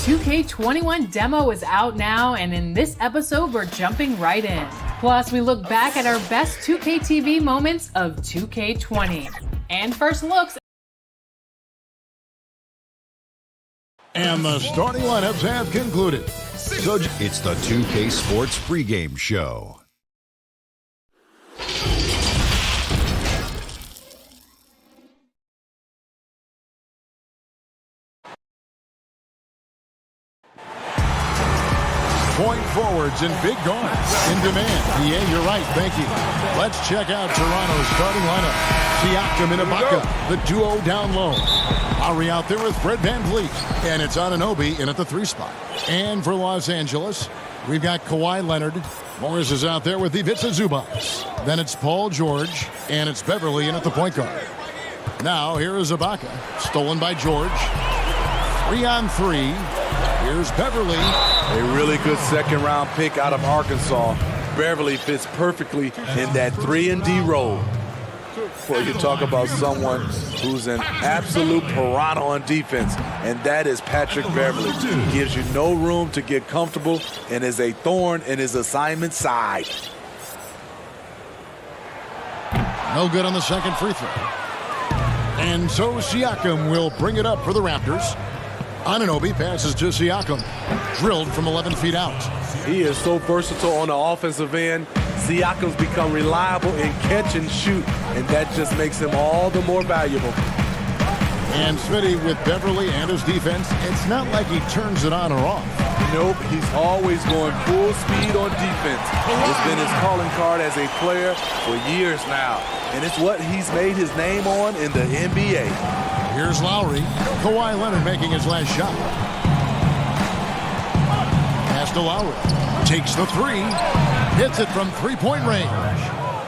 2K21 demo is out now, and in this episode, we're jumping right in. Plus, we look back at our best 2K TV moments of 2K20. And first looks. And the starting lineups have concluded. So it's the 2K Sports pregame show. Point forwards and big guards in demand. Yeah, you're right. Thank you. Let's check out Toronto's starting lineup. Siakam and Ibaka, the duo down low. Lowry out there with Fred VanVleet. And it's Anunoby in at the 3 spot. And for Los Angeles, we've got Kawhi Leonard. Morris is out there with Ivica Zubac. Then it's Paul George. And it's Beverly in at the point guard. Now here is Ibaka. Stolen by George. 3-on-3. Here's Beverly. A really good second-round pick out of Arkansas. Beverly fits perfectly in that 3-and-D role. Well, you talk about someone who's an absolute piranha on defense, and that is Patrick Beverly. He gives you no room to get comfortable and is a thorn in his assignment side. No good on the second free throw. And so Siakam will bring it up for the Raptors. Anunoby passes to Siakam. Drilled from 11 feet out. He is so versatile on the offensive end. Siakam's become reliable in catch and shoot, and that just makes him all the more valuable. And Smitty with Beverly and his defense, it's not like he turns it on or off. Nope, he's always going full speed on defense. It's been his calling card as a player for years now, and it's what he's made his name on in the NBA. Here's Lowry. Kawhi Leonard making his last shot. Pass to Lowry. Takes the 3. Hits it from 3-point range.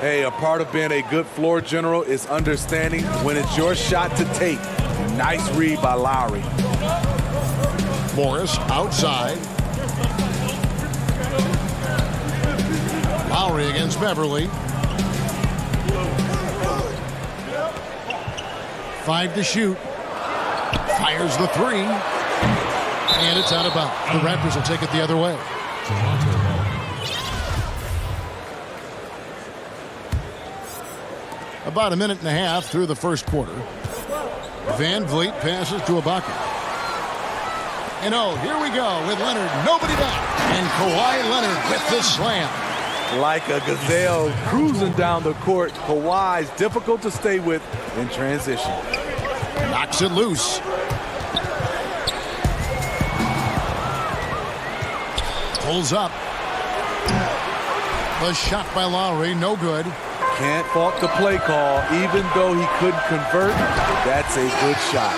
Hey, a part of being a good floor general is understanding when it's your shot to take. Nice read by Lowry. Morris outside. Lowry against Beverly. 5 to shoot. Fires the 3. And it's out of bounds. The Raptors will take it the other way. About a minute and a half through the first quarter. VanVleet passes to Ibaka. And here we go with Leonard. Nobody back. And Kawhi Leonard with the slam. Like a gazelle cruising down the court, Kawhi's difficult to stay with in transition. Knocks it loose. Pulls up. The shot by Lowry, no good. Can't fault the play call, even though he couldn't convert. That's a good shot.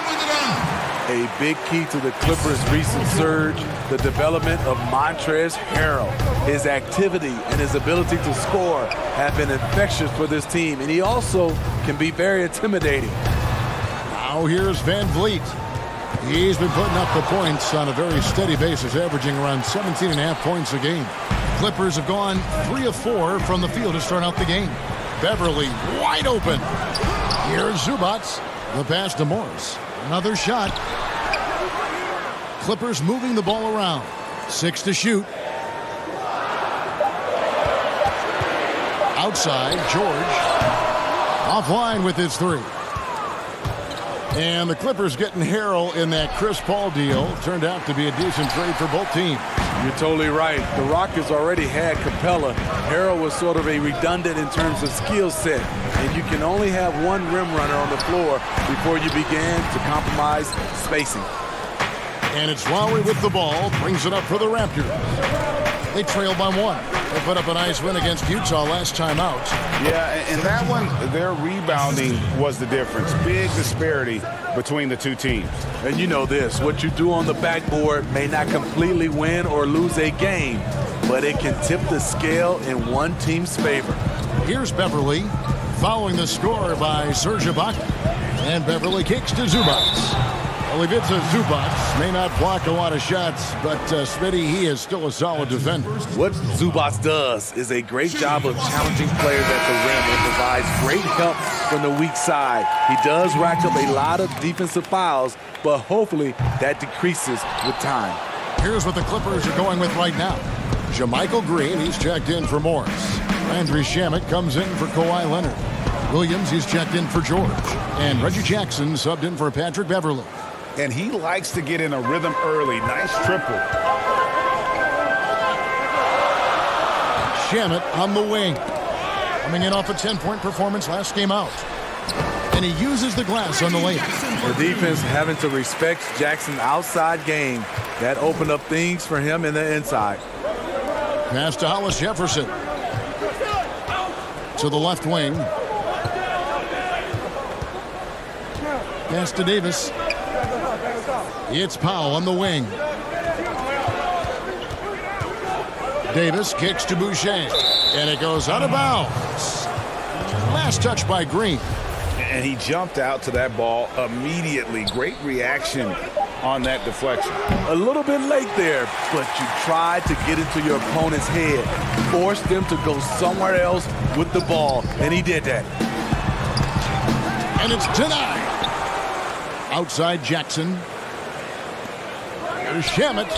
A big key to the Clippers' recent surge, the development of Montrezl Harrell. His activity and his ability to score have been infectious for this team, and he also can be very intimidating. Now here's VanVleet. He's been putting up the points on a very steady basis, averaging around 17.5 points a game. Clippers have gone 3 of 4 from the field to start out the game. Beverly wide open. Here's Zubac. The pass to Morris. Another shot. Clippers moving the ball around. 6 to shoot. Outside, George. Offline with his 3. And the Clippers getting Harrell in that Chris Paul deal. Turned out to be a decent trade for both teams. You're totally right. The Rockets already had Capella. Harrell was sort of a redundant in terms of skill set. And you can only have one rim runner on the floor before you begin to compromise spacing. And it's Lowry with the ball. Brings it up for the Raptors. They trail by 1. They put up a nice win against Utah last time out. Yeah, and that one, their rebounding was the difference. Big disparity between the two teams. And you know this, what you do on the backboard may not completely win or lose a game, but it can tip the scale in one team's favor. Here's Beverly, following the score by Serge Ibaka. And Beverly kicks to Zubac. Well, Ivica Zubac may not block a lot of shots, but Smitty, he is still a solid defender. What Zubac does is a great job of challenging players at the rim and provides great help from the weak side. He does rack up a lot of defensive fouls, but hopefully that decreases with time. Here's what the Clippers are going with right now. JaMychal Green, he's checked in for Morris. Landry Shamet comes in for Kawhi Leonard. Williams, he's checked in for George. And Reggie Jackson subbed in for Patrick Beverley. And he likes to get in a rhythm early. Nice triple. Shamet on the wing. Coming in off a 10-point performance last game out. And he uses the glass on the layup. The defense having to respect Jackson's outside game. That opened up things for him in the inside. Pass to Hollis Jefferson. To the left wing. Pass to Davis. It's Powell on the wing. Davis kicks to Boucher. And it goes out of bounds. Last touch by Green. And he jumped out to that ball immediately. Great reaction on that deflection. A little bit late there, but you tried to get into your opponent's head. Force them to go somewhere else with the ball, and he did that. And it's denied. Outside Jackson. Here's Shamet.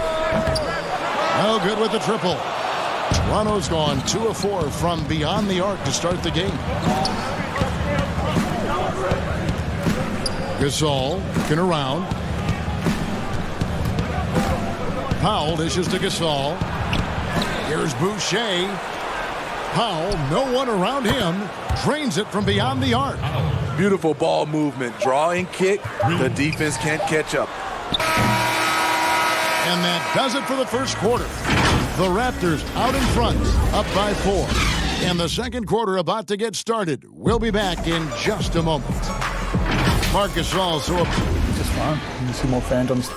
No good with the triple. Toronto's gone 2 of 4 from beyond the arc to start the game. Gasol looking around. Powell dishes to Gasol. Here's Boucher. Powell, no one around him, drains it from beyond the arc. Beautiful ball movement. Draw and kick. The defense can't catch up. And that does it for the first quarter. The Raptors out in front, up by 4. And the second quarter about to get started. We'll be back in just a moment. Marc Gasol, just fun. You see more phantoms.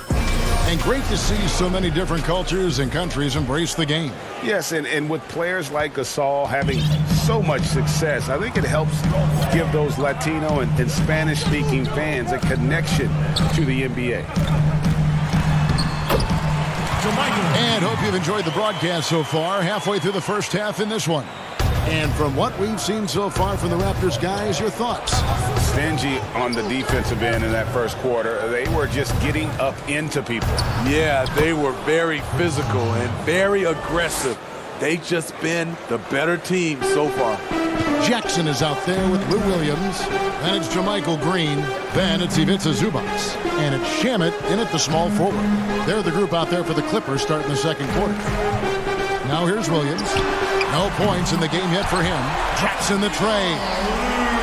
And great to see so many different cultures and countries embrace the game. Yes, and with players like Gasol having so much success, I think it helps give those Latino and Spanish-speaking fans a connection to the NBA. And hope you've enjoyed the broadcast so far. Halfway through the first half in this one. And from what we've seen so far from the Raptors guys, your thoughts? Stingy on the defensive end in that first quarter. They were just getting up into people. Yeah, they were very physical and very aggressive. They've just been the better team so far. Jackson is out there with Lou Williams. Then it's JaMychal Green. Then it's Ivica Zubac. And it's Shamet in at the small forward. They're the group out there for the Clippers starting the second quarter. Now here's Williams. No points in the game yet for him. Traps in the tray.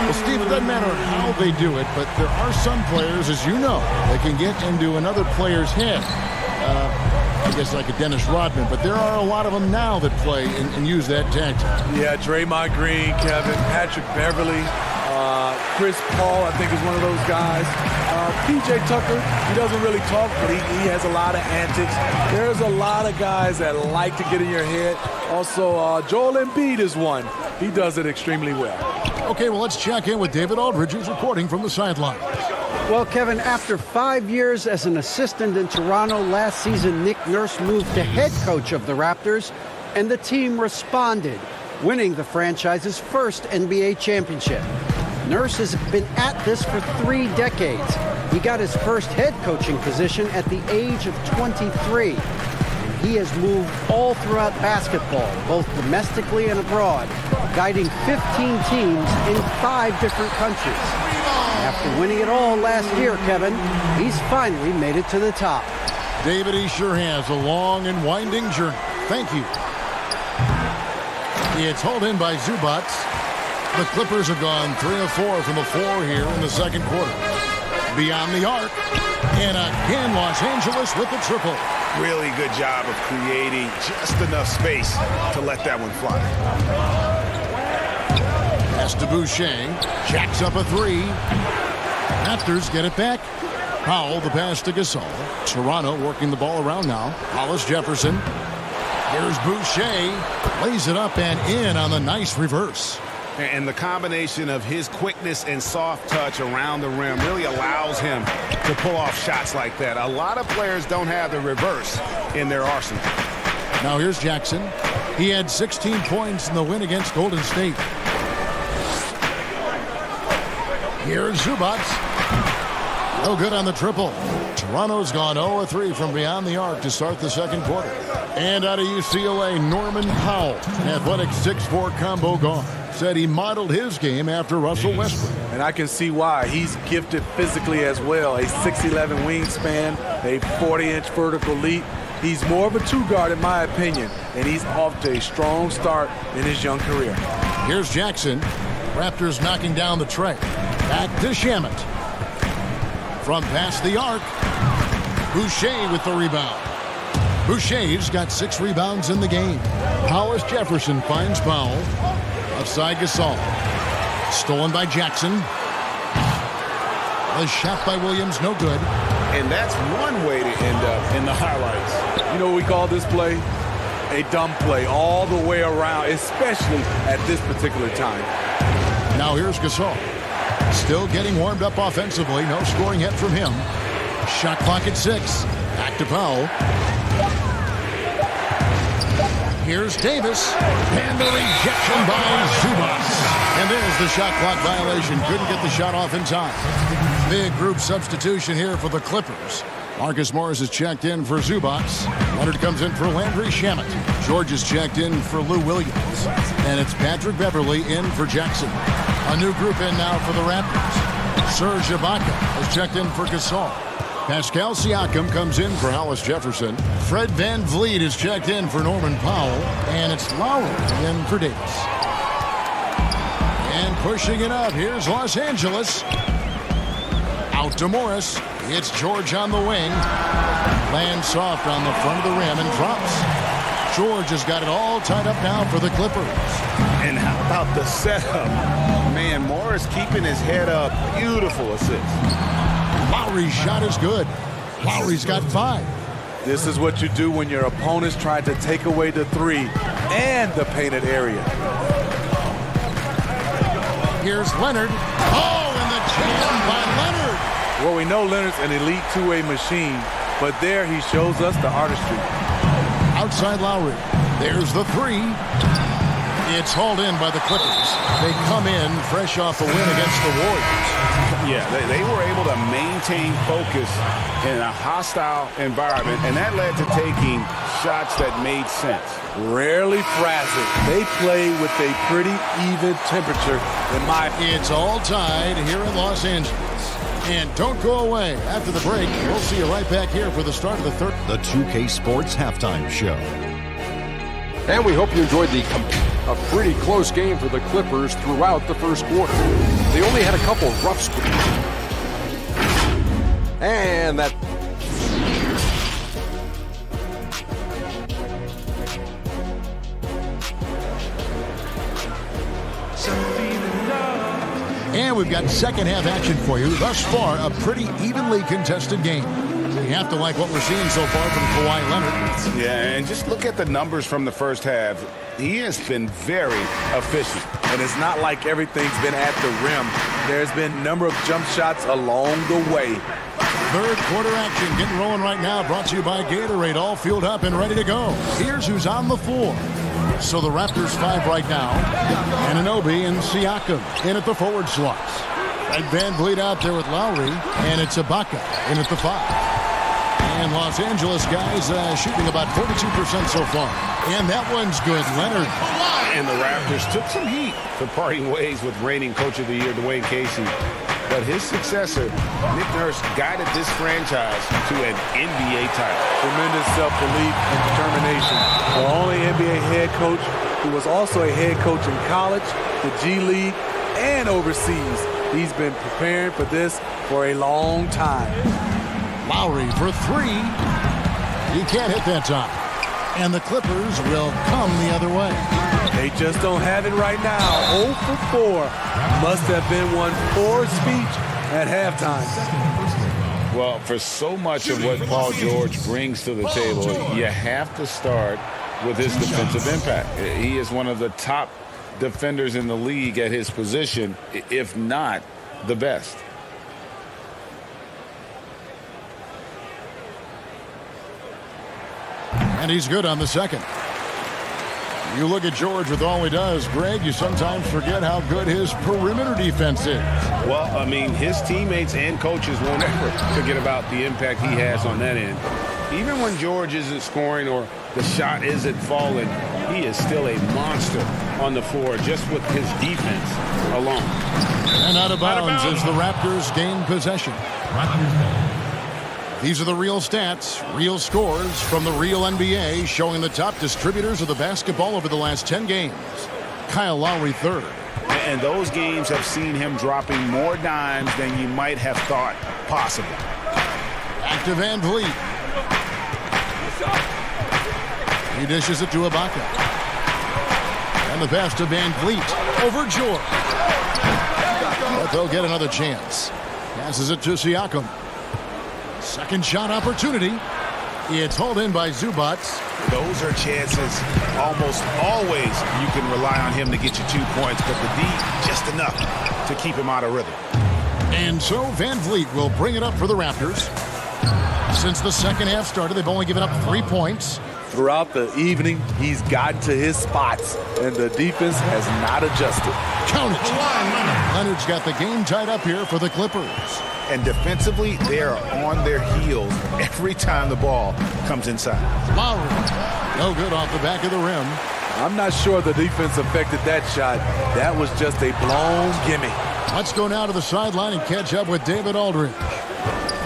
Well, Steve, it doesn't matter how they do it, but there are some players, as you know, that can get into another player's head. I guess like a Dennis Rodman, but there are a lot of them now that play and use that tactic. Yeah, Draymond Green, Kevin, Patrick Beverley, Chris Paul, I think is one of those guys. P.J. Tucker, he doesn't really talk, but he has a lot of antics. There's a lot of guys that like to get in your head. Also, Joel Embiid is one. He does it extremely well. Okay, well, let's check in with David Aldridge, who's reporting from the sideline. Well, Kevin, after 5 years as an assistant in Toronto last season, Nick Nurse moved to head coach of the Raptors, and the team responded, winning the franchise's first NBA championship. Nurse has been at this for 3 decades. He got his first head coaching position at the age of 23. He has moved all throughout basketball, both domestically and abroad, guiding 15 teams in 5 different countries. After winning it all last year, Kevin, he's finally made it to the top. David, he sure has a long and winding journey. Thank you. It's hauled in by Zubac. The Clippers have gone 3 of 4 from the floor here in the second quarter. Beyond the arc. And again, Los Angeles with the triple. Really good job of creating just enough space to let that one fly. Pass to Boucher. Jacks up a 3. Raptors get it back. Powell, the pass to Gasol. Toronto working the ball around now. Hollis Jefferson. Here's Boucher. Lays it up and in on the nice reverse. And the combination of his quickness and soft touch around the rim really allows him to pull off shots like that. A lot of players don't have the reverse in their arsenal. Now here's Jackson. He had 16 points in the win against Golden State. Here's Zubac. No good on the triple. Toronto's gone 0-3 from beyond the arc to start the second quarter. And out of UCLA, Norman Powell, an athletic 6'4" combo guard, said he modeled his game after Russell Westbrook. And I can see why. He's gifted physically as well. A 6'11" wingspan, a 40-inch vertical leap. He's more of a two-guard in my opinion, and he's off to a strong start in his young career. Here's Jackson. Raptors knocking down the tray. Back to Shamet. From past the arc, Boucher with the rebound. Boucher's got 6 rebounds in the game. Hollis Jefferson finds Powell. Outside Gasol. Stolen by Jackson. The shot by Williams, no good. And that's one way to end up in the highlights. You know what we call this play? A dumb play all the way around, especially at this particular time. Now here's Gasol. Still getting warmed up offensively. No scoring yet from him. Shot clock at 6. Back to Powell. Here's Davis. And the rejection by Zubac. And there's the shot clock violation. Couldn't get the shot off in time. Big group substitution here for the Clippers. Marcus Morris is checked in for Zubac. Leonard comes in for Landry Shamet. George is checked in for Lou Williams. And it's Patrick Beverley in for Jackson. A new group in now for the Raptors. Serge Ibaka is checked in for Gasol. Pascal Siakam comes in for Hollis Jefferson. Fred VanVleet is checked in for Norman Powell. And it's Lowry in for Davis. And pushing it up, here's Los Angeles. Out to Morris. It's George on the wing. Lands soft on the front of the rim and drops. George has got it all tied up now for the Clippers. And how about the setup? Man, Morris keeping his head up. Beautiful assist. Lowry's shot is good. Lowry's got 5. This is what you do when your opponent's trying to take away the 3 and the painted area. Here's Leonard. Oh, and the jam by Leonard. Well, we know Leonard's an elite two-way machine, but there he shows us the artistry. Outside Lowry. There's the 3. It's hauled in by the Clippers. They come in fresh off a win against the Warriors. Yeah, they were able to maintain focus in a hostile environment, and that led to taking shots that made sense. Rarely frazzled. They play with a pretty even temperature in my... It's all tied here in Los Angeles. And don't go away. After the break, we'll see you right back here for the start of the third. The 2K Sports Halftime Show. And we hope you enjoyed a pretty close game for the Clippers throughout the first quarter. They only had a couple of rough scores. And that... And we've got second half action for you. Thus far, a pretty evenly contested game. You have to like what we're seeing so far from Kawhi Leonard. Yeah, and just look at the numbers from the first half. He has been very efficient. And it's not like everything's been at the rim. There's been a number of jump shots along the way. Third quarter action getting rolling right now. Brought to you by Gatorade. All fueled up and ready to go. Here's who's on the floor. So the Raptors 5 right now. Anunoby and Siakam in at the forward slots. Fred VanVleet out there with Lowry. And it's Ibaka in at the 5. And Los Angeles guys shooting about 42% so far. And that one's good. Leonard. And the Raptors took some heat for parting ways with reigning Coach of the Year, Dwayne Casey. But his successor, Nick Nurse, guided this franchise to an NBA title. Tremendous self-belief and determination. The only NBA head coach who was also a head coach in college, the G League, and overseas. He's been preparing for this for a long time. Lowry for 3. He can't hit that time. And the Clippers will come the other way. They just don't have it right now. 0 for 4. Must have been one poor speech at halftime. Well, for so much of what Paul George brings to the table, you have to start with his defensive impact. He is one of the top defenders in the league at his position, if not the best. And he's good on the second. You look at George with all he does, Greg, you sometimes forget how good his perimeter defense is. Well, I mean, his teammates and coaches won't ever forget about the impact he has on that end. Even when George isn't scoring or the shot isn't falling, he is still a monster on the floor just with his defense alone. And out of bounds as the Raptors gain possession. These are the real stats, real scores from the real NBA, showing the top distributors of the basketball over the last 10 games. Kyle Lowry third. And those games have seen him dropping more dimes than you might have thought possible. Back to Van Vliet. He dishes it to Ibaka. And the pass to Van Vliet over George. But they'll get another chance. Passes it to Siakam. Second shot opportunity. It's hauled in by Zubac. Those are chances almost always you can rely on him to get you 2 points, but the D just enough to keep him out of rhythm. And so Van Vliet will bring it up for the Raptors. Since the second half started, they've only given up 3 points. Throughout the evening, he's gotten to his spots, and the defense has not adjusted. Count it. Leonard's got the game tied up here for the Clippers. And defensively, they are on their heels every time the ball comes inside. Lowry, no good off the back of the rim. I'm not sure the defense affected that shot. That was just a blown gimme. Let's go now to the sideline and catch up with David Aldridge.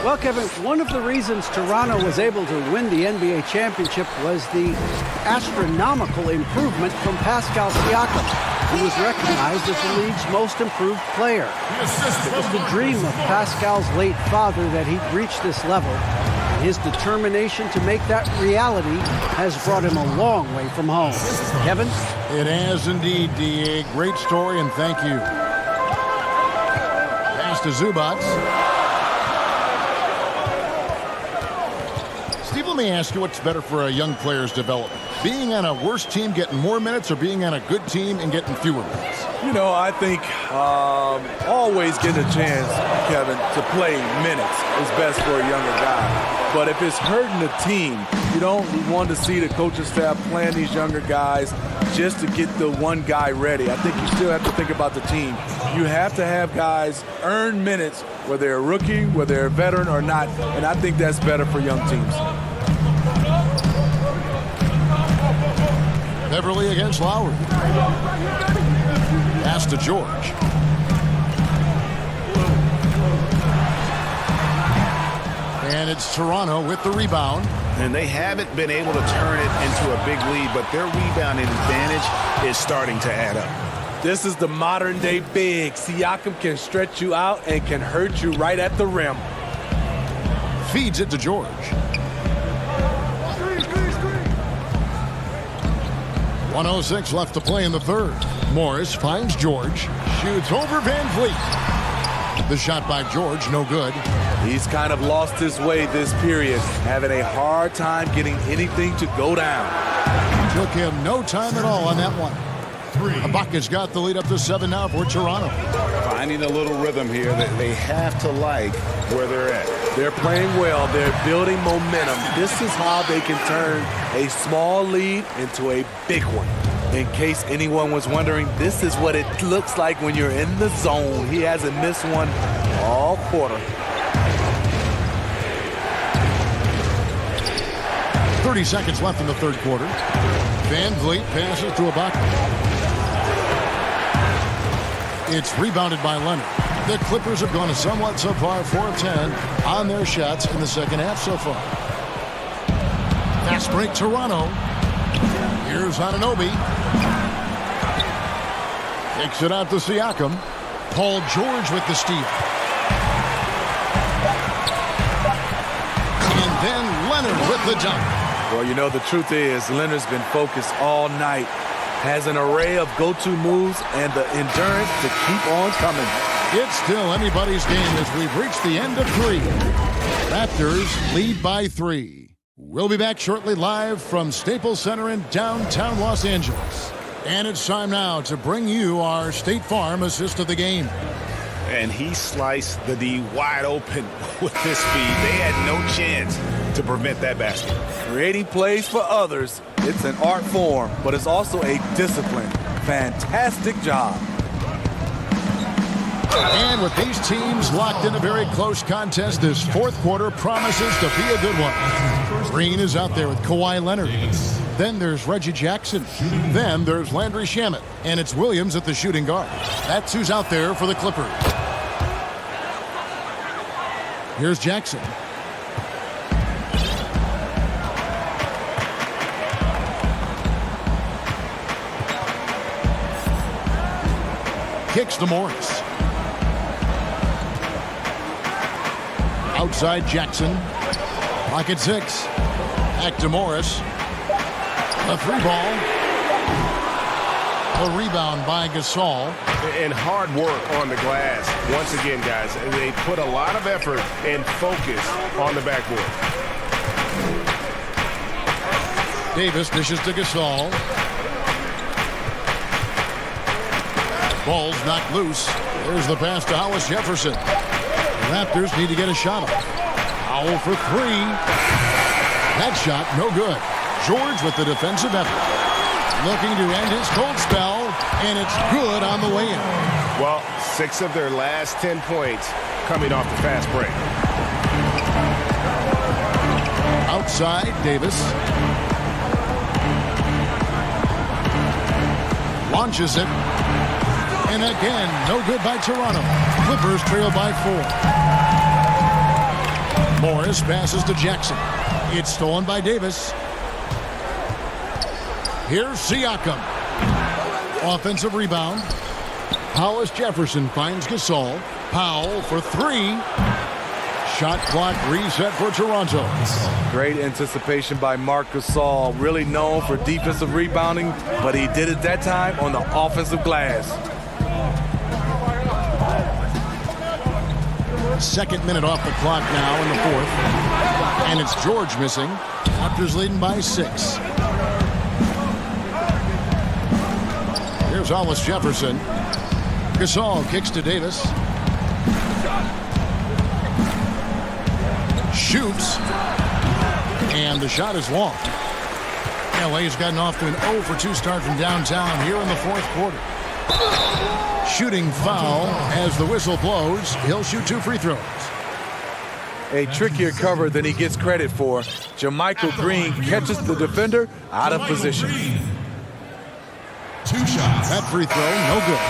Well, Kevin, one of the reasons Toronto was able to win the NBA championship was the astronomical improvement from Pascal Siakam, who was recognized as the league's most improved player. It was the dream of Pascal's late father that he'd reach this level. And his determination to make that reality has brought him a long way from home. Kevin? It has indeed, D.A. Great story, and thank you. Pass to Zubac. Steve, let me ask you, what's better for a young player's development? Being on a worse team getting more minutes, or being on a good team and getting fewer minutes? You know, I think always getting a chance, Kevin, to play minutes is best for a younger guy. But if it's hurting the team, you don't want to see the coaching staff playing these younger guys just to get the one guy ready. I think you still have to think about the team. You have to have guys earn minutes, whether they're a rookie, whether they're a veteran or not, and I think that's better for young teams. Beverly against Lowry. Pass to George. And it's Toronto with the rebound. And they haven't been able to turn it into a big lead, but their rebounding advantage is starting to add up. This is the modern-day big. Siakam can stretch you out and can hurt you right at the rim. Feeds it to George. .106 left to play in the third. Morris finds George. Shoots over Van Vliet. The shot by George, no good. He's kind of lost his way this period, having a hard time getting anything to go down. Took him no time at all on that one. Ibaka's got the lead up to 7 now for Toronto. Finding a little rhythm here that they have to like where they're at. They're playing well. They're building momentum. This is how they can turn a small lead into a big one. In case anyone was wondering, this is what it looks like when you're in the zone. He hasn't missed one all quarter. 30 seconds left in the third quarter. Van Vliet passes to Ibaka. It's rebounded by Leonard. The Clippers have gone somewhat so far 4 of 10 on their shots in the second half so far. Fast break Toronto. Here's Anunoby. Takes it out to Siakam. Paul George with the steal. And then Leonard with the dunk. Well, you know, the truth is Leonard's been focused all night. Has an array of go-to moves and the endurance to keep on coming. It's still anybody's game as we've reached the end of 3. Raptors lead by 3. We'll be back shortly live from Staples Center in downtown Los Angeles. And it's time now to bring you our State Farm assist of the game. and he sliced the D wide open with his speed. They had no chance to prevent that basket. Creating plays for others, it's an art form, but it's also a discipline. Fantastic job. And with these teams locked in a very close contest, this fourth quarter promises to be a good one. Green is out there with Kawhi Leonard. Then there's Reggie Jackson. Then there's Landry Shamet. And it's Williams at the shooting guard. That's who's out there for the Clippers. Here's Jackson. Kicks to Morris. Outside Jackson. Pocket 6. Back to Morris. A 3-ball. A rebound by Gasol. And hard work on the glass. Once again, guys, they put a lot of effort and focus on the backboard. Davis dishes to Gasol. Ball's knocked loose. There's the pass to Hollis Jefferson. The Raptors need to get a shot up. Powell for 3. That shot, no good. George with the defensive effort. Looking to end his cold spell, and it's good on the way in. Well, 6 of their last 10 points coming off the fast break. Outside, Davis. Launches it. And again, no good by Toronto. Clippers trail by 4. Morris passes to Jackson. It's stolen by Davis. Here's Siakam. Offensive rebound. Hollis Jefferson finds Gasol. Powell for 3. Shot clock reset for Toronto. Great anticipation by Marc Gasol. Really known for defensive rebounding, but he did it that time on the offensive glass. Second minute off the clock now in the fourth. And it's George missing. Raptors leading by 6. Here's Hollis Jefferson. Gasol kicks to Davis. Shoots. And the shot is long. LA's gotten off to an 0 for 2 start from downtown here in the fourth quarter. Shooting foul as the whistle blows. He'll shoot 2 free throws. A trickier cover than he gets credit for. JaMychal Green catches the defender out of position. 2 shots. That free throw, no good.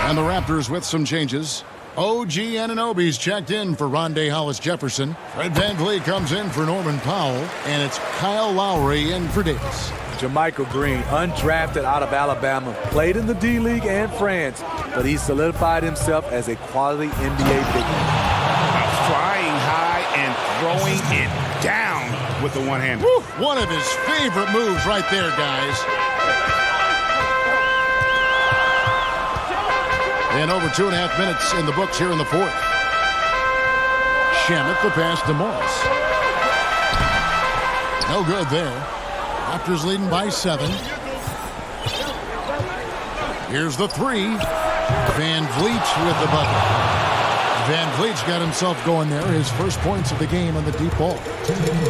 And the Raptors with some changes. OG Anunoby's checked in for Rondé Hollis Jefferson. Fred VanVleet comes in for Norman Powell. And it's Kyle Lowry in for Davis. JaMychal Green, undrafted out of Alabama, played in the D-League and France, but he solidified himself as a quality NBA big man. Flying high and throwing it down with the one-hander. One of his favorite moves right there, guys. And over 2.5 minutes in the books here in the fourth. Shamet the pass to Morris. No good there. Raptors leading by 7. Here's the 3. VanVleet with the bucket. VanVleet's got himself going there. His first points of the game on the deep ball.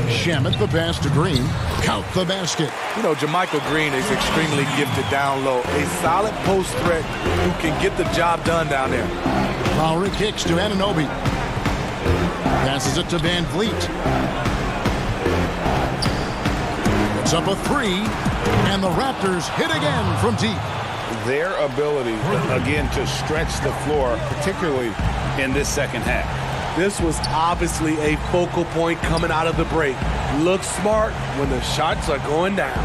Shamet the pass to Green. Count the basket. You know, JaMychal Green is extremely gifted down low. A solid post threat who can get the job done down there. Lowry kicks to Anunoby. Passes it to VanVleet. It's up a 3, and the Raptors hit again from deep. Their ability, again, to stretch the floor, particularly in this second half. This was obviously a focal point coming out of the break. Look smart when the shots are going down.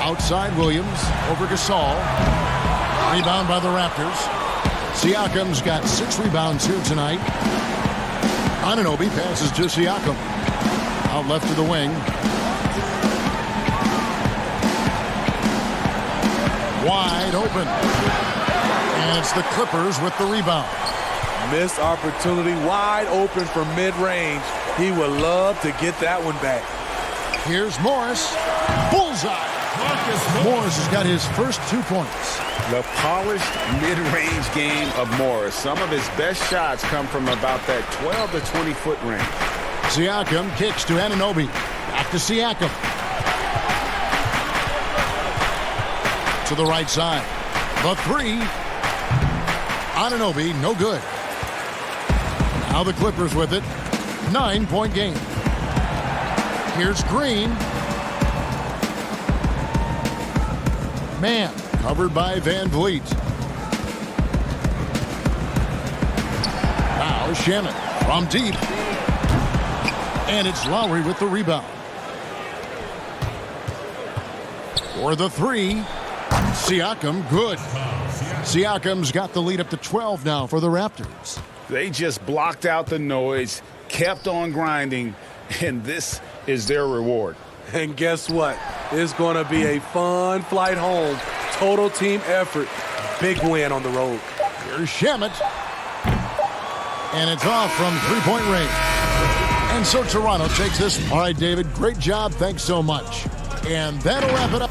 Outside Williams, over Gasol. Rebound by the Raptors. Siakam's got 6 rebounds here tonight. Anunoby passes to Siakam. Out left to the wing. Wide open. And it's the Clippers with the rebound. Missed opportunity, wide open from mid-range. He would love to get that one back. Here's Morris. Bullseye. Morris has got his first 2 points. The polished mid-range game of Morris. Some of his best shots come from about that 12 to 20-foot range. Siakam kicks to Anunoby. Back to Siakam. To the right side. The three. Anunoby, no good. Now the Clippers with it. 9-point game. Here's Green. Man, covered by Van Vliet. Now Shannon from deep. And it's Lowry with the rebound. For the three, Siakam, good. Siakam's got the lead up to 12 now for the Raptors. They just blocked out the noise, kept on grinding, and this is their reward. And guess what? It's going to be a fun flight home. Total team effort. Big win on the road. Here's Shamet. And it's off from three-point range. And so Toronto takes this. All right, David, great job. Thanks so much. And that'll wrap it up.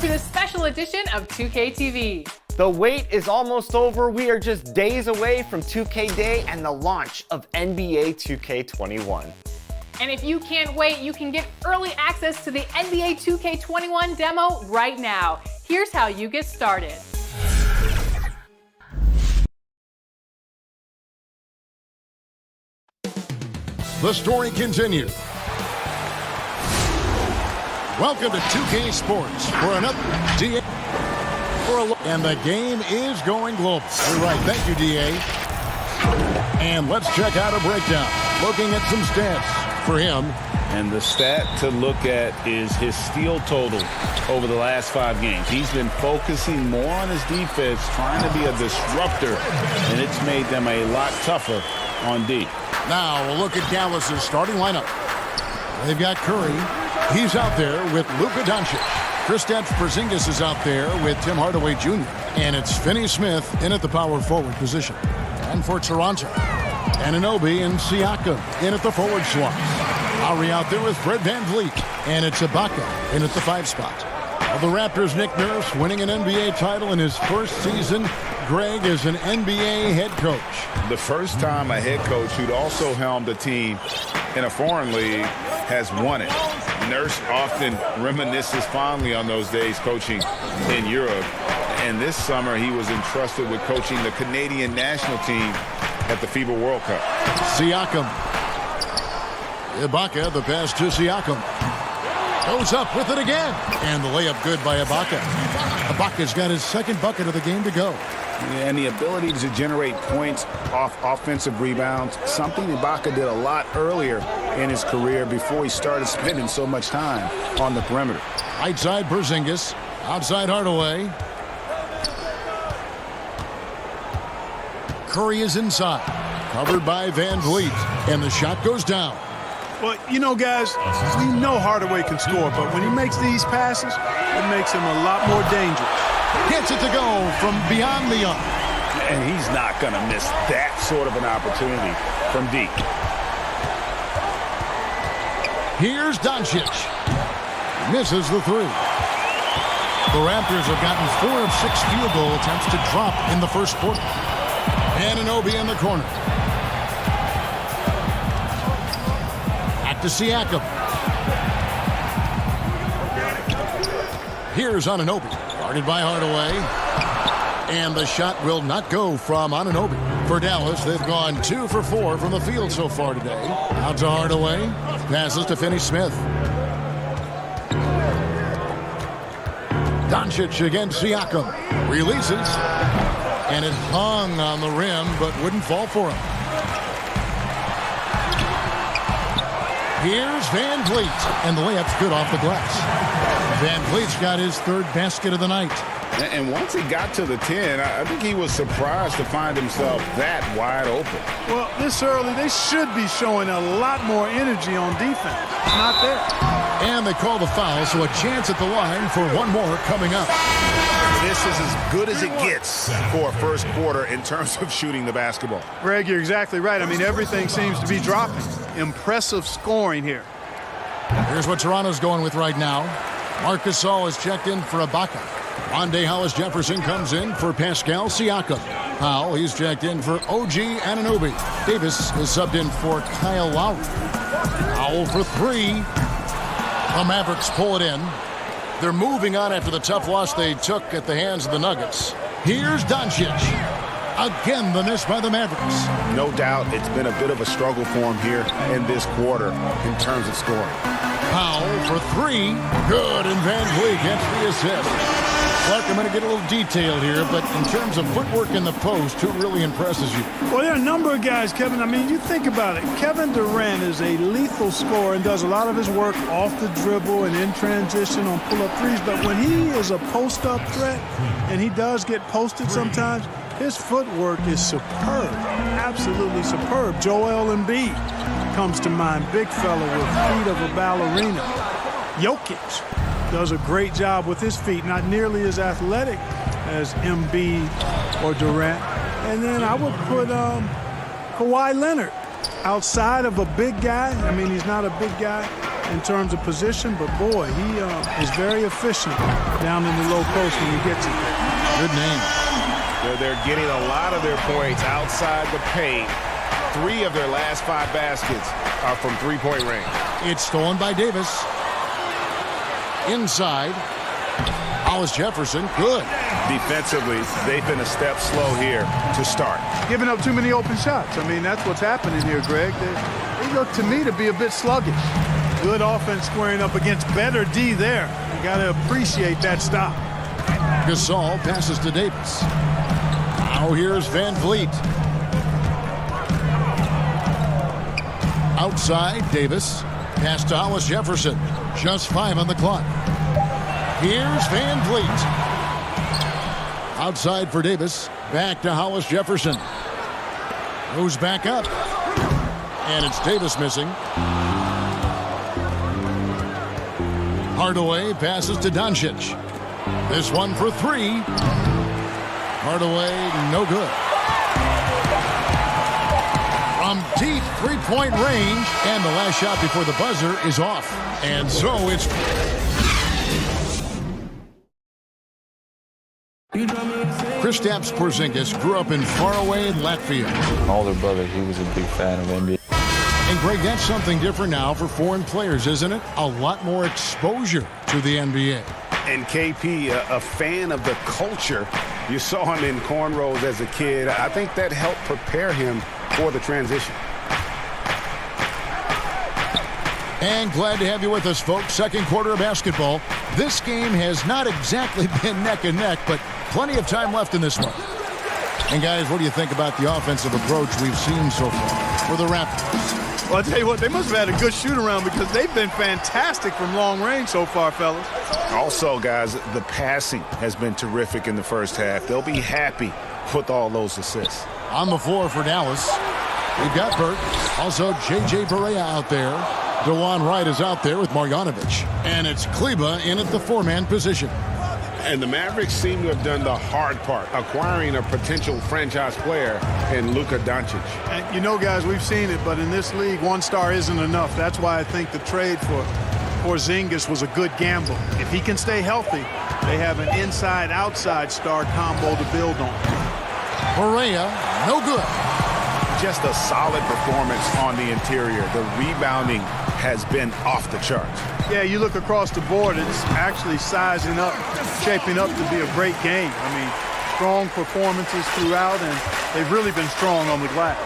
to a special edition of 2K TV. The wait is almost over. We are just days away from 2K Day and the launch of NBA 2K21. And if you can't wait, you can get early access to the NBA 2K21 demo right now. Here's how you get started. The story continues. Welcome to 2K Sports for another DA. And the game is going global. You're right. Thank you, DA. And let's check out a breakdown. Looking at some stats for him. And the stat to look at is his steal total over the last 5 games. He's been focusing more on his defense, trying to be a disruptor, and it's made them a lot tougher on D. Now we'll look at Dallas's starting lineup. They've got Curry. He's out there with Luka Doncic. Kristaps Porzingis is out there with Tim Hardaway Jr. And it's Finney Smith in at the power forward position. And for Toronto, Anunoby and Siakam in at the forward slots. Lowry out there with Fred VanVleet. And it's Ibaka in at the 5 spot. The Raptors' Nick Nurse winning an NBA title in his first season. Greg is an NBA head coach. The first time a head coach who'd also helmed a team in a foreign league has won it. Nurse often reminisces fondly on those days coaching in Europe. And this summer he was entrusted with coaching the Canadian national team at the FIBA World Cup. Siakam. Ibaka, the pass to Siakam. Goes up with it again. And the layup good by Ibaka. Ibaka's got his second bucket of the game to go. And the ability to generate points off offensive rebounds, something Ibaka did a lot earlier in his career before he started spending so much time on the perimeter. Right side Porzingis, outside Hardaway. Curry is inside, covered by VanVleet, and the shot goes down. Well, you know, guys, we know Hardaway can score, but when he makes these passes, it makes him a lot more dangerous. Gets it to go from beyond the arc. And he's not going to miss that sort of an opportunity from deep. Here's Doncic. Misses the 3. The Raptors have gotten 4 of 6 field goal attempts to drop in the first quarter. Anunoby in the corner. Back to Siakam. Here's Anunoby. Guarded by Hardaway. And the shot will not go from Anunoby. For Dallas, they've gone 2 for 4 from the field so far today. Out to Hardaway. Passes to Finney Smith. Doncic against Siakam. Releases. And it hung on the rim, but wouldn't fall for him. Here's VanVleet. And the layup's good off the glass. VanVleet's got his 3rd basket of the night. And once he got to the 10, I think he was surprised to find himself that wide open. Well, this early, they should be showing a lot more energy on defense. Not there. And they call the foul, so a chance at the line for one more coming up. This is as good as it gets for a first quarter in terms of shooting the basketball. Greg, you're exactly right. I mean, everything seems to be dropping. Impressive scoring here. Here's what Toronto's going with right now. Marc Gasol is checked in for Ibaka. Rondé Hollis-Jefferson comes in for Pascal Siakam. Powell, he's checked in for OG Anunoby. Davis is subbed in for Kyle Lowry. Powell for 3. The Mavericks pull it in. They're moving on after the tough loss they took at the hands of the Nuggets. Here's Doncic. Again, the miss by the Mavericks. No doubt it's been a bit of a struggle for him here in this quarter in terms of scoring. Powell for 3. Good, and VanVleet gets the assist. Clark, I'm going to get a little detailed here, but in terms of footwork in the post, who really impresses you? Well, there are a number of guys, Kevin. I mean, you think about it. Kevin Durant is a lethal scorer and does a lot of his work off the dribble and in transition on pull-up threes. But when he is a post-up threat, and he does get posted sometimes, his footwork is superb, absolutely superb. Joel Embiid comes to mind, big fella with feet of a ballerina. Jokic does a great job with his feet, not nearly as athletic as Embiid or Durant. And then I would put Kawhi Leonard outside of a big guy. I mean, he's not a big guy. in terms of position, but boy, he is very efficient down in the low post when he gets it there. Good name. They're getting a lot of their points outside the paint. 3 of their last 5 baskets are from three-point range. It's stolen by Davis. Inside. Hollis Jefferson, good. Defensively, they've been a step slow here to start. Giving up too many open shots. I mean, that's what's happening here, Greg. They look to me to be a bit sluggish. Good offense squaring up against better D there. You got to appreciate that stop. Gasol passes to Davis. Now here's Van Vliet. Outside, Davis. Pass to Hollis Jefferson. Just 5 on the clock. Here's Van Vliet. Outside for Davis. Back to Hollis Jefferson. Goes back up. And it's Davis missing. Hardaway passes to Doncic. This one for 3. Hardaway, no good. From deep three-point range. And the last shot before the buzzer is off. And so it's... Kristaps Porzingis grew up in faraway Latvia. My older brother, he was a big fan of NBA. And Greg, that's something different now for foreign players, isn't it? A lot more exposure to the NBA. And KP, a fan of the culture. You saw him in cornrows as a kid. I think that helped prepare him for the transition. And glad to have you with us, folks. Second quarter of basketball. This game has not exactly been neck and neck, but plenty of time left in this one. And guys, what do you think about the offensive approach we've seen so far for the Raptors? Well, I'll tell you what, they must have had a good shoot-around because they've been fantastic from long range so far, fellas. Also, guys, the passing has been terrific in the first half. They'll be happy with all those assists. On the floor for Dallas, we've got Burke. Also, J.J. Barea out there. DeJuan Wright is out there with Marjanovic. And it's Kleba in at the 4-man position. And the Mavericks seem to have done the hard part, acquiring a potential franchise player in Luka Doncic. And you know, guys, we've seen it, but in this league, 1 star isn't enough. That's why I think the trade for Porzingis was a good gamble. If he can stay healthy, they have an inside-outside star combo to build on. Barea, no good. Just a solid performance on the interior. The rebounding has been off the charts. Yeah, you look across the board, it's actually sizing up, shaping up to be a great game. I mean, strong performances throughout, and they've really been strong on the glass.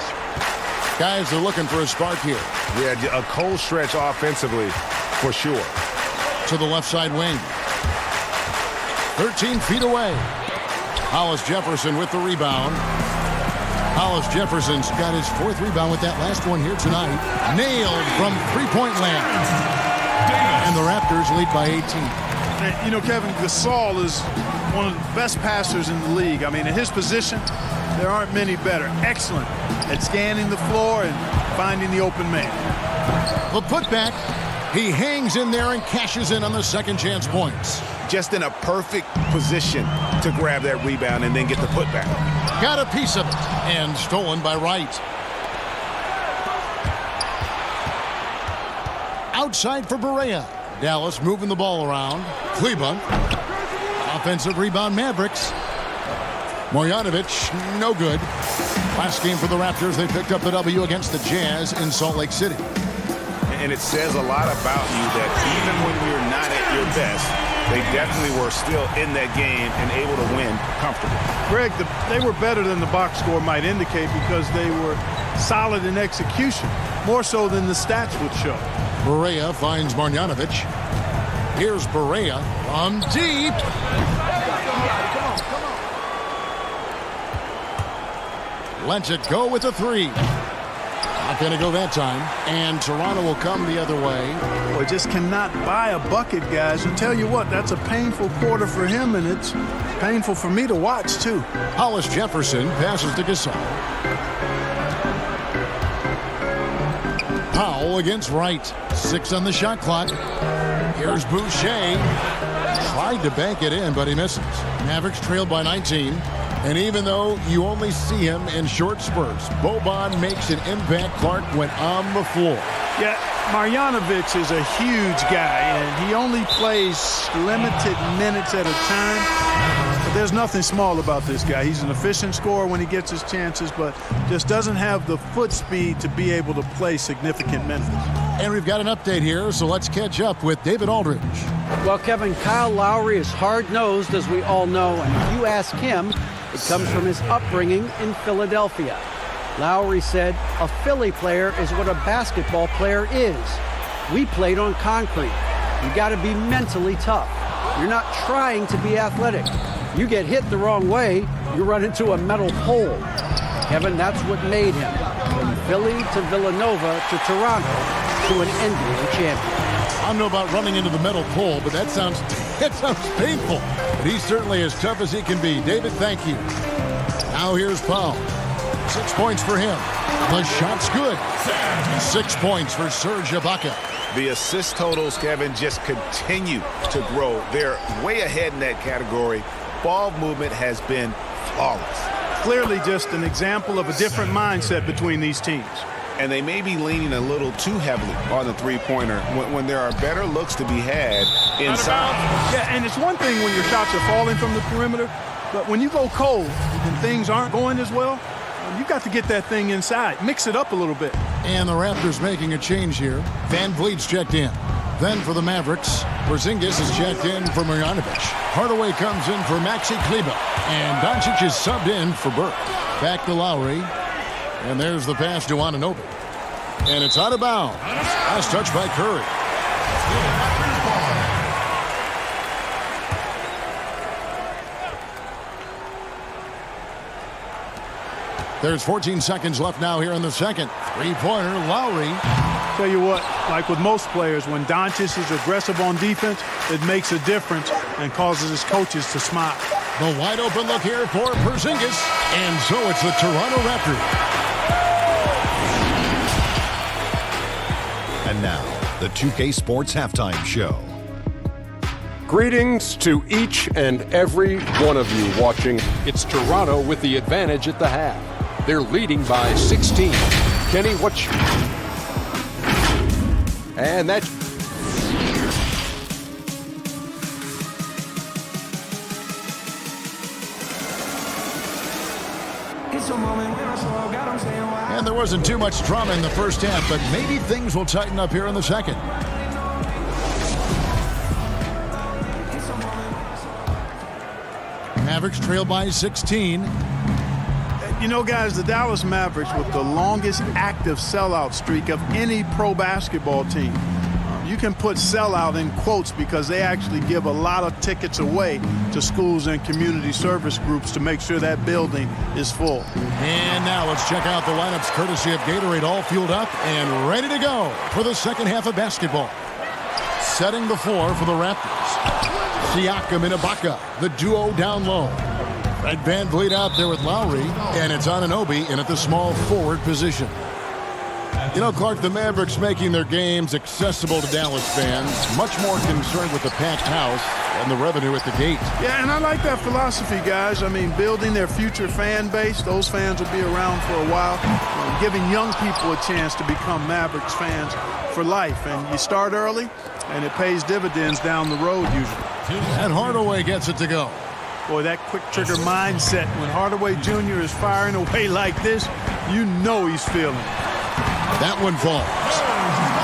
Guys are looking for a spark here. Yeah, a cold stretch offensively, for sure. To the left side wing. 13 feet away. Hollis Jefferson with the rebound. Hollis Jefferson's got his 4th rebound with that last one here tonight. Nailed from three-point land. And the Raptors lead by 18. And, you know, Kevin, Gasol is one of the best passers in the league. I mean, in his position, there aren't many better. Excellent at scanning the floor and finding the open man. The putback. He hangs in there and cashes in on the second chance points. Just in a perfect position to grab that rebound and then get the putback. Got a piece of it and stolen by Wright. Outside for Barea. Dallas moving the ball around. Kleba. Offensive rebound Mavericks. Marjanovic, no good. Last game for the Raptors, they picked up the W against the Jazz in Salt Lake City. And it says a lot about you that even when you're not at your best, they definitely were still in that game and able to win comfortably. Greg, they were better than the box score might indicate because they were solid in execution, more so than the stats would show. Barea finds Marjanovic. Here's Barea from deep. Lets it go with a 3. Not going to go that time. And Toronto will come the other way. Boy, just cannot buy a bucket, guys. I'll tell you what, that's a painful quarter for him, and it's painful for me to watch, too. Hollis Jefferson passes to Gasol. Powell against Wright. 6 on the shot clock. Here's Boucher. Tried to bank it in, but he misses. Mavericks trailed by 19. And even though you only see him in short spurts, Boban makes an impact, Clark, when on the floor. Yeah, Marjanovic is a huge guy, and he only plays limited minutes at a time. But there's nothing small about this guy. He's an efficient scorer when he gets his chances, but just doesn't have the foot speed to be able to play significant minutes. And we've got an update here, so let's catch up with David Aldridge. Well, Kevin, Kyle Lowry is hard-nosed, as we all know, and if you ask him, it comes from his upbringing in Philadelphia. Lowry said, "A Philly player is what a basketball player is. We played on concrete. You got to be mentally tough. You're not trying to be athletic. You get hit the wrong way, you run into a metal pole." Kevin, that's what made him from Philly to Villanova to Toronto to an NBA champion. I don't know about running into the metal pole, but that sounds painful. But he's certainly as tough as he can be. David, thank you. Now here's Paul. 6 points for him. The shot's good. 6 points for Serge Ibaka. The assist totals, Kevin, just continue to grow. They're way ahead in that category. Ball movement has been flawless. Clearly just an example of a different mindset between these teams. And they may be leaning a little too heavily on the three-pointer when there are better looks to be had inside. Yeah, and it's one thing when your shots are falling from the perimeter, but when you go cold and things aren't going as well, you got to get that thing inside. Mix it up a little bit. And the Raptors making a change here. Van Vliet's checked in. Then for the Mavericks, Porzingis is checked in for Marjanovic. Hardaway comes in for Maxi Kleber. And Doncic is subbed in for Burke. Back to Lowry. And there's the pass to Anunoby. And it's out of bounds. Last touch by Curry. There's 14 seconds left now here in the second. Three-pointer, Lowry. Tell you what, like with most players, when Doncic is aggressive on defense, it makes a difference and causes his coaches to smile. The wide open look here for Porzingis. And so it's the Toronto Raptors. And now, the 2K Sports Halftime Show. Greetings to each and every one of you watching. It's Toronto with the advantage at the half. They're leading by 16. Kenny, what's... And that's... And there wasn't too much drama in the first half, but maybe things will tighten up here in the second. Mavericks trail by 16. You know, guys, the Dallas Mavericks with the longest active sellout streak of any pro basketball team. You can put sellout in quotes because they actually give a lot of tickets away to schools and community service groups to make sure that building is full. And now let's check out the lineups courtesy of Gatorade, all fueled up and ready to go for the second half of basketball. Setting the floor for the Raptors. Siakam and Ibaka, the duo down low. Fred Van Vliet out there with Lowry, and it's Anunoby in at the small forward position. You know, Clark, the Mavericks making their games accessible to Dallas fans, much more concerned with the packed house and the revenue at the gate. Yeah, and I like that philosophy, guys. I mean, building their future fan base, those fans will be around for a while, giving young people a chance to become Mavericks fans for life. And you start early, and it pays dividends down the road usually. And Hardaway gets it to go. Boy, that quick trigger mindset, when Hardaway Jr. is firing away like this, you know he's feeling it. That one falls.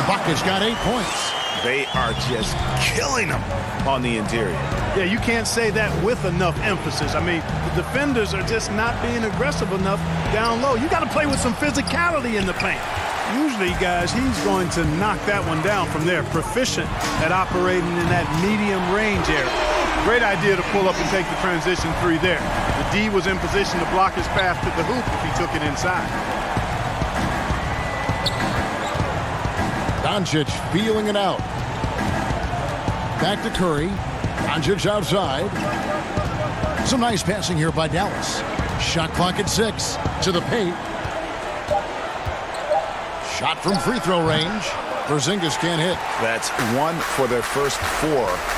Ibaka's got 8 points. They are just killing them on the interior. Yeah, you can't say that with enough emphasis. I mean, the defenders are just not being aggressive enough down low. You got to play with some physicality in the paint. Usually, guys, he's going to knock that one down from there. Proficient at operating in that medium range area. Great idea to pull up and take the transition three there. The D was in position to block his path to the hoop if he took it inside. Doncic feeling it out. Back to Curry. Doncic outside. Some nice passing here by Dallas. Shot clock at 6. To the paint. Shot from free throw range. Porzingis can't hit. That's 1 for their first 4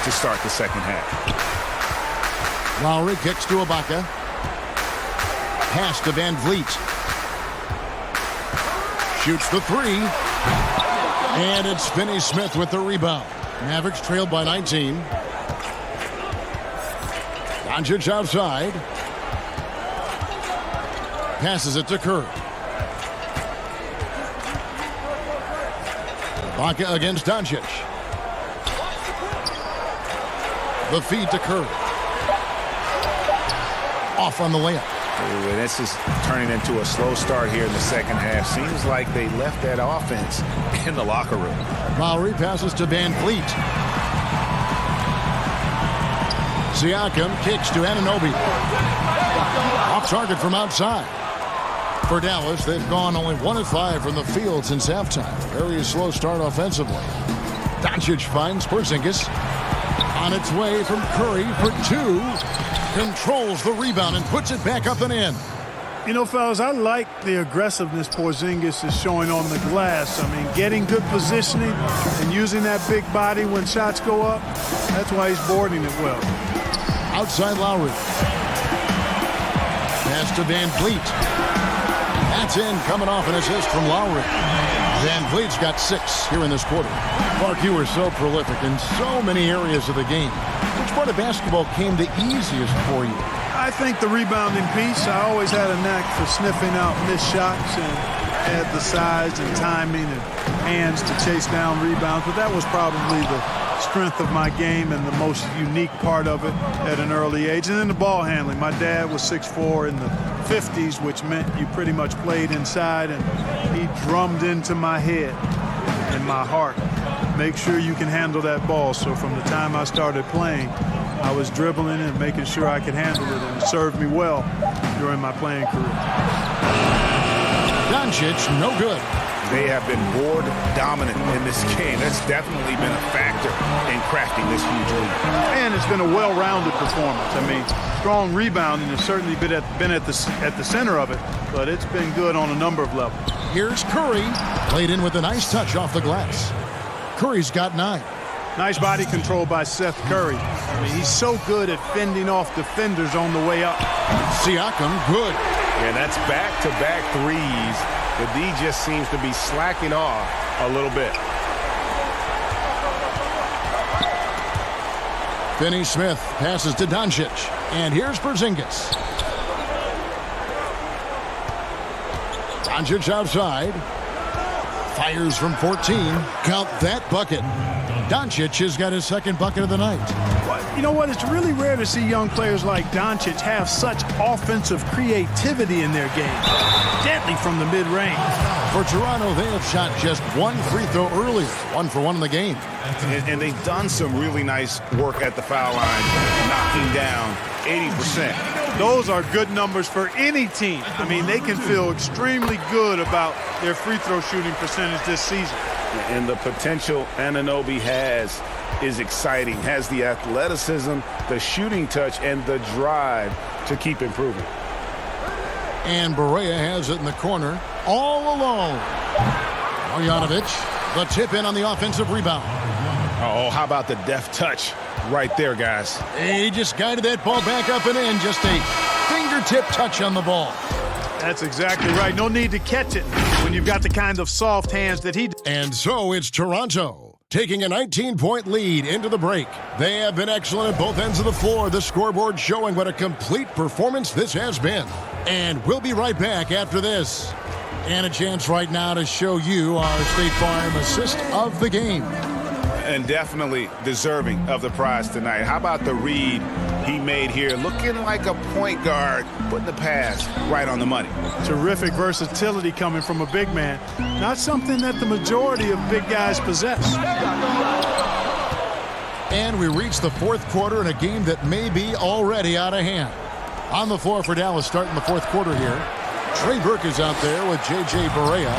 to start the second half. Lowry kicks to Ibaka. Pass to Van Vliet. Shoots the three. And it's Finney-Smith with the rebound. Mavericks trailed by 19. Doncic outside. Passes it to Curry. Ibaka against Doncic. The feed to Curry. Off on the layup. Ooh, and this is turning into a slow start here in the second half. Seems like they left that offense in the locker room. Lowry passes to Van Vliet. Siakam kicks to Anunoby. Off target from outside. For Dallas, they've gone only 1 of 5 from the field since halftime. Very slow start offensively. Doncic finds Porzingis. On its way from Curry for 2. Controls the rebound and puts it back up and in. You know, fellas, I like the aggressiveness Porzingis is showing on the glass. I mean, getting good positioning and using that big body when shots go up. That's why he's boarding it well. Outside Lowry. Pass to Van Vliet. That's in, coming off an assist from Lowry. Van Vliet's got 6 here in this quarter. Mark, you were so prolific in so many areas of the game. Which part of basketball came the easiest for you? I think the rebounding piece. I always had a knack for sniffing out missed shots and had the size and timing and hands to chase down rebounds. But that was probably the strength of my game and the most unique part of it at an early age. And then the ball handling. My dad was 6'4" in the 50s, which meant you pretty much played inside, and he drummed into my head and my heart. Make sure you can handle that ball. So from the time I started playing, I was dribbling and making sure I could handle it, and it served me well during my playing career. Doncic, no good. They have been board dominant in this game. That's definitely been a factor in crafting this huge lead. And it's been a well-rounded performance. I mean, strong rebounding has certainly been at the center of it, but it's been good on a number of levels. Here's Curry, played in with a nice touch off the glass. Curry's got 9. Nice body control by Seth Curry. I mean, he's so good at fending off defenders on the way up. Siakam, good. Yeah, that's back-to-back threes. The D just seems to be slacking off a little bit. Finney-Smith passes to Doncic. And here's Porzingis. Doncic outside. Fires from 14. Count that bucket. Doncic has got his 2nd bucket of the night. You know what? It's really rare to see young players like Doncic have such offensive creativity in their game. Deadly from the mid-range. For Toronto, they have shot just 1 free throw earlier. 1 for 1 in the game. And they've done some really nice work at the foul line, knocking down 80%. Those are good numbers for any team. I mean, they can feel extremely good about their free throw shooting percentage this season. And the potential Anunoby has is exciting. Has the athleticism, the shooting touch, and the drive to keep improving. And Barea has it in the corner, all alone. Marjanovic, the tip in on the offensive rebound. Oh, how about the deft touch right there, guys? He just guided that ball back up and in. Just a fingertip touch on the ball. That's exactly right. No need to catch it when you've got the kind of soft hands that he does. And so it's Toronto taking a 19-point lead into the break. They have been excellent at both ends of the floor. The scoreboard showing what a complete performance this has been. And we'll be right back after this. And a chance right now to show you our State Farm assist of the game. And definitely deserving of the prize tonight. How about the read he made here? Looking like a point guard, putting the pass right on the money. Terrific versatility coming from a big man. Not something that the majority of big guys possess. And we reach the 4th quarter in a game that may be already out of hand. On the floor for Dallas starting the 4th quarter here. Trey Burke is out there with J.J. Barea.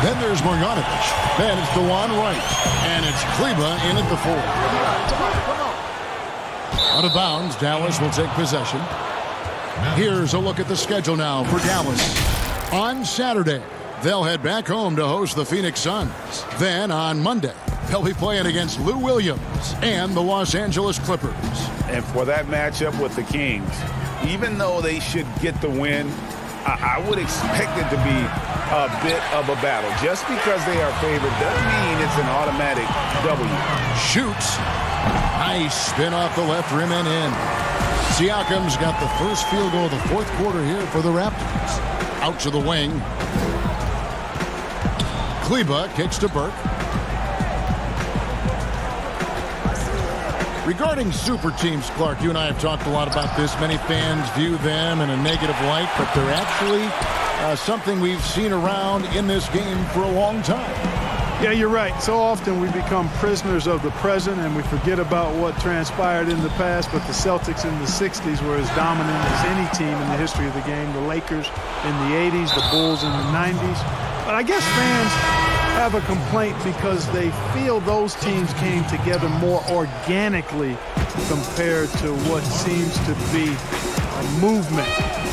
Then there's Marjanovic. Then it's DeJuan Wright. And it's Kleba in at the 4. Out of bounds, Dallas will take possession. Here's a look at the schedule now for Dallas. On Saturday, they'll head back home to host the Phoenix Suns. Then on Monday, they'll be playing against Lou Williams and the Los Angeles Clippers. And for that matchup with the Kings, even though they should get the win, I would expect it to be a bit of a battle. Just because they are favored doesn't mean it's an automatic W. Shoots. Nice spin off the left rim and in. Siakam's got the first field goal of the fourth quarter here for the Raptors. Out to the wing. Kleba kicks to Burke. Regarding super teams, Clark, you and I have talked a lot about this. Many fans view them in a negative light, but they're actually something we've seen around in this game for a long time. Yeah, you're right. So often we become prisoners of the present and we forget about what transpired in the past, but the Celtics in the 60s were as dominant as any team in the history of the game. The Lakers in the 80s, the Bulls in the 90s. But I guess fans have a complaint because they feel those teams came together more organically compared to what seems to be a movement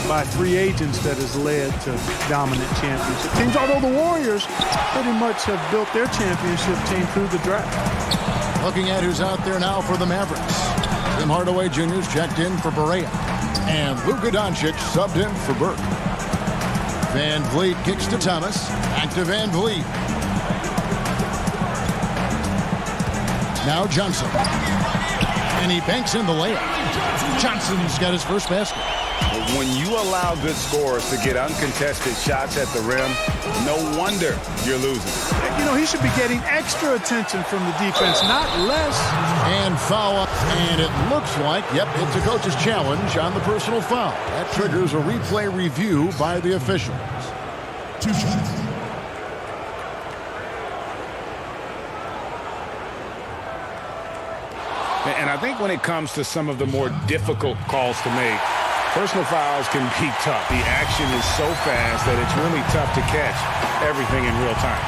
by free agents that has led to dominant championship teams. Although the Warriors pretty much have built their championship team through the draft. Looking at who's out there now for the Mavericks. Tim Hardaway Jr.'s checked in for Barea. And Luka Doncic subbed in for Burke. Van Vliet kicks to Thomas. Back to Van Vliet. Now Johnson. And he banks in the layup. Johnson's got his first basket. When you allow good scorers to get uncontested shots at the rim, no wonder you're losing. You know, he should be getting extra attention from the defense, not less. And foul up. And it looks like, yep, it's a coach's challenge on the personal foul. That triggers a replay review by the officials. 2 shots. And I think when it comes to some of the more difficult calls to make, personal fouls can be tough. The action is so fast that it's really tough to catch everything in real time.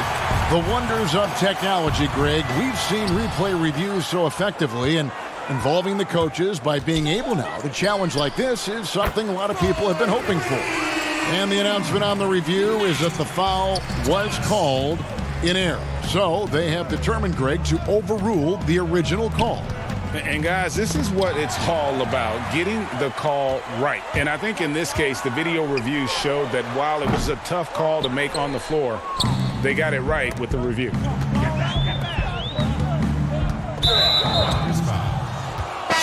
The wonders of technology, Greg. We've seen replay reviews so effectively, and involving the coaches by being able now to challenge like this is something a lot of people have been hoping for. And the announcement on the review is that the foul was called in error. So they have determined, Greg, to overrule the original call. And guys, this is what it's all about, getting the call right. And I think in this case, the video review showed that while it was a tough call to make on the floor, they got it right with the review.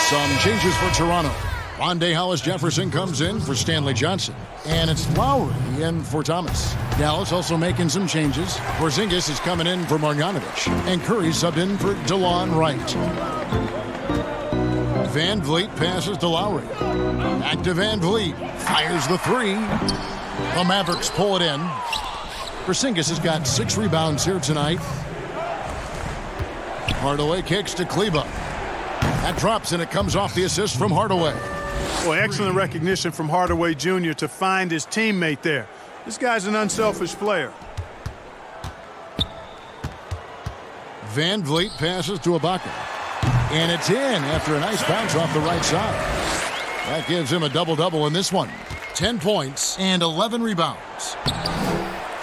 Some changes for Toronto. Rondé Hollis-Jefferson comes in for Stanley Johnson. And it's Lowry in for Thomas. Dallas also making some changes. Porzingis is coming in for Marjanovic. And Curry subbed in for DeLon Wright. Van Vliet passes to Lowry. Back to Van Vliet. Fires the three. The Mavericks pull it in. Porzingis has got 6 rebounds here tonight. Hardaway kicks to Kleba. That drops and it comes off the assist from Hardaway. Well, excellent recognition from Hardaway Jr. to find his teammate there. This guy's an unselfish player. Van Vliet passes to Ibaka. And it's in after a nice bounce off the right side. That gives him a double-double in this one. 10 points and 11 rebounds.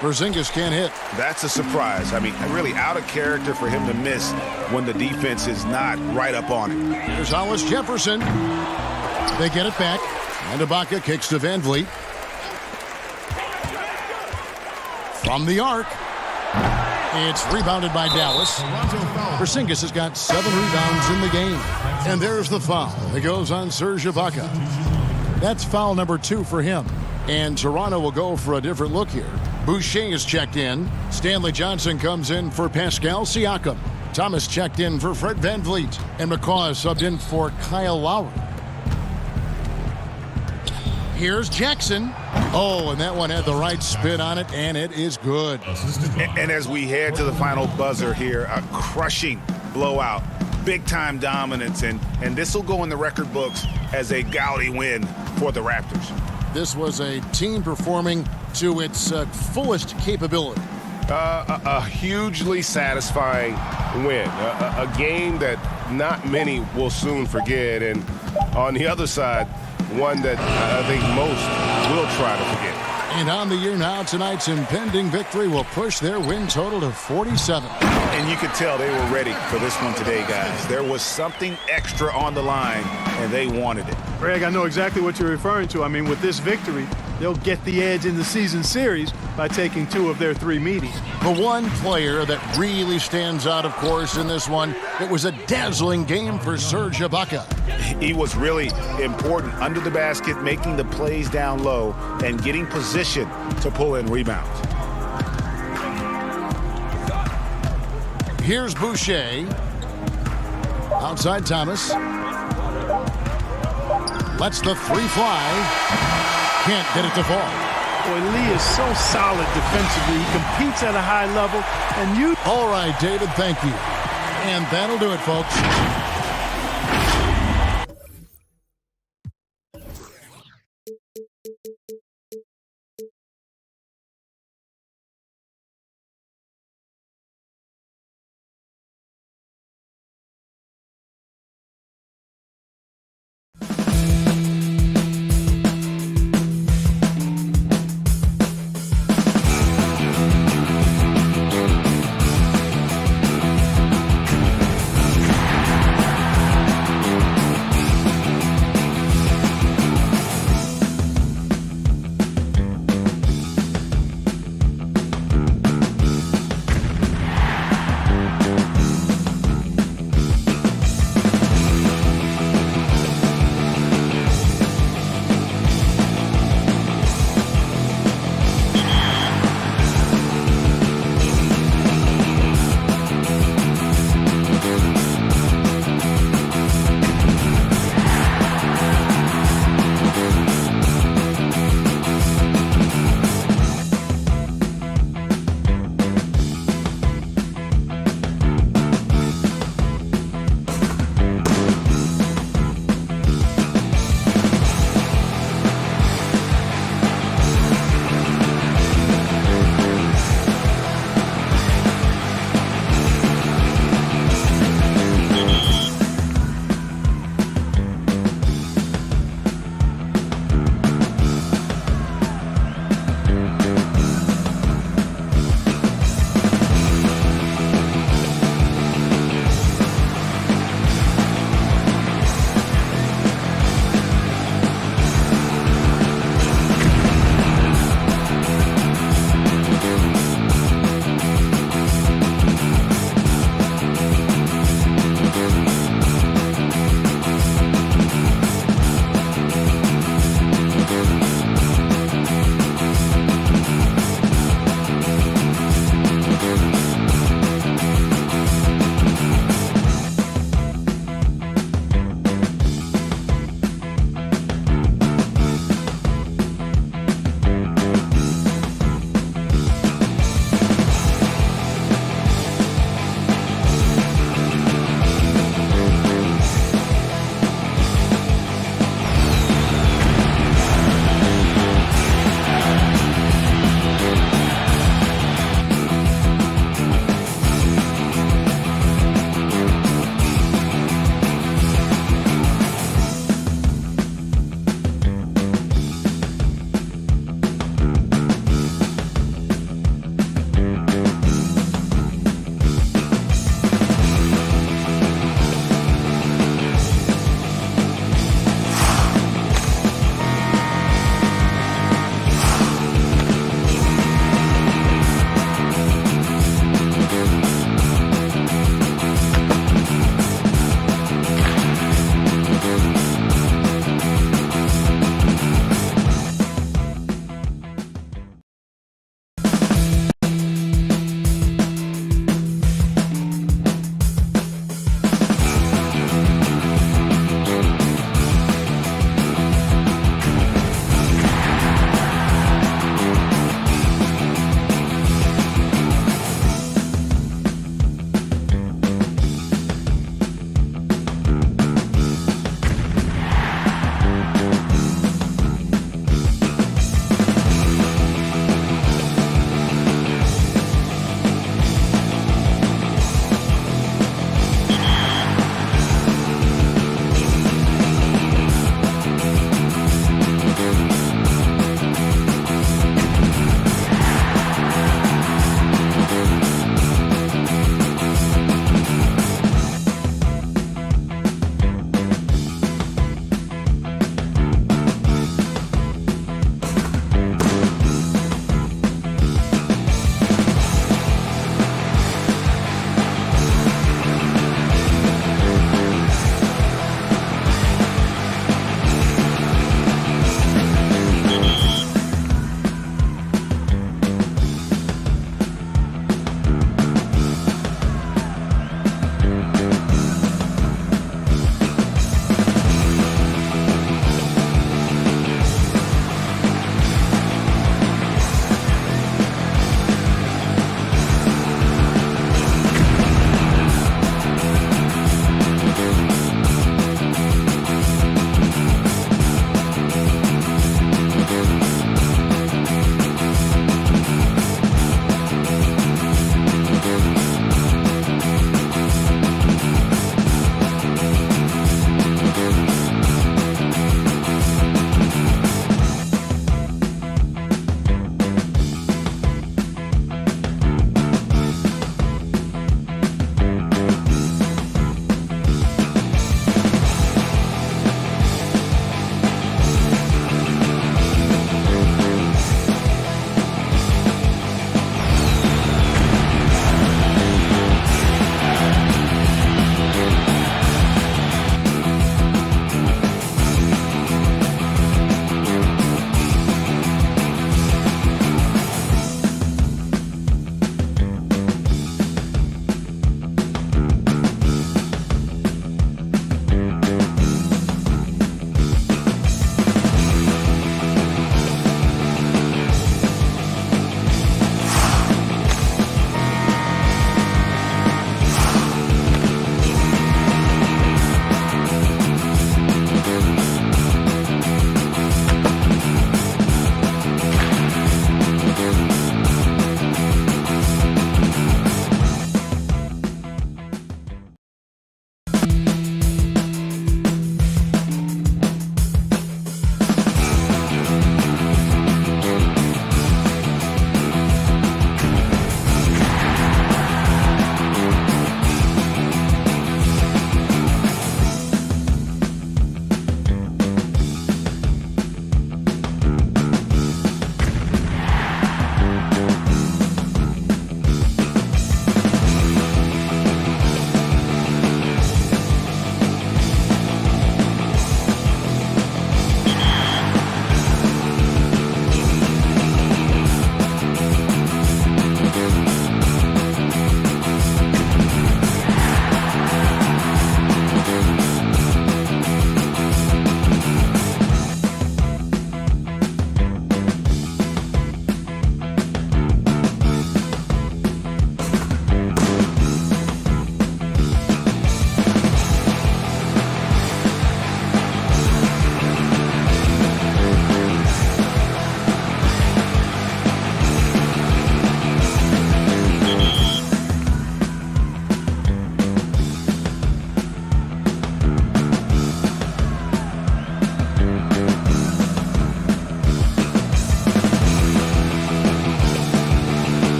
Porzingis can't hit. That's a surprise. I mean, really out of character for him to miss when the defense is not right up on him. Here's Hollis-Jefferson. They get it back. And Ibaka kicks to Van Vliet. From the arc. It's rebounded by Dallas. Porzingis has got 7 rebounds in the game. And there's the foul. It goes on Serge Ibaka. That's foul number 2 for him. And Toronto will go for a different look here. Boucher is checked in. Stanley Johnson comes in for Pascal Siakam. Thomas checked in for Fred Van Vliet. And McCaw is subbed in for Kyle Lowry. Here's Jackson. Oh, and that one had the right spin on it, and it is good. And as we head to the final buzzer here, a crushing blowout, big-time dominance, and this will go in the record books as a gaudy win for the Raptors. This was a team performing to its fullest capability. A hugely satisfying win, a game that not many will soon forget, and on the other side, one that I think most will try to forget. And on the year now, tonight's impending victory will push their win total to 47. And you could tell they were ready for this one today, guys. There was something extra on the line, and they wanted it. Greg, I know exactly what you're referring to. I mean, with this victory, they'll get the edge in the season series by taking 2 of their 3 meetings. The one player that really stands out, of course, in this one, it was a dazzling game for Serge Ibaka. He was really important under the basket, making the plays down low and getting position to pull in rebounds. Here's Boucher. Outside Thomas. Lets the 3 fly. Can't get it to fall. Boy, Lee is so solid defensively. He competes at a high level. And you... All right, David, thank you. And that'll do it, folks.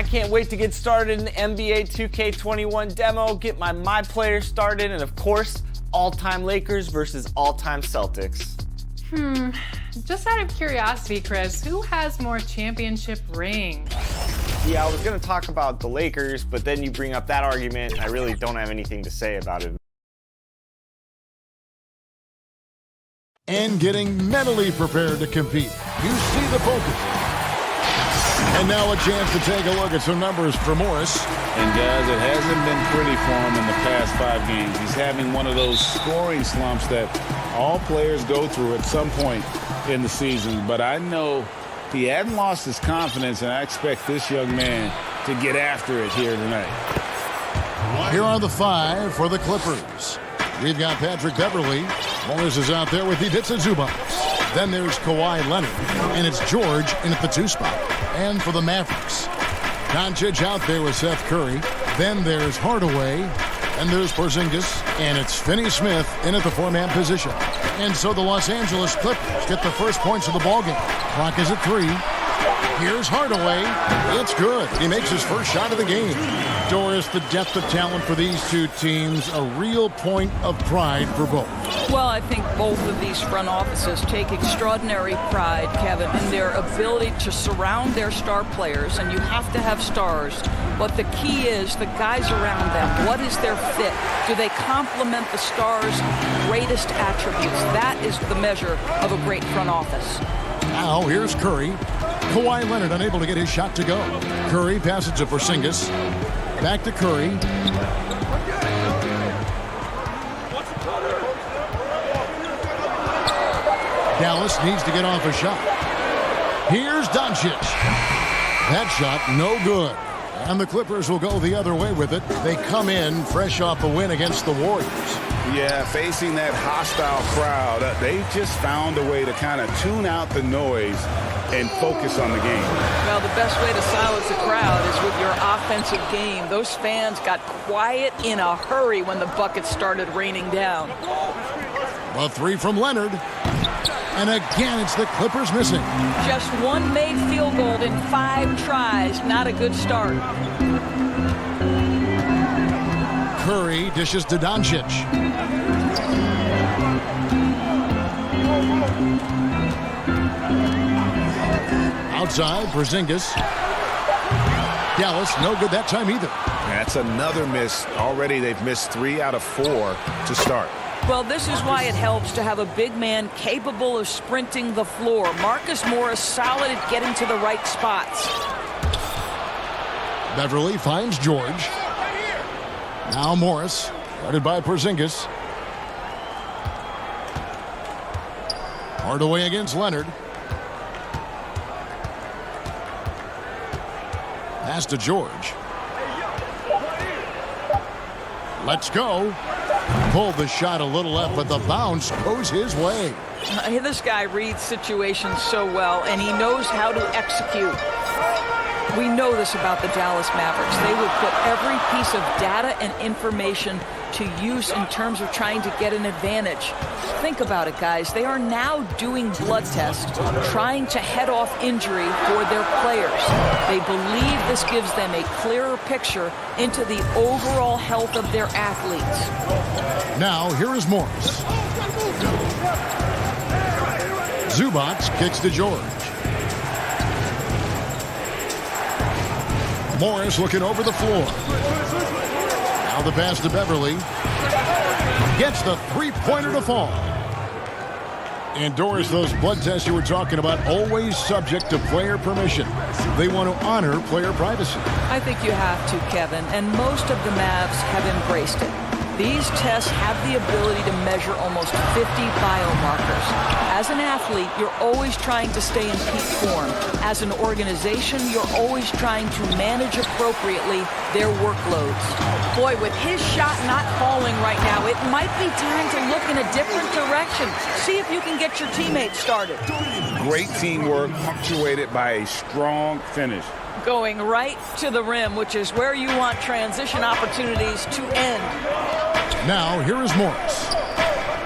can't wait to get started in the NBA 2K21 demo, get my players started, and of course, all-time Lakers versus all-time Celtics. Just out of curiosity, Chris, who has more championship rings? Yeah, I was going to talk about the Lakers, but then you bring up that argument, and I really don't have anything to say about it. And getting mentally prepared to compete. You see the focus. And now a chance to take a look at some numbers for Morris. And guys, it hasn't been pretty for him in the past 5 games. He's having one of those scoring slumps that all players go through at some point in the season. But I know he hadn't lost his confidence, and I expect this young man to get after it here tonight. Here are the 5 for the Clippers. We've got Patrick Beverley. Morris is out there with Ivica Zubac. Then there's Kawhi Leonard, and it's George in at the 2 spot. And for the Mavericks, Doncic out there with Seth Curry. Then there's Hardaway, and there's Porzingis, and it's Finney-Smith in at the 4-man position. And so the Los Angeles Clippers get the first points of the ballgame. Clock is at 3. Here's Hardaway. It's good. He makes his first shot of the game. Doris, the depth of talent for these two teams, a real point of pride for both. Well, I think both of these front offices take extraordinary pride, Kevin, in their ability to surround their star players, and you have to have stars. But the key is the guys around them. What is their fit? Do they complement the stars' greatest attributes? That is the measure of a great front office. Now here's Curry. Kawhi Leonard unable to get his shot to go. Curry passes to Porzingis. Back to Curry. Dallas needs to get off a shot. Here's Doncic. That shot no good. And the Clippers will go the other way with it. They come in fresh off a win against the Warriors. Yeah, facing that hostile crowd, they just found a way to kind of tune out the noise and focus on the game. Well, the best way to silence the crowd is with your offensive game. Those fans got quiet in a hurry when the buckets started raining down. A 3 from Leonard. And again, it's the Clippers missing. Just one made field goal in 5 tries. Not a good start. Curry dishes to Doncic. Outside, Porzingis. Dallas, no good that time either. That's another miss. Already they've missed 3 out of 4 to start. Well, this is why it helps to have a big man capable of sprinting the floor. Marcus Morris solid at getting to the right spots. Beverly finds George. Now Morris, guarded by Porzingis. Hardaway against Leonard. Pass to George. Let's go. Pulled the shot a little left, but the bounce goes his way. This guy reads situations so well, and he knows how to execute. We know this about the Dallas Mavericks. They will put every piece of data and information to use in terms of trying to get an advantage. Think about it, guys. They are now doing blood tests, trying to head off injury for their players. They believe this gives them a clearer picture into the overall health of their athletes. Now, here is Morris. Zubac kicks to George. Morris looking over the floor. Now the pass to Beverly. Gets the three-pointer to fall. And Doris, those blood tests you were talking about, always subject to player permission. They want to honor player privacy. I think you have to, Kevin, and most of the Mavs have embraced it. These tests have the ability to measure almost 50 biomarkers. As an athlete, you're always trying to stay in peak form. As an organization, you're always trying to manage appropriately their workloads. Boy, with his shot not falling right now, it might be time to look in a different direction. See if you can get your teammates started. Great teamwork, punctuated by a strong finish. Going right to the rim, which is where you want transition opportunities to end. Now, here is Morris.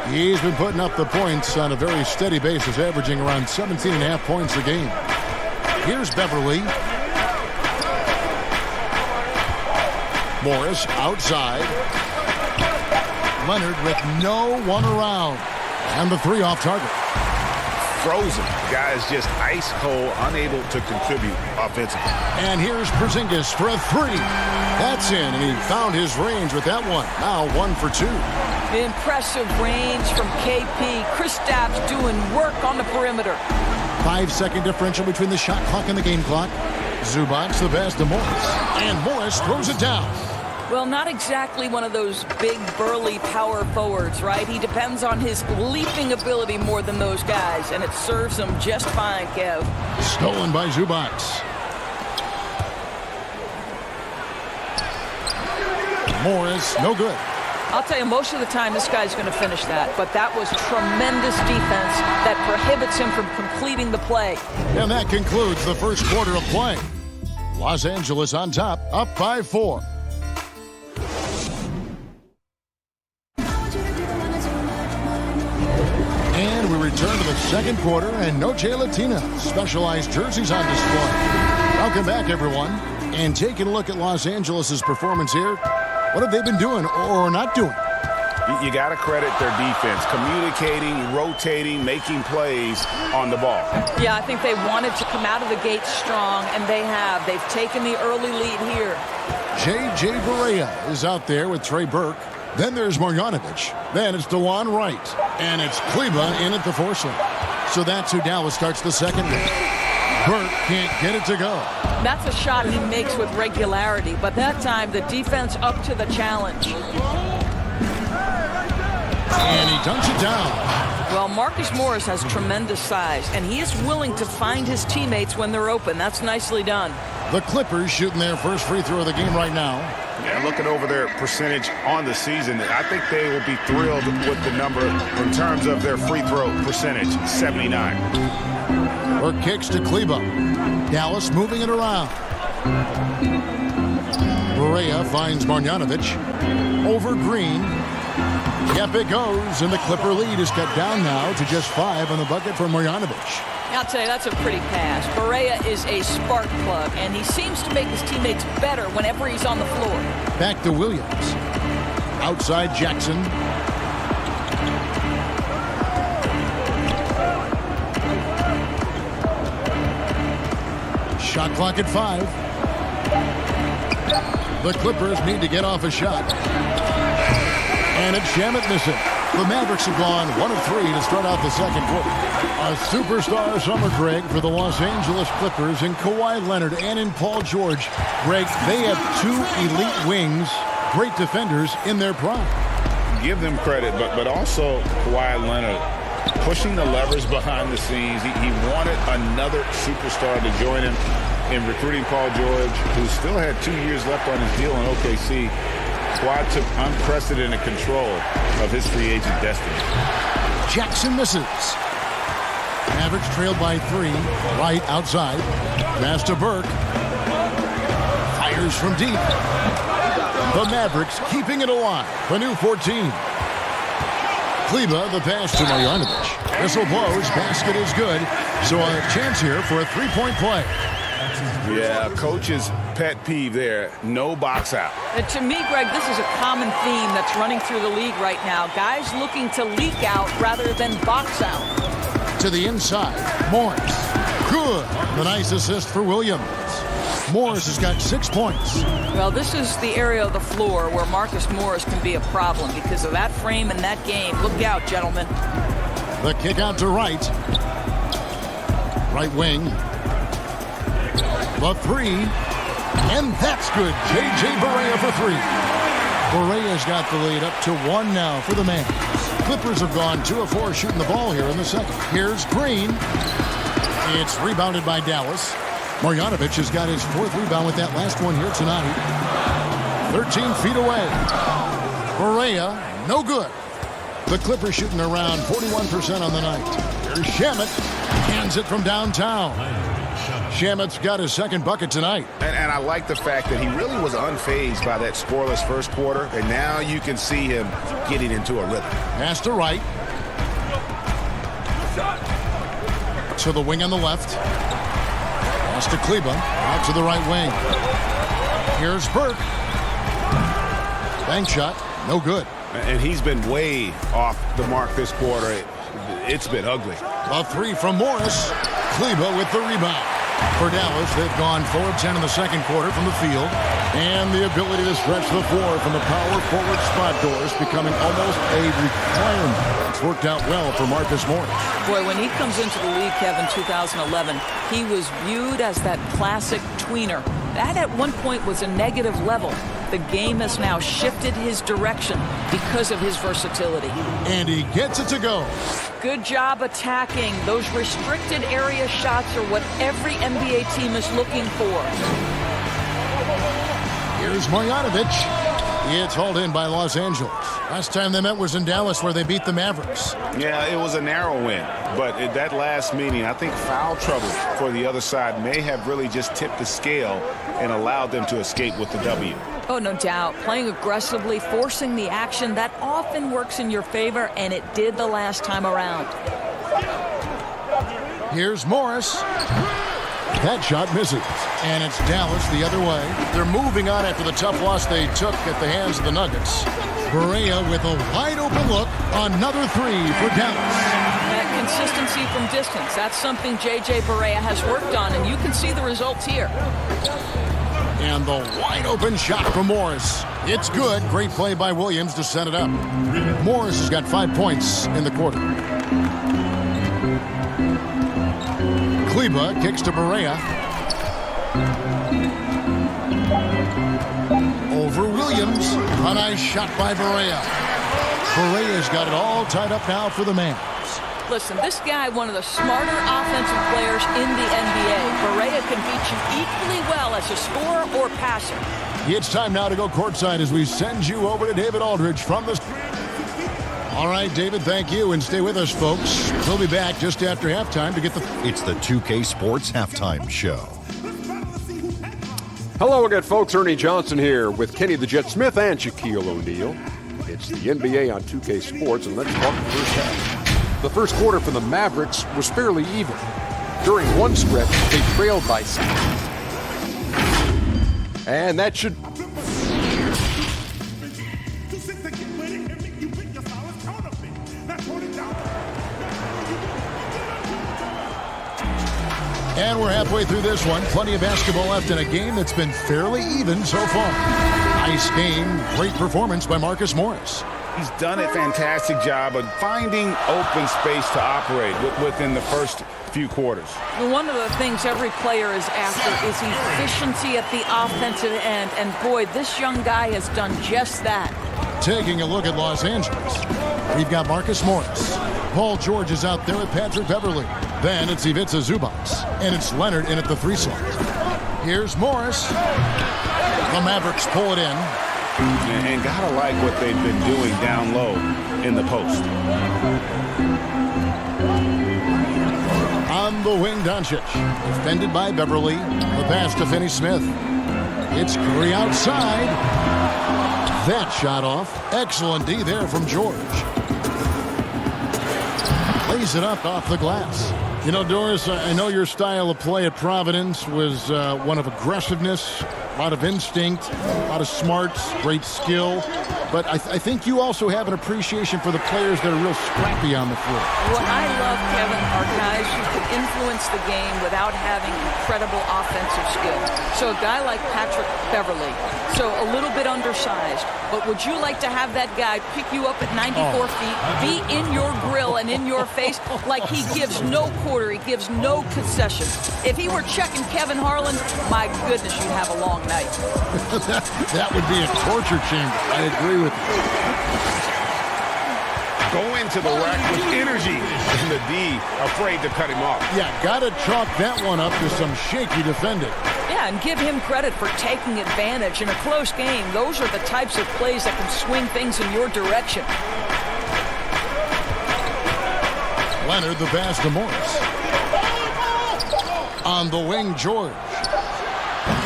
He's been putting up the points on a very steady basis, averaging around 17.5 points a game. Here's Beverly. Morris outside. Leonard with no one around. And the three off target. Frozen. The guy is just ice cold, unable to contribute offensively. And here's Porzingis for a three. That's in, and he found his range with that one. Now 1 for 2. Impressive range from KP. Kristaps doing work on the perimeter. 5-second differential between the shot clock and the game clock. Zubac's the best to Morris. And Morris throws it down. Well, not exactly one of those big, burly power forwards, right? He depends on his leaping ability more than those guys, and it serves him just fine, Kev. Stolen by Zubac. Morris, no good. I'll tell you, most of the time this guy's going to finish that, but that was tremendous defense that prohibits him from completing the play. And that concludes the first quarter of play. Los Angeles on top, up by 4. And we return to the second quarter, and Noche Latina specialized jerseys on display. Welcome back, everyone. And taking a look at Los Angeles' performance here, what have they been doing or not doing? You got to credit their defense, communicating, rotating, making plays on the ball. Yeah, I think they wanted to come out of the gate strong, and they have. They've taken the early lead here. J.J. Barea is out there with Trey Burke. Then there's Marjanovic. Then it's DeLon Wright. And it's Kleba in at the 4 slot. So that's who Dallas starts the second with. Burke can't get it to go. That's a shot he makes with regularity, but that time the defense up to the challenge. And he dunks it down. Well, Marcus Morris has tremendous size, and he is willing to find his teammates when they're open. That's nicely done. The Clippers shooting their first free throw of the game right now. Yeah, looking over their percentage on the season, I think they will be thrilled with the number in terms of their free throw percentage, 79. Burke kicks to Kleba. Dallas moving it around. Barea finds Marjanovic. Over Green. Yep, it goes, and the Clipper lead is cut down now to just 5 on the bucket for Marjanovic. I'll tell you, that's a pretty pass. Barea is a spark plug, and he seems to make his teammates better whenever he's on the floor. Back to Williams. Outside Jackson. Shot clock at 5. The Clippers need to get off a shot. And it's Shamet missing. The Mavericks have gone 1 of 3 to start out the second quarter. A superstar summer, Greg, for the Los Angeles Clippers in Kawhi Leonard and in Paul George. Greg, they have 2 elite wings, great defenders in their prime. Give them credit, but also Kawhi Leonard pushing the levers behind the scenes. He wanted another superstar to join him in recruiting Paul George, who still had 2 years left on his deal in OKC. Kawhi took unprecedented control of his free agent destiny. Jackson misses. Mavericks trailed by 3. Right outside. Pass to Burke. Fires from deep. The Mavericks keeping it alive. The new 14. Kleba, the pass to Marjanovic. Whistle blows. Basket is good. So a chance here for a 3-point play. Yeah, coach's pet peeve there. No box out. And to me, Greg, this is a common theme that's running through the league right now. Guys looking to leak out rather than box out. To the inside. Morris. Good. The nice assist for Williams. Morris has got 6 points. Well, this is the area of the floor where Marcus Morris can be a problem because of that frame and that game. Look out, gentlemen. The kick out to Wright. Right wing. The 3. And that's good. J.J. Barea for 3. Barea's got the lead up to 1 now for the man. Clippers have gone 2 of 4 shooting the ball here in the second. Here's Green. It's rebounded by Dallas. Marjanovic has got his 4th rebound with that last one here tonight. 13 feet away. Barea, no good. The Clippers shooting around 41% on the night. Here's Shamet. Hands it from downtown. Shamet's got his 2nd bucket tonight. And I like the fact that he really was unfazed by that scoreless first quarter, and now you can see him getting into a rhythm. Pass to Wright. To the wing on the left. Pass to Kleba. Out to the right wing. Here's Burke. Bank shot, no good. And he's been way off the mark this quarter. It's been ugly. A three from Morris. Kleba with the rebound. For Dallas, they've gone 4 of 10 in the second quarter from the field. And the ability to stretch the floor from the power forward spot doors becoming almost a requirement. It's worked out well for Marcus Morris. Boy, when he comes into the league, Kevin, 2011, he was viewed as that classic tweener. That at one point was a negative level. The game has now shifted his direction because of his versatility. And he gets it to go. Good job attacking. Those restricted area shots are what every NBA team is looking for. Here's Marjanovic. It's hauled in by Los Angeles. Last time they met was in Dallas, where they beat the Mavericks. Yeah, it was a narrow win. But at that last meeting, I think foul trouble for the other side may have really just tipped the scale and allowed them to escape with the W. Oh, no doubt. Playing aggressively, forcing the action, that often works in your favor, and it did the last time around. Here's Morris. That shot misses. And it's Dallas the other way. They're moving on after the tough loss they took at the hands of the Nuggets. Barea with a wide-open look. Another three for Dallas. That consistency from distance, that's something J.J. Barea has worked on, and you can see the results here. And the wide-open shot from Morris. It's good. Great play by Williams to set it up. Morris has got 5 points in the quarter. Kleba kicks to Barea. Over Williams. A nice shot by Barea. Barea's got it all tied up now for the Mavs. Listen, this guy, one of the smarter offensive players in the NBA. Barea can beat you equally well as a scorer or passer. It's time now to go courtside as we send you over to David Aldridge from the... All right, David, thank you, and stay with us, folks. We'll be back just after halftime to get the... It's the 2K Sports Halftime Show. Hello again, folks. Ernie Johnson here with Kenny the Jet Smith and Shaquille O'Neal. It's the NBA on 2K Sports, and let's talk the first half. The first quarter for the Mavericks was fairly even. During one stretch, they trailed by 6. And that should... And we're halfway through this one. Plenty of basketball left in a game that's been fairly even so far. Nice game. Great performance by Marcus Morris. He's done a fantastic job of finding open space to operate within the first few quarters. One of the things every player is after is efficiency at the offensive end. And boy, this young guy has done just that. Taking a look at Los Angeles, we've got Marcus Morris. Paul George is out there with Patrick Beverley. Then it's Ivica Zubac. And it's Leonard in at the 3 slot. Here's Morris. The Mavericks pull it in. And gotta like what they've been doing down low in the post. On the wing, Doncic. Defended by Beverley. The pass to Finney-Smith. It's Curry outside. That shot off. Excellent D there from George. Lays it up off the glass. You know, Doris, I know your style of play at Providence was one of aggressiveness, a lot of instinct, a lot of smarts, great skill. But I think you also have an appreciation for the players that are real scrappy on the floor. What I love, Kevin, are guys who can influence the game without having incredible offensive skill. So a guy like Patrick Beverley, so a little bit undersized, but would you like to have that guy pick you up at 94 feet, be in your grill and in your face like he gives no quarter, he gives no concession? If he were checking Kevin Harlan, my goodness, you'd have a long night. That would be a torture chamber. I agree with you. Go into the rack with energy, and the D afraid to cut him off. Yeah, gotta chalk that one up to some shaky defending. Yeah, and give him credit for taking advantage. In a close game, those are the types of plays that can swing things in your direction. Leonard, the pass to Morris. On the wing, George.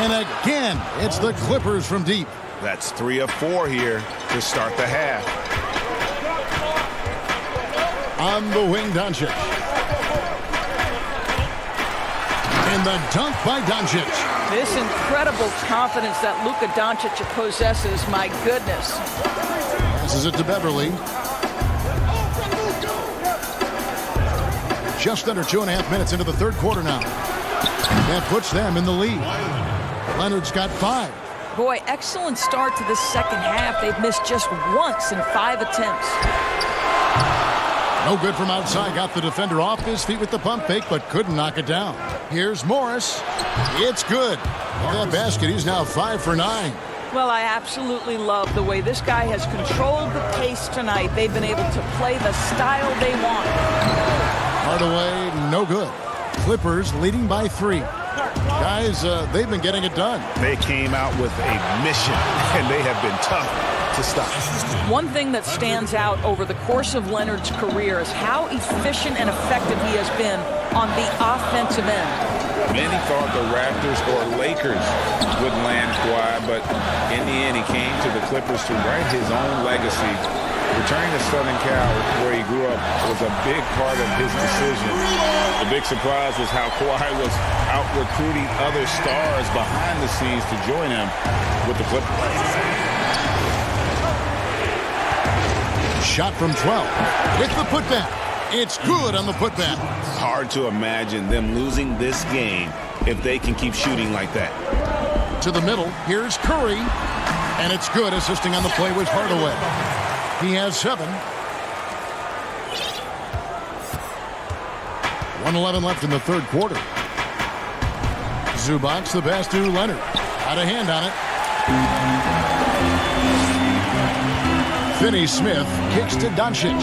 And again, it's the Clippers from deep. That's 3 of 4 here to start the half. On the wing, Doncic. And the dunk by Doncic. This incredible confidence that Luka Doncic possesses, my goodness. Passes it to Beverly. Just under 2.5 minutes into the third quarter now. That puts them in the lead. Leonard's got 5. Boy, excellent start to the second half. They've missed just once in 5 attempts. No good from outside. Got the defender off his feet with the pump fake, but couldn't knock it down. Here's Morris. It's good. With that basket, he's now 5 for 9. Well, I absolutely love the way this guy has controlled the pace tonight. They've been able to play the style they want. Hardaway, no good. Clippers leading by 3. Guys, they've been getting it done. They came out with a mission, and they have been tough to stop. One thing that stands out over the course of Leonard's career is how efficient and effective he has been on the offensive end. Many thought the Raptors or Lakers would land Kawhi, but in the end he came to the Clippers to write his own legacy. Returning to Southern Cal, where he grew up, was a big part of his decision. The big surprise was how Kawhi was out recruiting other stars behind the scenes to join him with the Clippers. Shot from 12 with the putback. It's good on the putback. Hard to imagine them losing this game if they can keep shooting like that. To the middle, here's Curry. And it's good. Assisting on the play was Hardaway. He has 7. 1:11 left in the third quarter. Zubac, the pass to Leonard. Had a hand on it. Finney-Smith kicks to Doncic.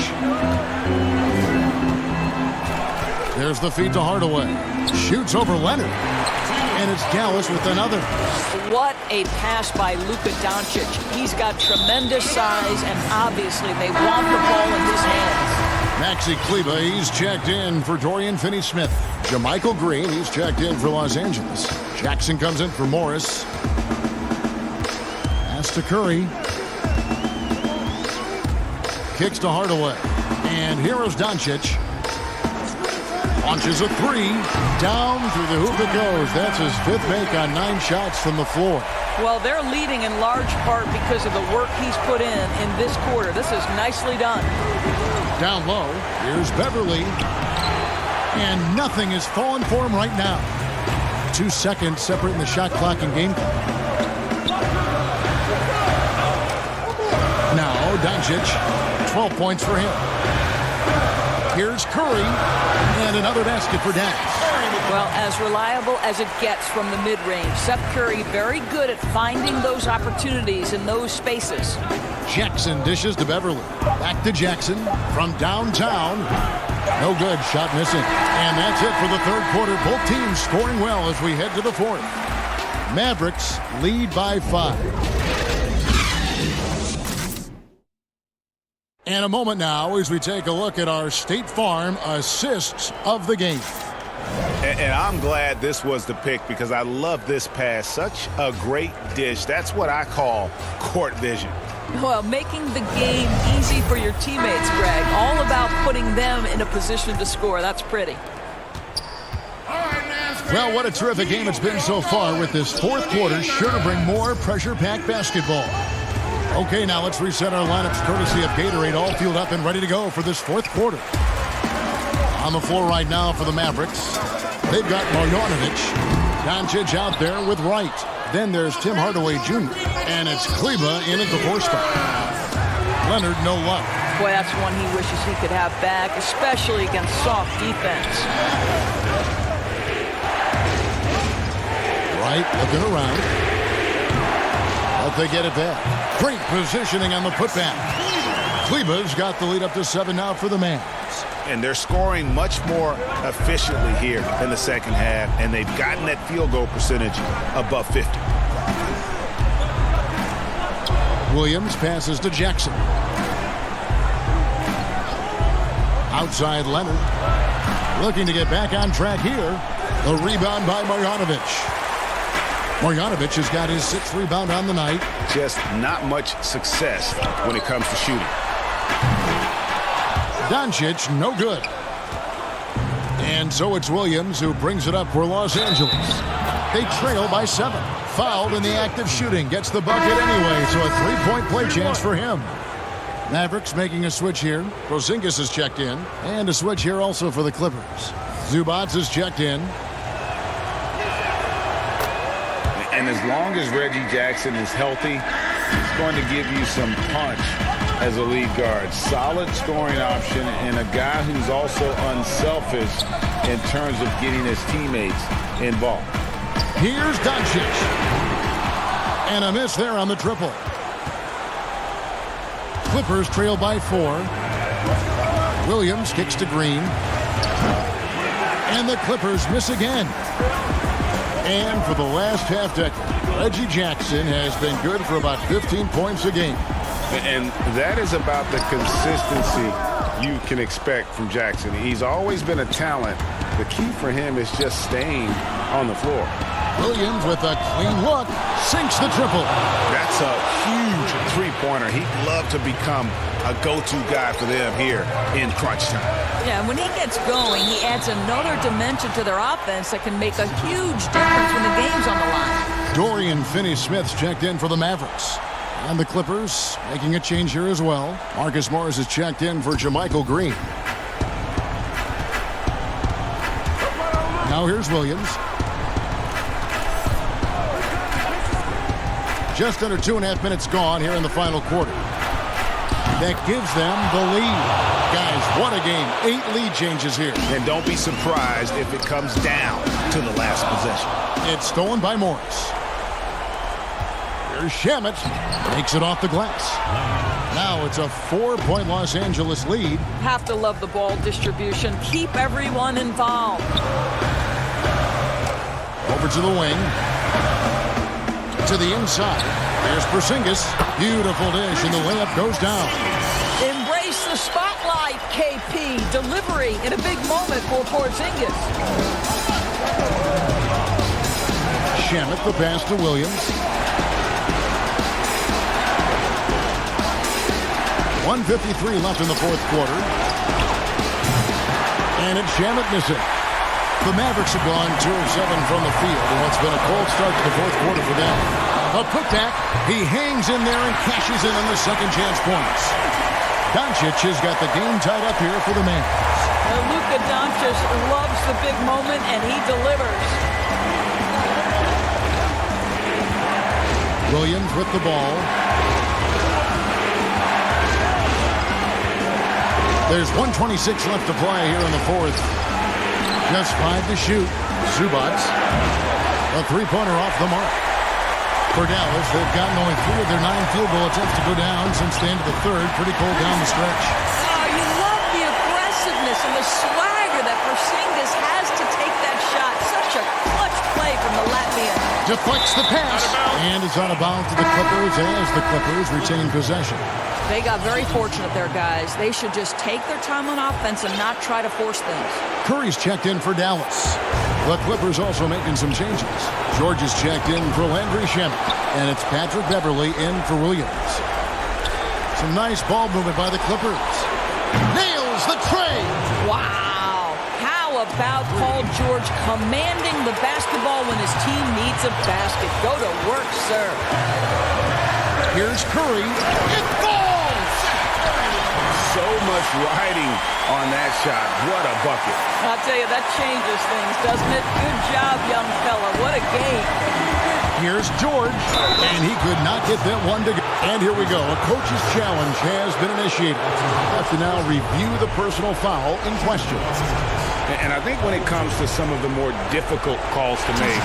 There's the feed to Hardaway. Shoots over Leonard. And it's Dallas with another. What a pass by Luka Doncic. He's got tremendous size, and obviously they want the ball in his hands. Maxi Kleber, he's checked in for Dorian Finney-Smith. JaMychal Green, he's checked in for Los Angeles. Jackson comes in for Morris. Pass to Curry. Kicks to Hardaway. And here is Doncic. Launches a 3. Down through the hoop it goes. That's his 5th make on 9 shots from the floor. Well, they're leading in large part because of the work he's put in this quarter. This is nicely done. Down low, here's Beverly. And nothing is falling for him right now. 2 seconds separating the shot clock and game clock. Now, Doncic, 12 points for him. Here's Curry, and another basket for Dallas. Well, as reliable as it gets from the mid-range. Seth Curry very good at finding those opportunities in those spaces. Jackson dishes to Beverly. Back to Jackson from downtown. No good. Shot missing. And that's it for the third quarter. Both teams scoring well as we head to the fourth. Mavericks lead by 5. And a moment now as we take a look at our State Farm assists of the game. And I'm glad this was the pick because I love this pass. Such a great dish. That's what I call court vision. Well, making the game easy for your teammates, Greg. All about putting them in a position to score. That's pretty. Well, what a terrific game it's been so far with this fourth quarter. Sure to bring more pressure-packed basketball. Okay, now let's reset our lineups courtesy of Gatorade, all fueled up and ready to go for this fourth quarter. On the floor right now for the Mavericks, they've got Marjanovic. Doncic out there with Wright. Then there's Tim Hardaway Jr. And it's Kleber in at the 4 spot. Leonard, no luck. Boy, that's one he wishes he could have back, especially against soft defense. Wright looking around. But they get it back. Great positioning on the putback. Kleber's got the lead up to 7 now for the Mavs. And they're scoring much more efficiently here in the second half, and they've gotten that field goal percentage above 50. Williams passes to Jackson. Outside Leonard. Looking to get back on track here. The rebound by Marjanovic. Marjanovic has got his 6th rebound on the night. Just not much success when it comes to shooting. Doncic, no good. And so it's Williams who brings it up for Los Angeles. They trail by 7. Fouled in the act of shooting. Gets the bucket anyway, so a 3-point play chance for him. Mavericks making a switch here. Porzingis is checked in. And a switch here also for the Clippers. Zubac is checked in. And as long as Reggie Jackson is healthy, he's going to give you some punch as a lead guard. Solid scoring option and a guy who's also unselfish in terms of getting his teammates involved. Here's Doncic. And a miss there on the triple. Clippers trail by 4. Williams kicks to Green. And the Clippers miss again. And for the last half decade, Reggie Jackson has been good for about 15 points a game. And that is about the consistency you can expect from Jackson. He's always been a talent. The key for him is just staying on the floor. Williams with a clean look, sinks the triple. That's a huge three-pointer. He'd love to become a go-to guy for them here in crunch time. Yeah, when he gets going, he adds another dimension to their offense that can make a huge difference when the game's on the line. Dorian Finney-Smith's checked in for the Mavericks. And the Clippers making a change here as well. Marcus Morris is checked in for JaMychal Green. Now here's Williams. Just under 2.5 minutes gone here in the final quarter. That gives them the lead. Guys, what a game. 8 lead changes here. And don't be surprised if it comes down to the last possession. It's stolen by Morris. Here's Shamet. Makes it off the glass. Now it's a 4-point Los Angeles lead. Have to love the ball distribution. Keep everyone involved. Over to the wing. To the inside. There's Porzingis. Beautiful dish, and the layup goes down. Embrace the spotlight, KP. Delivery in a big moment for Porzingis. Shamet the pass to Williams. 1:53 left in the fourth quarter. And it's Shamet missing. The Mavericks have gone 2 of 7 from the field, and it's been a cold start to the fourth quarter for them. A putback. He hangs in there and cashes in on the second chance points. Doncic has got the game tied up here for the Mavericks. Luka Doncic loves the big moment, and he delivers. Williams with the ball. There's 1:26 left to play here in the fourth. Just 5 to shoot. Zubac. A 3-pointer off the mark. For Dallas, they've gotten only 3 of their 9 field goal attempts to go down since the end of the third. Pretty cold down the stretch. Oh, you love the aggressiveness and the swagger that Porzingis has to take that shot. Such a clutch play from the Latvian. Deflects the pass. And it's out of bounds to the Clippers as the Clippers retain possession. They got very fortunate there, guys. They should just take their time on offense and not try to force things. Curry's checked in for Dallas. The Clippers also making some changes. George is checked in for Landry Shamet. And it's Patrick Beverley in for Williams. Some nice ball movement by the Clippers. Nails the tray. Wow. How about Paul George commanding the basketball when his team needs a basket? Go to work, sir. Here's Curry. It falls! So much riding on that shot. What a bucket. I'll tell you, that changes things, doesn't it? Good job, young fella. What a game. Here's George, and he could not get that one to go. And here we go. A coach's challenge has been initiated. Have to now review the personal foul in question. And I think when it comes to some of the more difficult calls to make,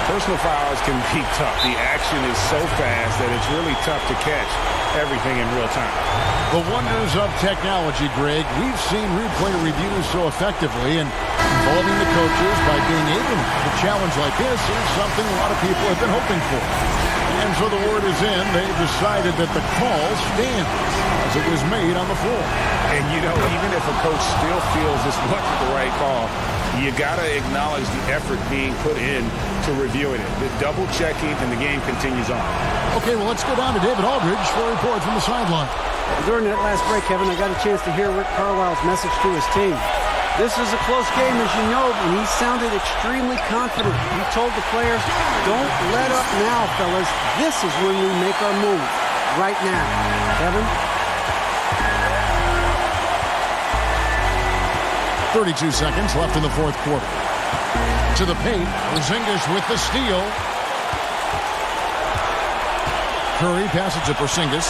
personal fouls can be tough. The action is so fast that it's really tough to catch everything in real time. The wonders of technology, Greg. We've seen replay reviews so effectively, and involving the coaches by being able to challenge like this is something a lot of people have been hoping for. And so the word is in. They've decided that the call stands as it was made on the floor. And, you know, even if a coach still feels this wasn't the right call, you got to acknowledge the effort being put in to reviewing it. The double checking, and the game continues on. Okay, well, let's go down to David Aldridge for a report from the sideline. During that last break, Kevin, I got a chance to hear Rick Carlisle's message to his team. This is a close game, as you know, and he sounded extremely confident. He told the players, don't let up now, fellas. This is when we make our move. Right now. Kevin? 32 seconds left in the fourth quarter. To the paint, Porzingis with the steal. Curry passes to Porzingis.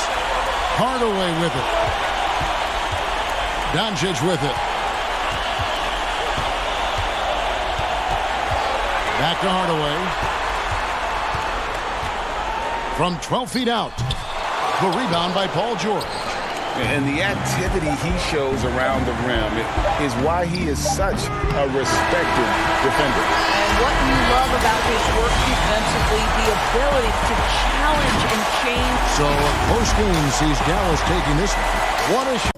Hardaway with it. Doncic with it. Back to Hardaway. From 12 feet out. The rebound by Paul George. And the activity he shows around the rim is why he is such a respected defender. And what you love about his work defensively, the ability to challenge and change. So post-game sees Dallas taking this one. What a shot.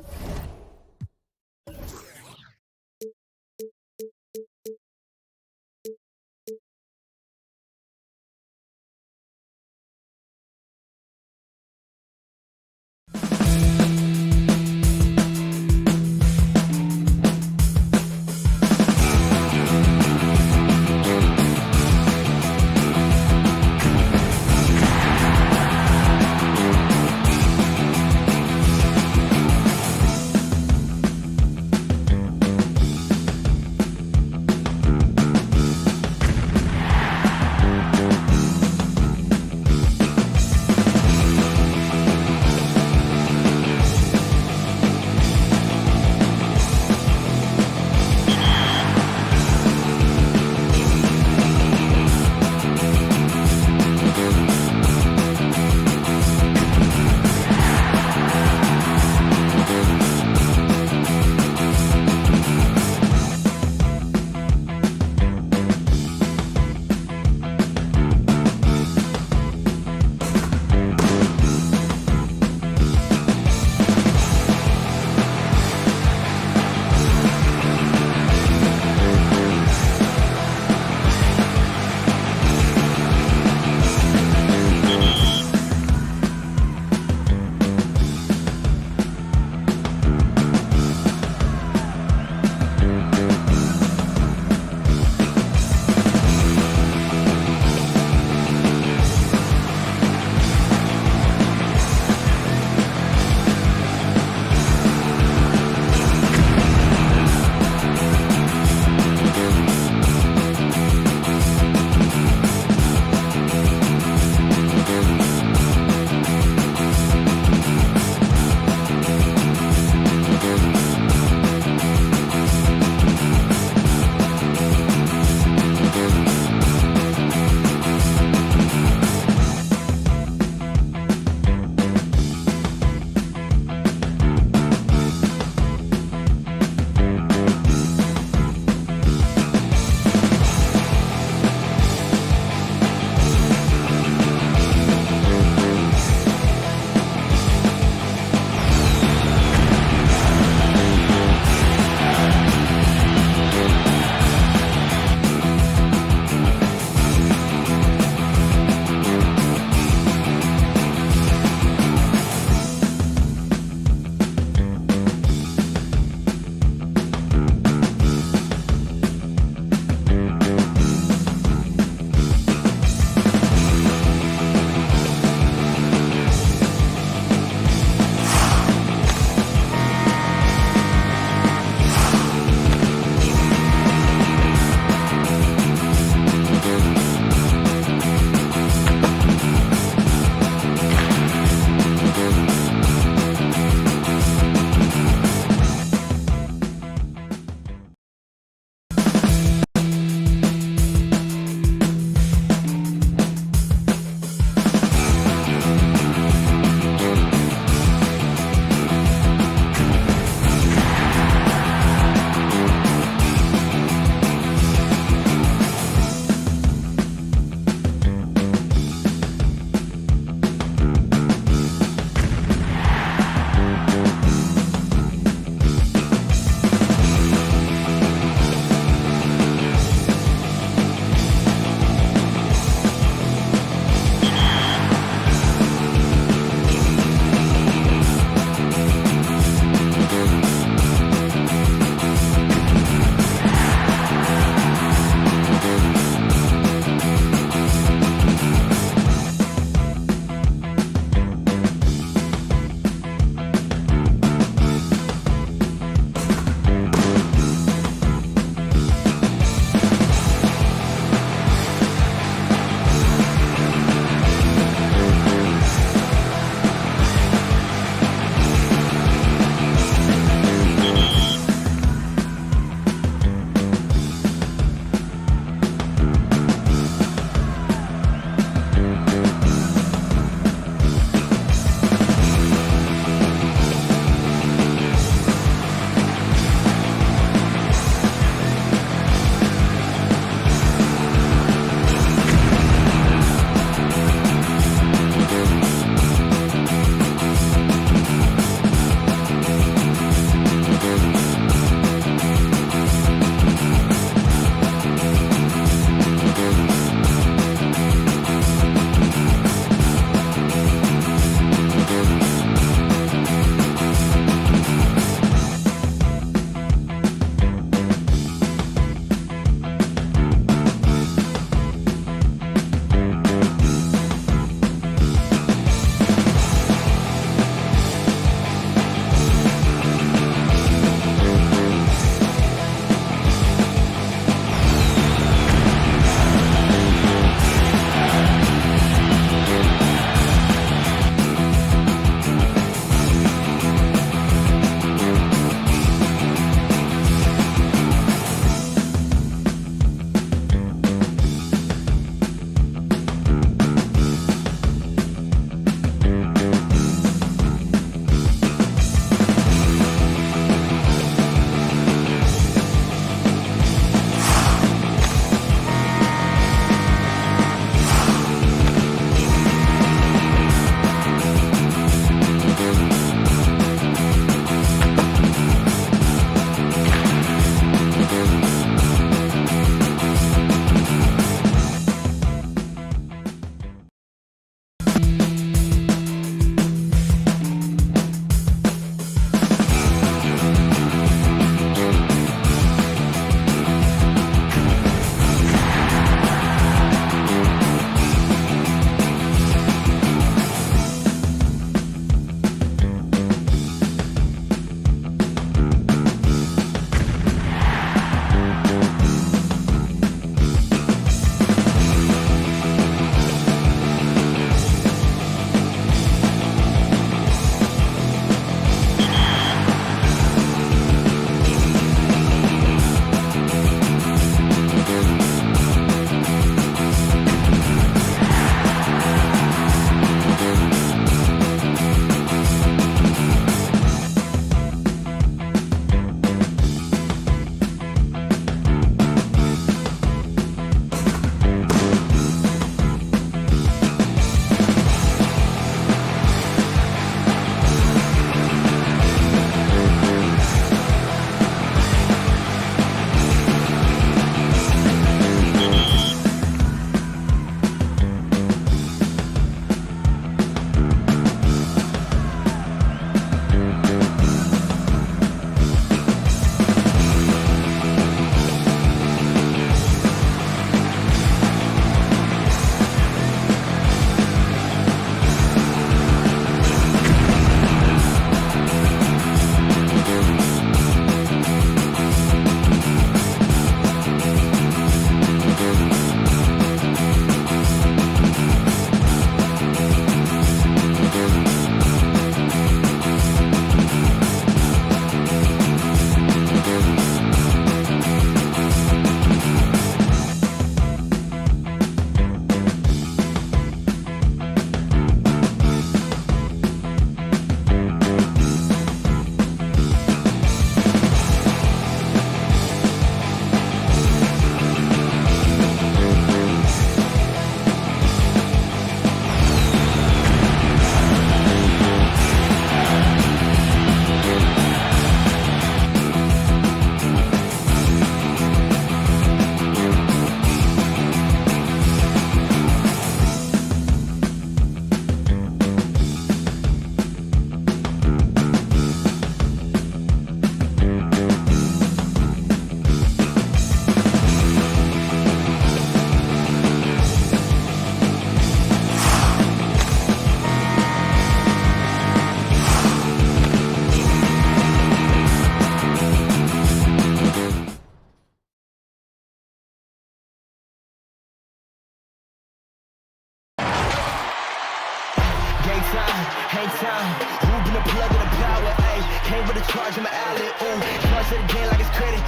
time. Who been the plug of the power? Ayy, came with a charge in my alley. Ooh, charge it again like it's credit.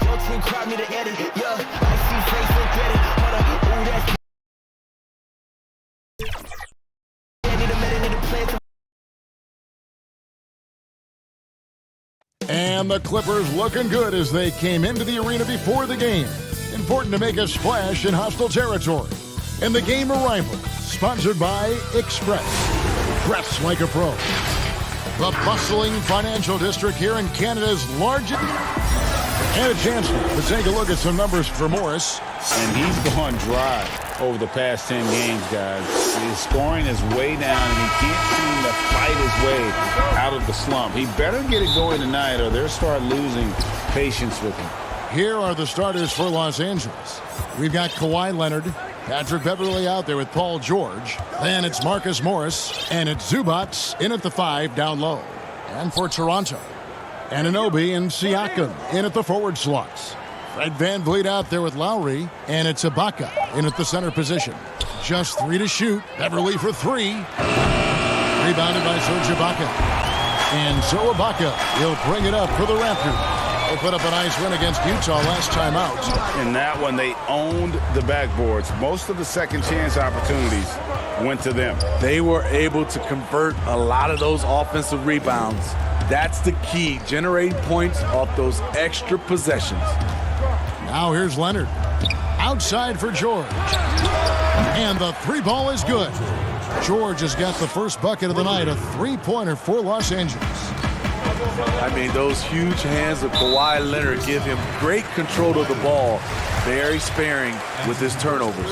Your team crowd me to edit. Yeah, I see face and credit. Hold up, ooh, that's. And the Clippers looking good as they came into the arena before the game. Important to make a splash in hostile territory. And the game arrival, sponsored by Express. Dress like a pro. The bustling financial district here in Canada's largest. And a chance to take a look at some numbers for Morris. And he's gone dry over the past 10 games, guys. His scoring is way down, and he can't seem to fight his way out of the slump. He better get it going tonight, or they'll start losing patience with him. Here are the starters for Los Angeles. We've got Kawhi Leonard, Patrick Beverley out there with Paul George. Then it's Marcus Morris, and it's Zubats in at the 5 down low. And for Toronto, Anunoby and Siakam in at the forward slots. Fred VanVleet out there with Lowry, and it's Ibaka in at the center position. Just 3 to shoot. Beverley for 3. Rebounded by Serge Ibaka. And so Ibaka, he'll bring it up for the Raptors. They put up a nice win against Utah last time out. In that one, they owned the backboards. Most of the second chance opportunities went to them. They were able to convert a lot of those offensive rebounds. That's the key, generating points off those extra possessions. Now here's Leonard. Outside for George. And the 3 ball is good. George has got the first bucket of the night, a 3-pointer for Los Angeles. I mean, those huge hands of Kawhi Leonard give him great control of the ball, very sparing with his turnovers.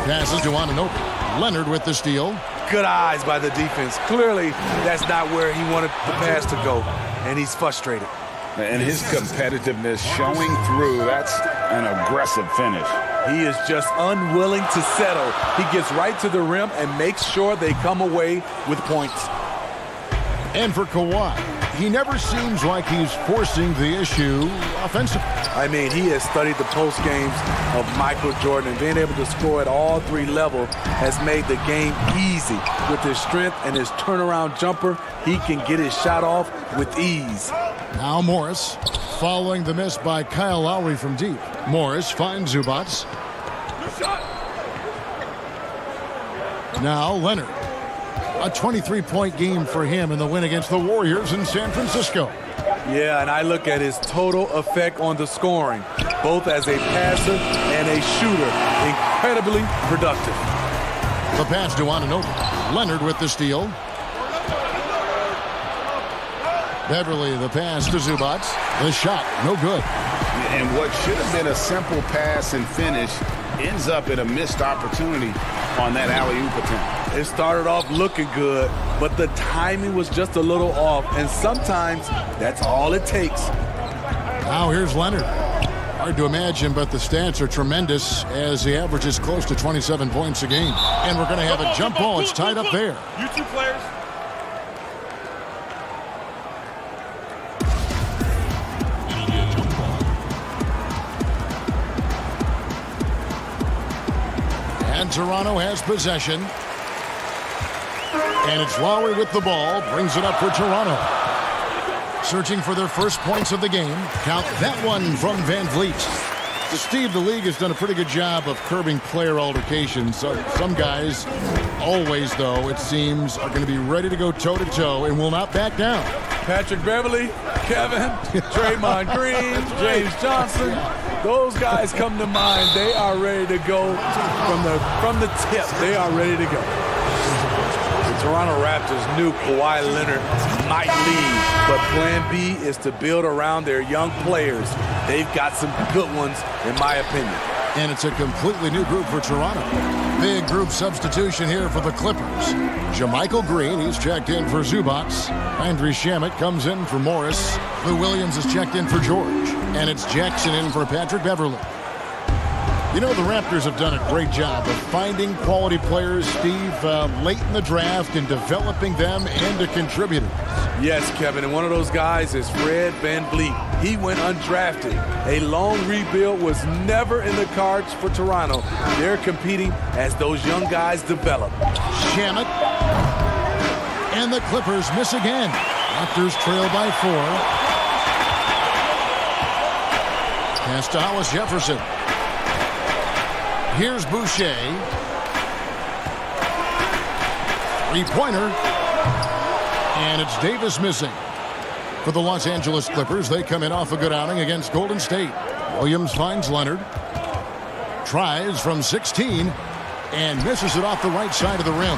Passes to Anunoby. Leonard with the steal. Good eyes by the defense. Clearly, that's not where he wanted the pass to go, and he's frustrated. And his competitiveness showing through. That's an aggressive finish. He is just unwilling to settle. He gets right to the rim and makes sure they come away with points. And for Kawhi, he never seems like he's forcing the issue offensively. I mean, he has studied the post games of Michael Jordan, and being able to score at all 3 levels has made the game easy. With his strength and his turnaround jumper, he can get his shot off with ease. Now Morris, following the miss by Kyle Lowry from deep. Morris finds Zubats. Now Leonard. A 23-point game for him in the win against the Warriors in San Francisco. Yeah, and I look at his total effect on the scoring, both as a passer and a shooter. Incredibly productive. The pass to Anunoby. Leonard with the steal. Beverley, the pass to Zubats. The shot, no good. And what should have been a simple pass and finish ends up in a missed opportunity on that alley-oop attempt. It started off looking good, but the timing was just a little off, and sometimes that's all it takes. Now here's Leonard. Hard to imagine, but the stats are tremendous as he averages close to 27 points a game. And we're going to have a jump ball. It's tied up there. You 2 players. And Toronto has possession. And it's Lowry with the ball. Brings it up for Toronto. Searching for their first points of the game. Count that one from VanVleet. Steve, the league has done a pretty good job of curbing player altercations. So some guys, always though, it seems, are going to be ready to go toe-to-toe and will not back down. Patrick Beverley, Kevin, Draymond Green, James Johnson. Those guys come to mind. They are ready to go from the tip. They are ready to go. The Toronto Raptors knew Kawhi Leonard might leave, but plan B is to build around their young players. They've got some good ones, in my opinion. And it's a completely new group for Toronto. Big group substitution here for the Clippers. JaMychal Green, he's checked in for Zubats. Andrew Shamet comes in for Morris. Lou Williams is checked in for George. And it's Jackson in for Patrick Beverley. You know, the Raptors have done a great job of finding quality players, Steve, late in the draft and developing them into contributors. Yes, Kevin, and one of those guys is Fred VanVleet. He went undrafted. A long rebuild was never in the cards for Toronto. They're competing as those young guys develop. Shamet. And the Clippers miss again. Raptors trail by 4. Pass to Hollis Jefferson. Here's Boucher. Three-pointer. And it's Davis missing. For the Los Angeles Clippers, they come in off a good outing against Golden State. Williams finds Leonard. Tries from 16 and misses it off the right side of the rim.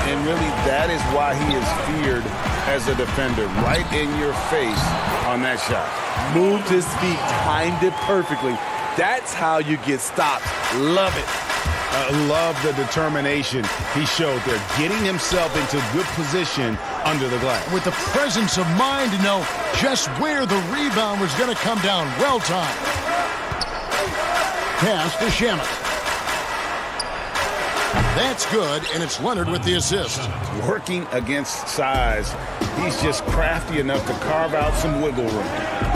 And really, that is why he is feared as a defender. Right in your face on that shot. Moved his feet, timed it perfectly. That's how you get stopped. Love it. Love the determination he showed there, getting himself into good position under the glass. With the presence of mind to know just where the rebound was going to come down. Well timed. Pass to Shamet. That's good, and it's Leonard with the assist. Working against size, he's just crafty enough to carve out some wiggle room.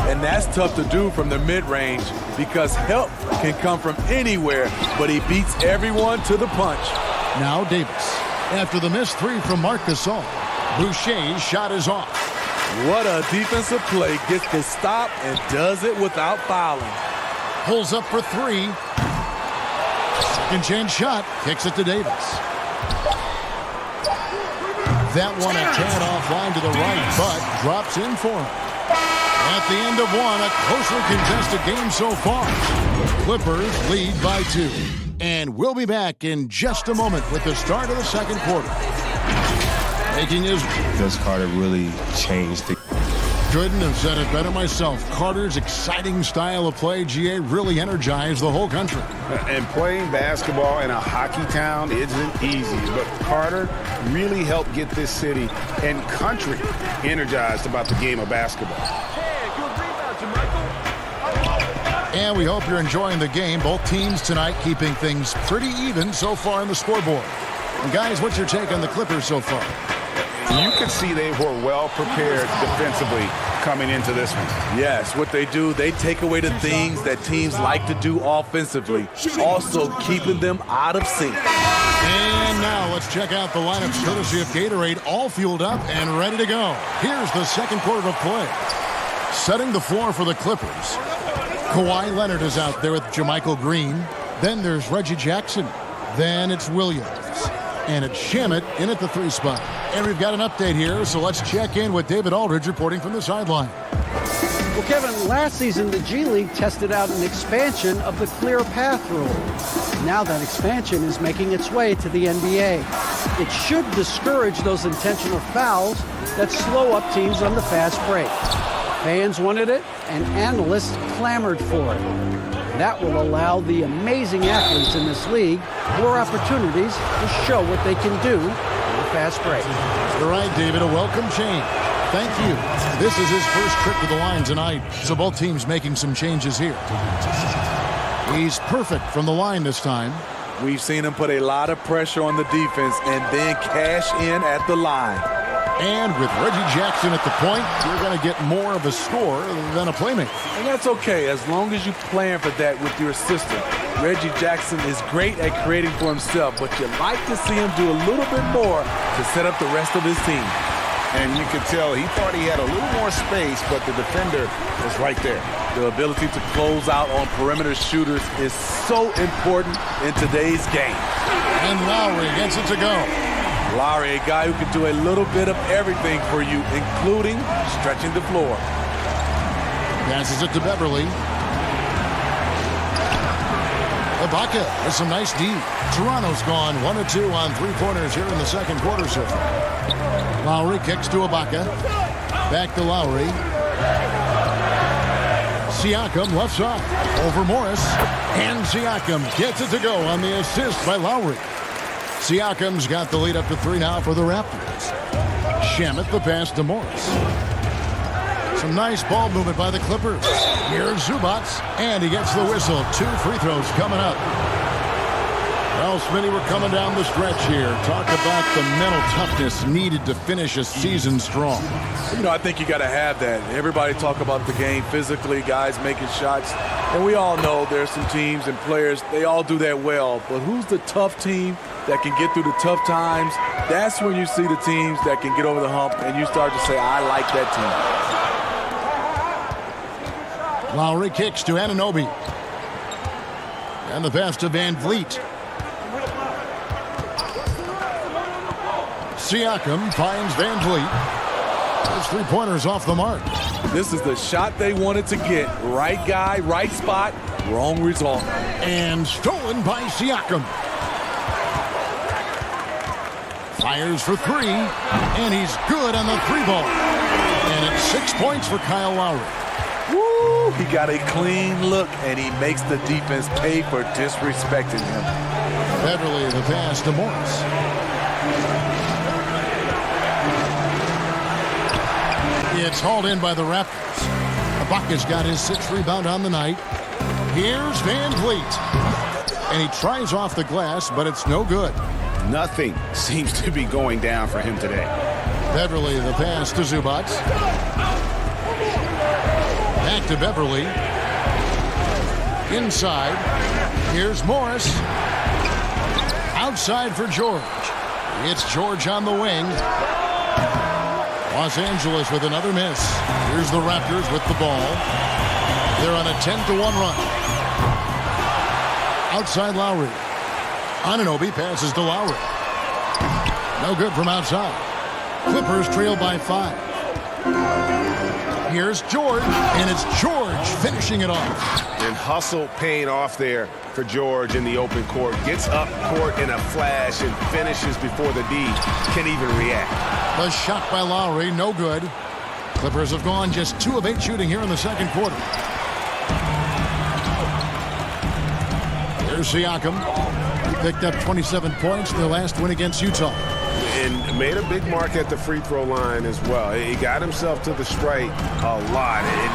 And that's tough to do from the mid-range because help can come from anywhere, but he beats everyone to the punch. Now Davis. After the missed 3 from Marc Gasol, Boucher's shot is off. What a defensive play. Gets the stop and does it without fouling. Pulls up for 3. Second chance shot. Kicks it to Davis. That one a tad offline to the right, but drops in for him. At the end of one, a closely contested game so far. Clippers lead by 2. And we'll be back in just a moment with the start of the second quarter. Making his... Does Carter really change the... Couldn't have said it better myself. Carter's exciting style of play, GA, really energized the whole country. And playing basketball in a hockey town isn't easy, but Carter really helped get this city and country energized about the game of basketball. And we hope you're enjoying the game. Both teams tonight keeping things pretty even so far on the scoreboard. And guys, what's your take on the Clippers so far? You can see they were well prepared defensively coming into this one. Yes, what they do, they take away the things that teams like to do offensively, also keeping them out of sync. And now let's check out the lineups courtesy of Gatorade, all fueled up and ready to go. Here's the second quarter of play. Setting the floor for the Clippers. Kawhi Leonard is out there with JaMychal Green. Then there's Reggie Jackson. Then it's Williams. And it's Shamet in at the 3 spot. And we've got an update here, so let's check in with David Aldridge reporting from the sideline. Well, Kevin, last season the G League tested out an expansion of the clear path rule. Now that expansion is making its way to the NBA. It should discourage those intentional fouls that slow up teams on the fast break. Fans wanted it, and analysts clamored for it. That will allow the amazing athletes in this league more opportunities to show what they can do in the fast break. All right, David, a welcome change. Thank you. This is his first trip to the line tonight, so both teams making some changes here. He's perfect from the line this time. We've seen him put a lot of pressure on the defense and then cash in at the line. And with Reggie Jackson at the point, you're going to get more of a score than a playmaker. And that's okay, as long as you plan for that with your system. Reggie Jackson is great at creating for himself, but you like to see him do a little bit more to set up the rest of his team. And you could tell he thought he had a little more space, but the defender was right there. The ability to close out on perimeter shooters is so important in today's game. And Lowry gets it to go. Lowry, a guy who can do a little bit of everything for you, including stretching the floor. Passes it to Beverly. Ibaka with some nice D. Toronto's gone 1 of 2 on 3-pointers here in the second quarter so far. Lowry kicks to Ibaka. Back to Lowry. Siakam left side. Over Morris. And Siakam gets it to go on the assist by Lowry. Siakam's got the lead up to 3 now for the Raptors. Shamet the pass to Morris. Some nice ball movement by the Clippers. Here's Zubac, and he gets the whistle. 2 free throws coming up. Well, Smitty, we're coming down the stretch here. Talk about the mental toughness needed to finish a season strong. You know, I think you got to have that. Everybody talk about the game physically, guys making shots. And we all know there's some teams and players, they all do that well. But who's the tough team that can get through the tough times? That's when you see the teams that can get over the hump and you start to say, I like that team. Lowry kicks to Anunoby. And the pass to Van Vliet. Siakam finds Van Vliet. Those 3-pointers off the mark. This is the shot they wanted to get. Right guy, right spot, wrong result. And stolen by Siakam. Fires for 3, and he's good on the 3-ball. And it's 6 points for Kyle Lowry. Woo! He got a clean look, and he makes the defense pay for disrespecting him. Beverly the pass to Morris. It's hauled in by the Raptors. Ibaka's got his 6th rebound on the night. Here's Van Vliet. And he tries off the glass, but it's no good. Nothing seems to be going down for him today. Beverly the pass to Zubac. Back to Beverly. Inside. Here's Morris. Outside for George. It's George on the wing. Los Angeles with another miss. Here's the Raptors with the ball. They're on a 10-1 run. Outside Lowry. Anunoby passes to Lowry. No good from outside. Clippers trail by 5. Here's George, and it's George finishing it off. And hustle paying off there for George in the open court. Gets up court in a flash and finishes before the D can even react. The shot by Lowry, no good. Clippers have gone just 2 of 8 shooting here in the second quarter. Here's Siakam. He picked up 27 points in their last win against Utah. And made a big mark at the free throw line as well. He got himself to the strike a lot. And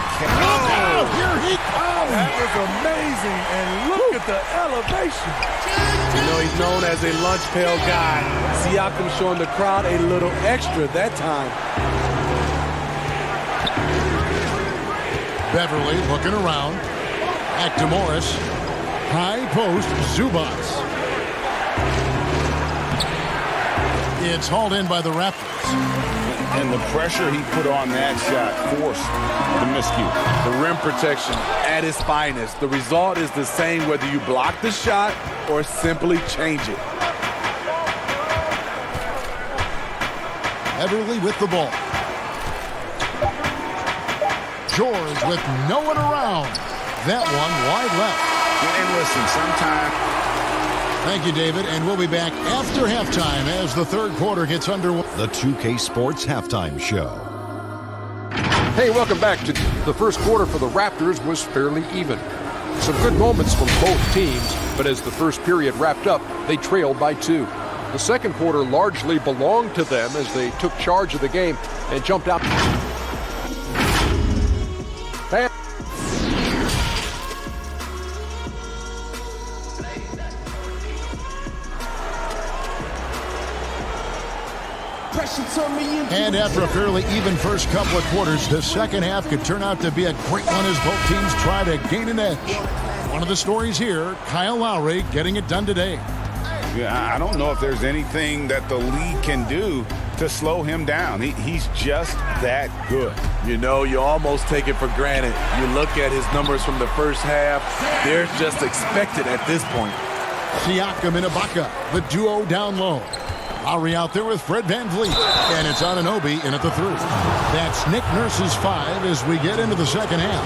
here he comes! That was amazing, and look at the elevation. You know, he's known as a lunch pail guy. Siakam showing the crowd a little extra that time. Beverly looking around. Back to Morris. High post, Zubac. It's hauled in by the Raptors. And the pressure he put on that shot forced the miscue. The rim protection at its finest. The result is the same whether you block the shot or simply change it. Beverly with the ball. George with no one around. That one wide left. And listen, sometime. Thank you, David, and we'll be back after halftime as the third quarter gets underway. The 2K Sports Halftime Show. Hey, welcome back to the first quarter for the Raptors was fairly even. Some good moments from both teams, but as the first period wrapped up, they trailed by 2. The second quarter largely belonged to them as they took charge of the game and jumped out. And after a fairly even first couple of quarters, the second half could turn out to be a great one as both teams try to gain an edge. One of the stories here, Kyle Lowry getting it done today. Yeah, I don't know if there's anything that the league can do to slow him down. He's just that good. You know, you almost take it for granted. You look at his numbers from the first half, they're just expected at this point. Siakam and Ibaka, the duo down low. Lowry out there with Fred VanVleet, and it's Anunoby in at the 3. That's Nick Nurse's 5 as we get into the second half.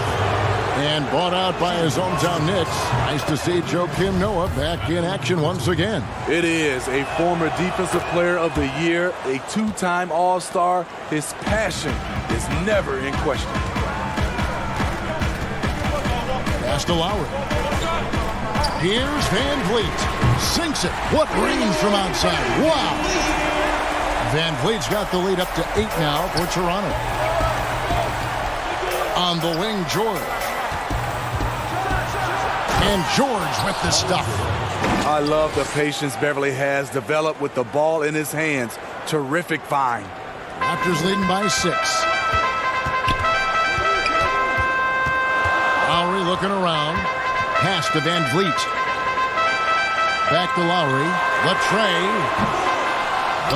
And bought out by his hometown Knicks. Nice to see Joakim Noah back in action once again. It is a former Defensive Player of the Year, a 2-time All-Star. His passion is never in question. Pass to Lowry. Here's VanVleet. Sinks it. What range from outside. Wow. VanVleet's got the lead up to 8 now for Toronto. On the wing, George. And George with the stuff. I love the patience Beverly has developed with the ball in his hands. Terrific find. Raptors leading by 6. Lowry looking around. Pass to Van Vliet. Back to Lowry. The tray.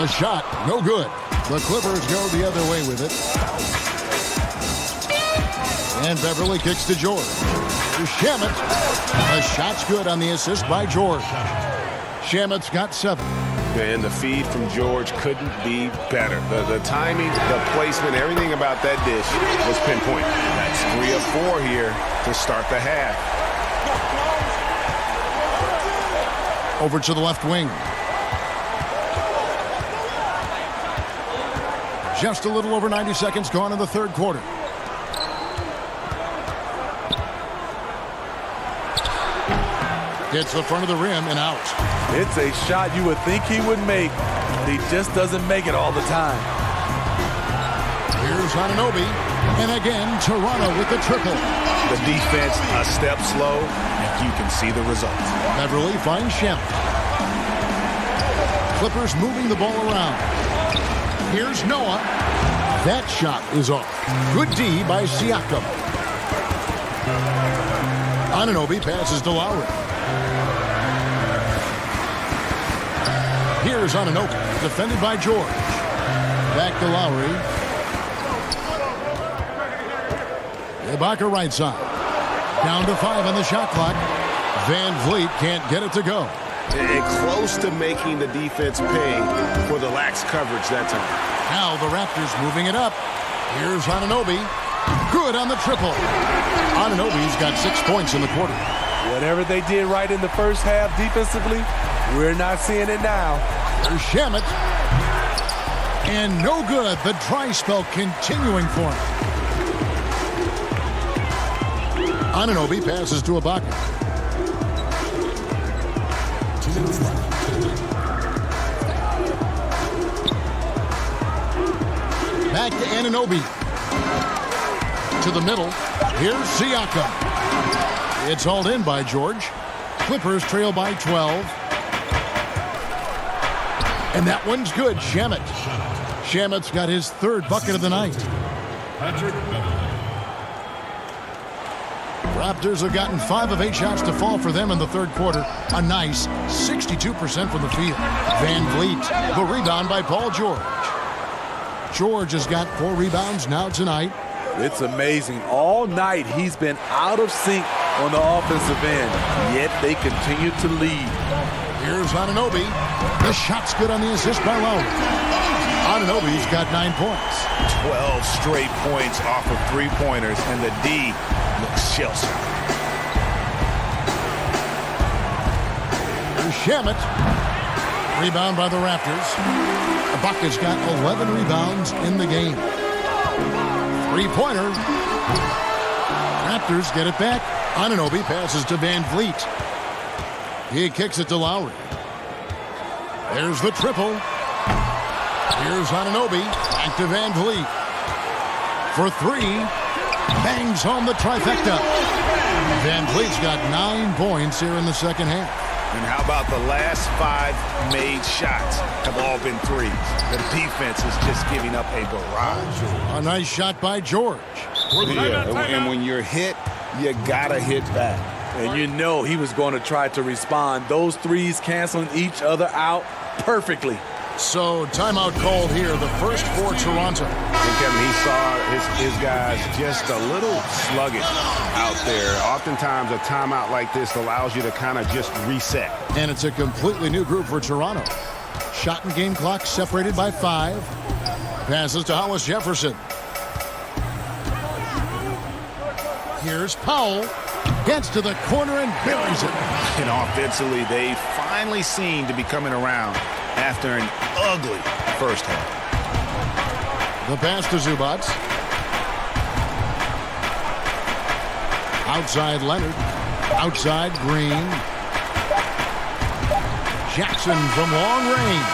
The shot. No good. The Clippers go the other way with it. And Beverly kicks to George. Here's Shamet. The shot's good on the assist by George. Shamet's got 7. And the feed from George couldn't be better. The timing, the placement, everything about that dish was pinpoint. That's 3 of 4 here to start the half. Over to the left wing. Just a little over 90 seconds gone in the third quarter. Hits the front of the rim and out. It's a shot you would think he would make. He just doesn't make it all the time. Here's Anunoby. And again, Toronto with the triple. The defense a step slow, and you can see the result. Beverly finds Shamet. Clippers moving the ball around. Here's Noah. That shot is off. Good D by Siakam. Anunoby passes to Lowry. Here's Anunoby, defended by George. Back to Lowry. Ibaka right side. Down to 5 on the shot clock. Van Vliet can't get it to go. And close to making the defense pay for the lax coverage that time. Now the Raptors moving it up. Here's Anunoby. Good on the triple. Anunoby's got 6 points in the quarter. Whatever they did right in the first half defensively, we're not seeing it now. There's Shamet. And no good. The dry spell continuing for him. Anunoby passes to Ibaka. Back to Anunoby. To the middle. Here's Siakam. It's hauled in by George. Clippers trail by 12. And that one's good. Shamet. Shamet's got his 3rd bucket of the night. Raptors have gotten 5 of 8 shots to fall for them in the third quarter. A nice 62% from the field. Van Vliet, the rebound by Paul George. George has got 4 rebounds now tonight. It's amazing. All night he's been out of sync on the offensive end, yet they continue to lead. Here's Anunoby. The shot's good on the assist by Lowry. Anunoby's got 9 points. 12 straight points off of 3-pointers, and the D looks shell-shocked. Here's Shamet. Rebound by the Raptors. Ibaka's got 11 rebounds in the game. 3-pointer. Raptors get it back. Anunoby passes to Van Vliet. He kicks it to Lowry. There's the triple. Here's Anunoby. Back to Van Vliet. For 3. Bangs home the trifecta. Van Vliet's got 9 points here in the second half. And how about the last 5 made shots have all been threes? The defense is just giving up a barrage. A nice shot by George. Yeah, and when you're hit, you gotta hit back. And you know he was going to try to respond. Those threes canceling each other out perfectly. So timeout called here, the first for Toronto. And Kevin, he saw his guys just a little sluggish out there. Oftentimes a timeout like this allows you to kind of just reset. And it's a completely new group for Toronto. Shot and game clock separated by 5. Passes to Hollis Jefferson. Here's Powell. Gets to the corner and buries it. And offensively, they finally seem to be coming around after an ugly first half. The pass to Zubac. Outside Leonard. Outside Green. Jackson from long range.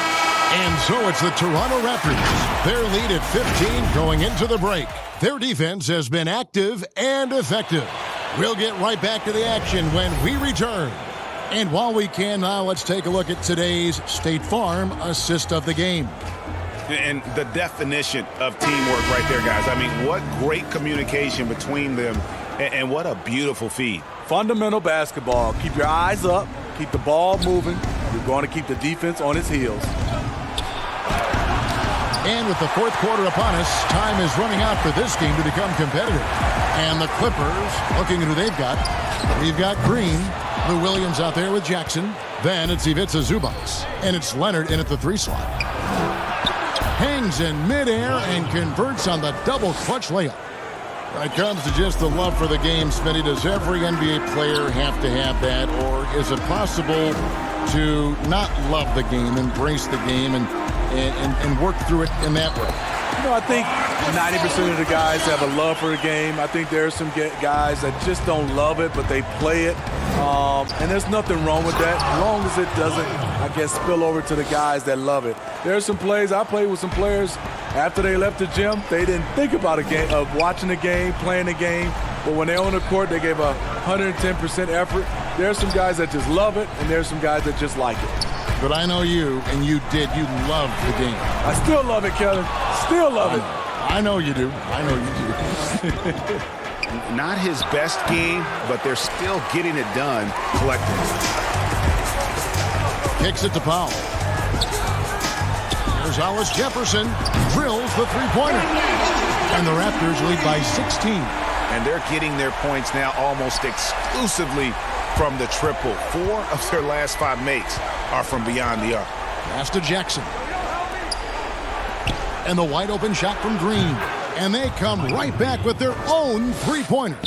And So it's the Toronto Raptors. Their lead at 15 going into the break. Their defense has been active and effective. We'll get right back to the action when we return. And while we can now, let's take a look at today's State Farm assist of the game. And the definition of teamwork right there, guys. I mean, what great communication between them, and what a beautiful feed. Fundamental basketball. Keep your eyes up. Keep the ball moving. You're going to keep the defense on its heels. And with the fourth quarter upon us, time is running out for this game to become competitive. And the Clippers, looking at who they've got. We've got Green, Lou Williams out there with Jackson. Then it's Ivica Zubac. And it's Leonard in at the 3 slot. Hangs in midair and converts on the double clutch layup. When it comes to just the love for the game, Smitty, does every NBA player have to have that? Or is it possible to not love the game, embrace the game, and work through it in that way? You know, I think 90% of the guys have a love for the game. I think there are some guys that just don't love it, but they play it. And there's nothing wrong with that, as long as it doesn't, I guess, spill over to the guys that love it. There are some plays, I played with some players, after they left the gym, they didn't think about a game, of watching the game, playing the game. But when they're on the court, they gave 110% effort. There are some guys that just love it, and there's some guys that just like it. But I know you, and you did. You loved the game. I still love it, Kevin. Still love it. I know you do. I know you do. Not his best game, but they're still getting it done collectively. Kicks it to Powell. Here's Hollis Jefferson. Drills the three-pointer. And the Raptors lead by 16. And they're getting their points now almost exclusively from the triple. 4 of their last 5 makes are from beyond the arc. Pass to Jackson. And the wide open shot from Green. And they come right back with their own three-pointer.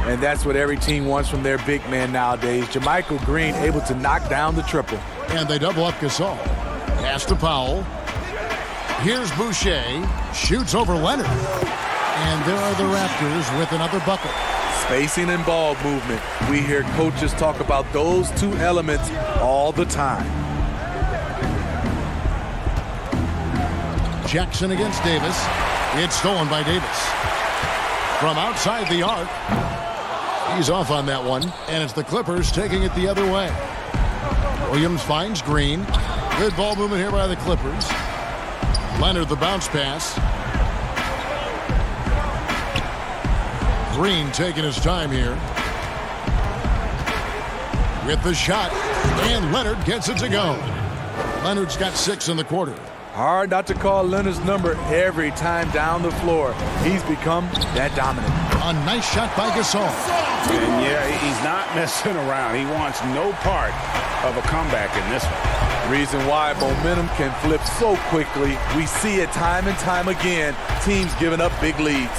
And that's what every team wants from their big man nowadays. JaMychal Green able to knock down the triple. And they double up Gasol. Pass to Powell. Here's Boucher. Shoots over Leonard. And there are the Raptors with another bucket. Spacing and ball movement. We hear coaches talk about those two elements all the time. Jackson against Davis. It's stolen by Davis. From outside the arc. He's off on that one. And it's the Clippers taking it the other way. Williams finds Green. Good ball movement here by the Clippers. Leonard the bounce pass. Green taking his time here. With the shot. And Leonard gets it to go. Leonard's got 6 in the quarter. Hard not to call Leonard's number every time down the floor. He's become that dominant. A nice shot by Gasol. And yeah, he's not messing around. He wants no part of a comeback in this one. Reason why momentum can flip so quickly. We see it time and time again. Teams giving up big leads.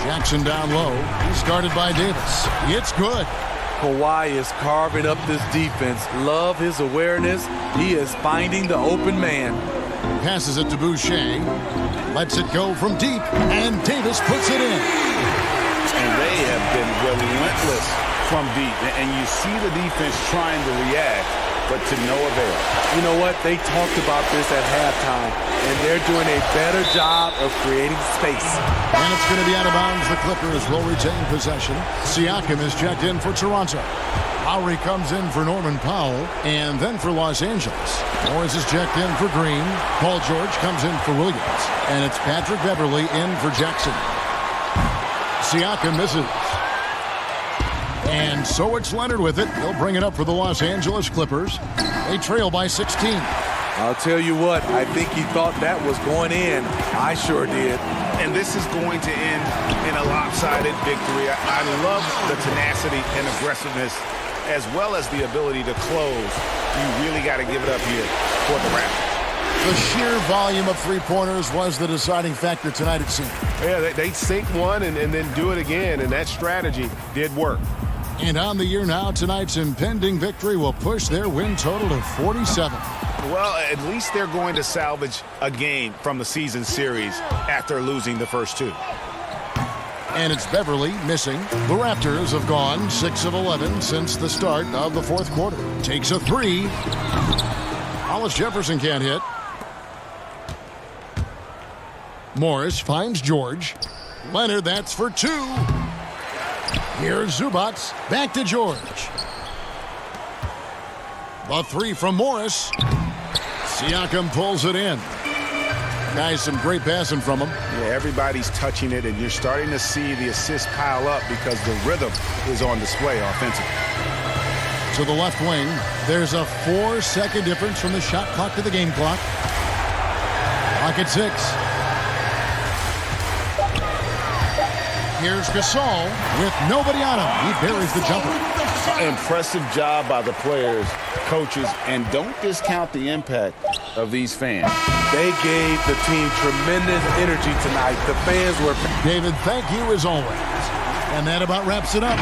Jackson down low. He's guarded by Davis. It's good. Kawhi is carving up this defense. Love his awareness. He is finding the open man. Passes it to Boucher. Lets it go from deep. And Davis puts it in. And they have been relentless from deep. And you see the defense trying to react, but to no avail. You know what? They talked about this at halftime, and they're doing a better job of creating space. And it's going to be out of bounds. The Clippers will retain possession. Siakam is checked in for Toronto. Lowry comes in for Norman Powell, and then for Los Angeles. Morris is checked in for Green. Paul George comes in for Williams. And it's Patrick Beverley in for Jackson. Siakam misses. And so it's Leonard with it. He'll bring it up for the Los Angeles Clippers. They trail by 16. I'll tell you what, I think he thought that was going in. I sure did. And this is going to end in a lopsided victory. I love the tenacity and aggressiveness, as well as the ability to close. You really got to give it up here for the Raptors. The sheer volume of three-pointers was the deciding factor tonight, it seemed. Yeah, they sink one and then do it again, and that strategy did work. And on the year now, tonight's impending victory will push their win total to 47. Well, at least they're going to salvage a game from the season series after losing the first 2. And it's Beverly missing. The Raptors have gone 6 of 11 since the start of the fourth quarter. Takes a three. Hollis Jefferson can't hit. Morris finds George. Leonard, that's for two. Here's Zubats. Back to George. The three from Morris. Siakam pulls it in. Guys, some great passing from him. Yeah, everybody's touching it, and you're starting to see the assists pile up because the rhythm is on display offensively. To the left wing, there's a 4-second difference from the shot clock to the game clock. Clock at 6. Here's Gasol with nobody on him. He buries the jumper. Impressive job by the players, coaches, and don't discount the impact of these fans. They gave the team tremendous energy tonight. The fans were... David, thank you as always. And that about wraps it up.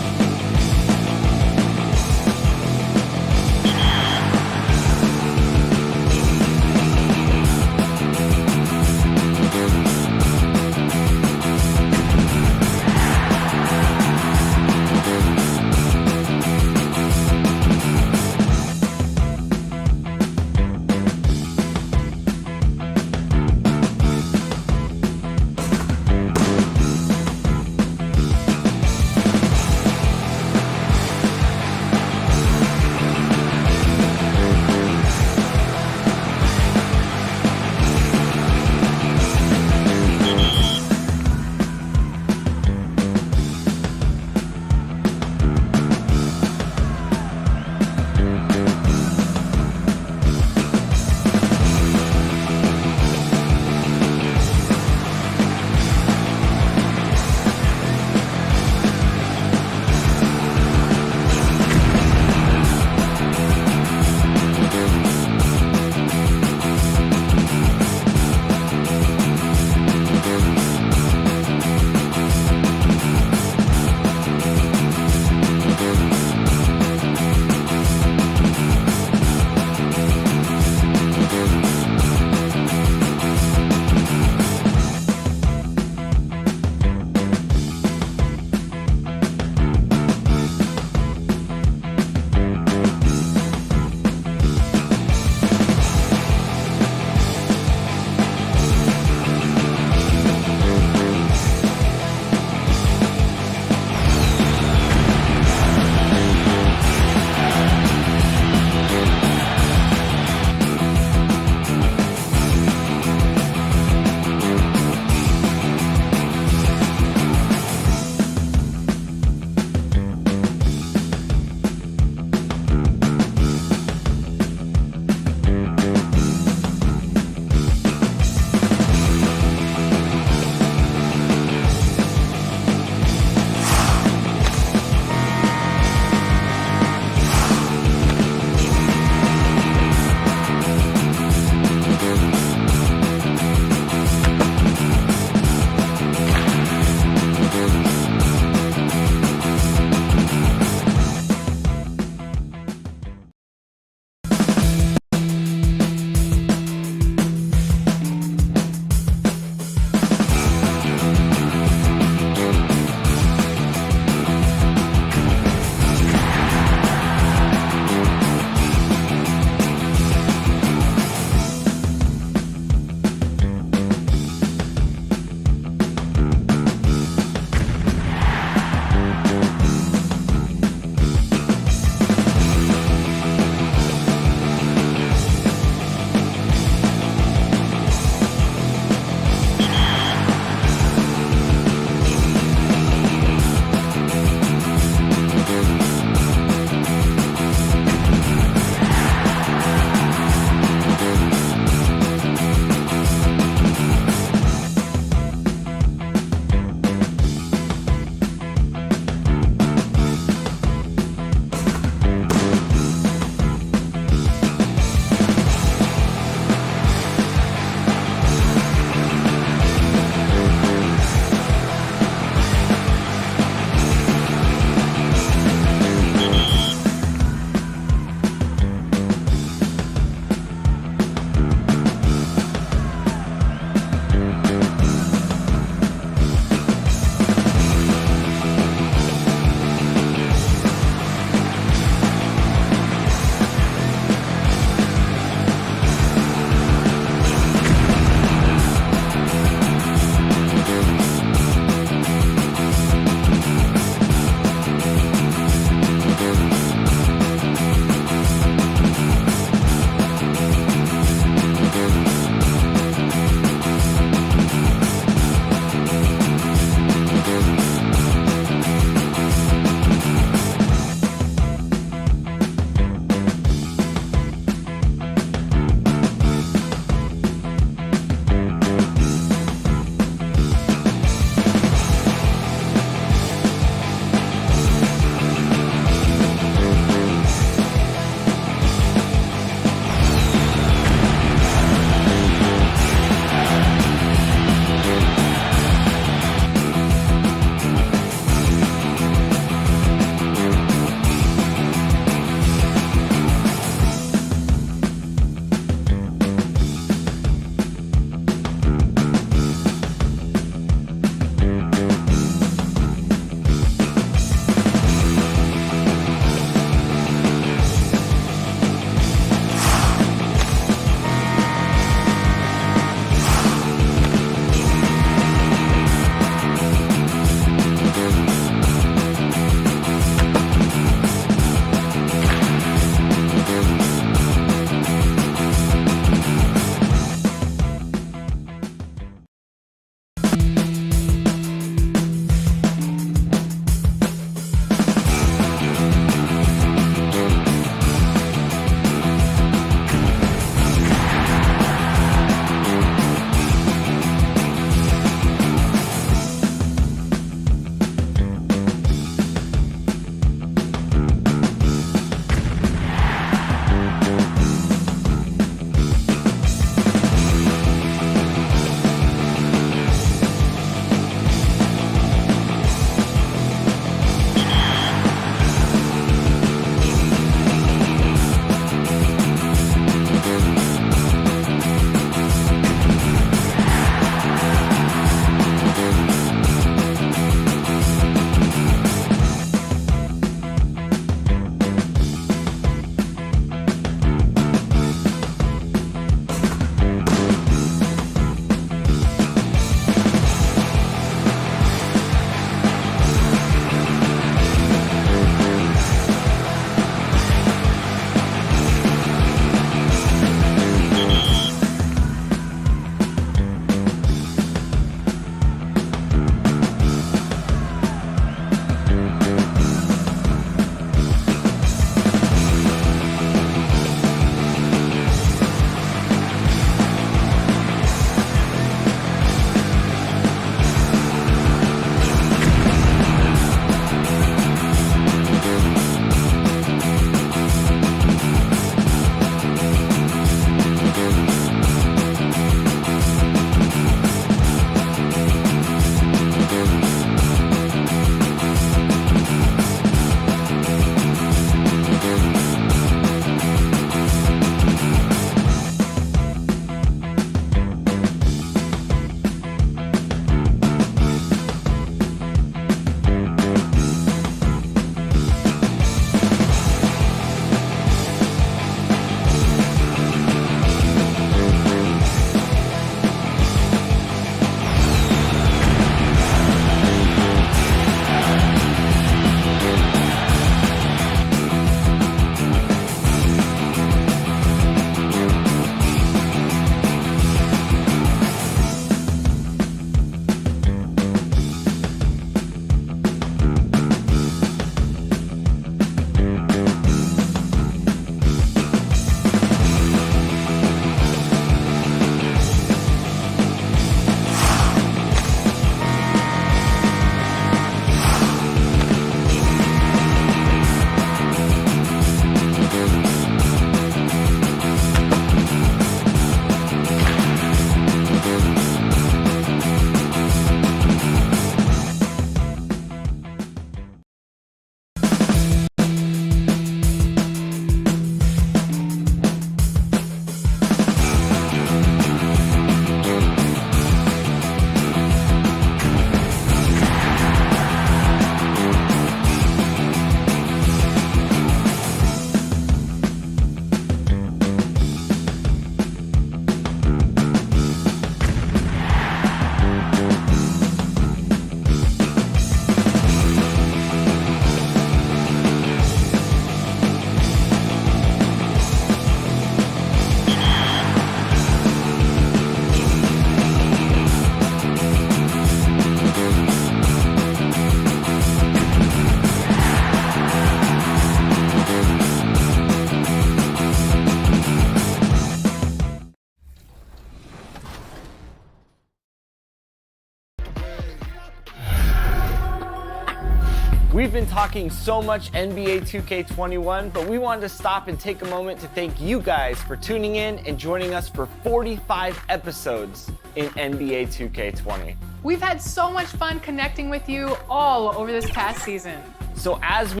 been talking so much NBA 2K21, but we wanted to stop and take a moment to thank you guys for tuning in and joining us for 45 episodes in NBA 2K20. We've had so much fun connecting with you all over this past season. So as we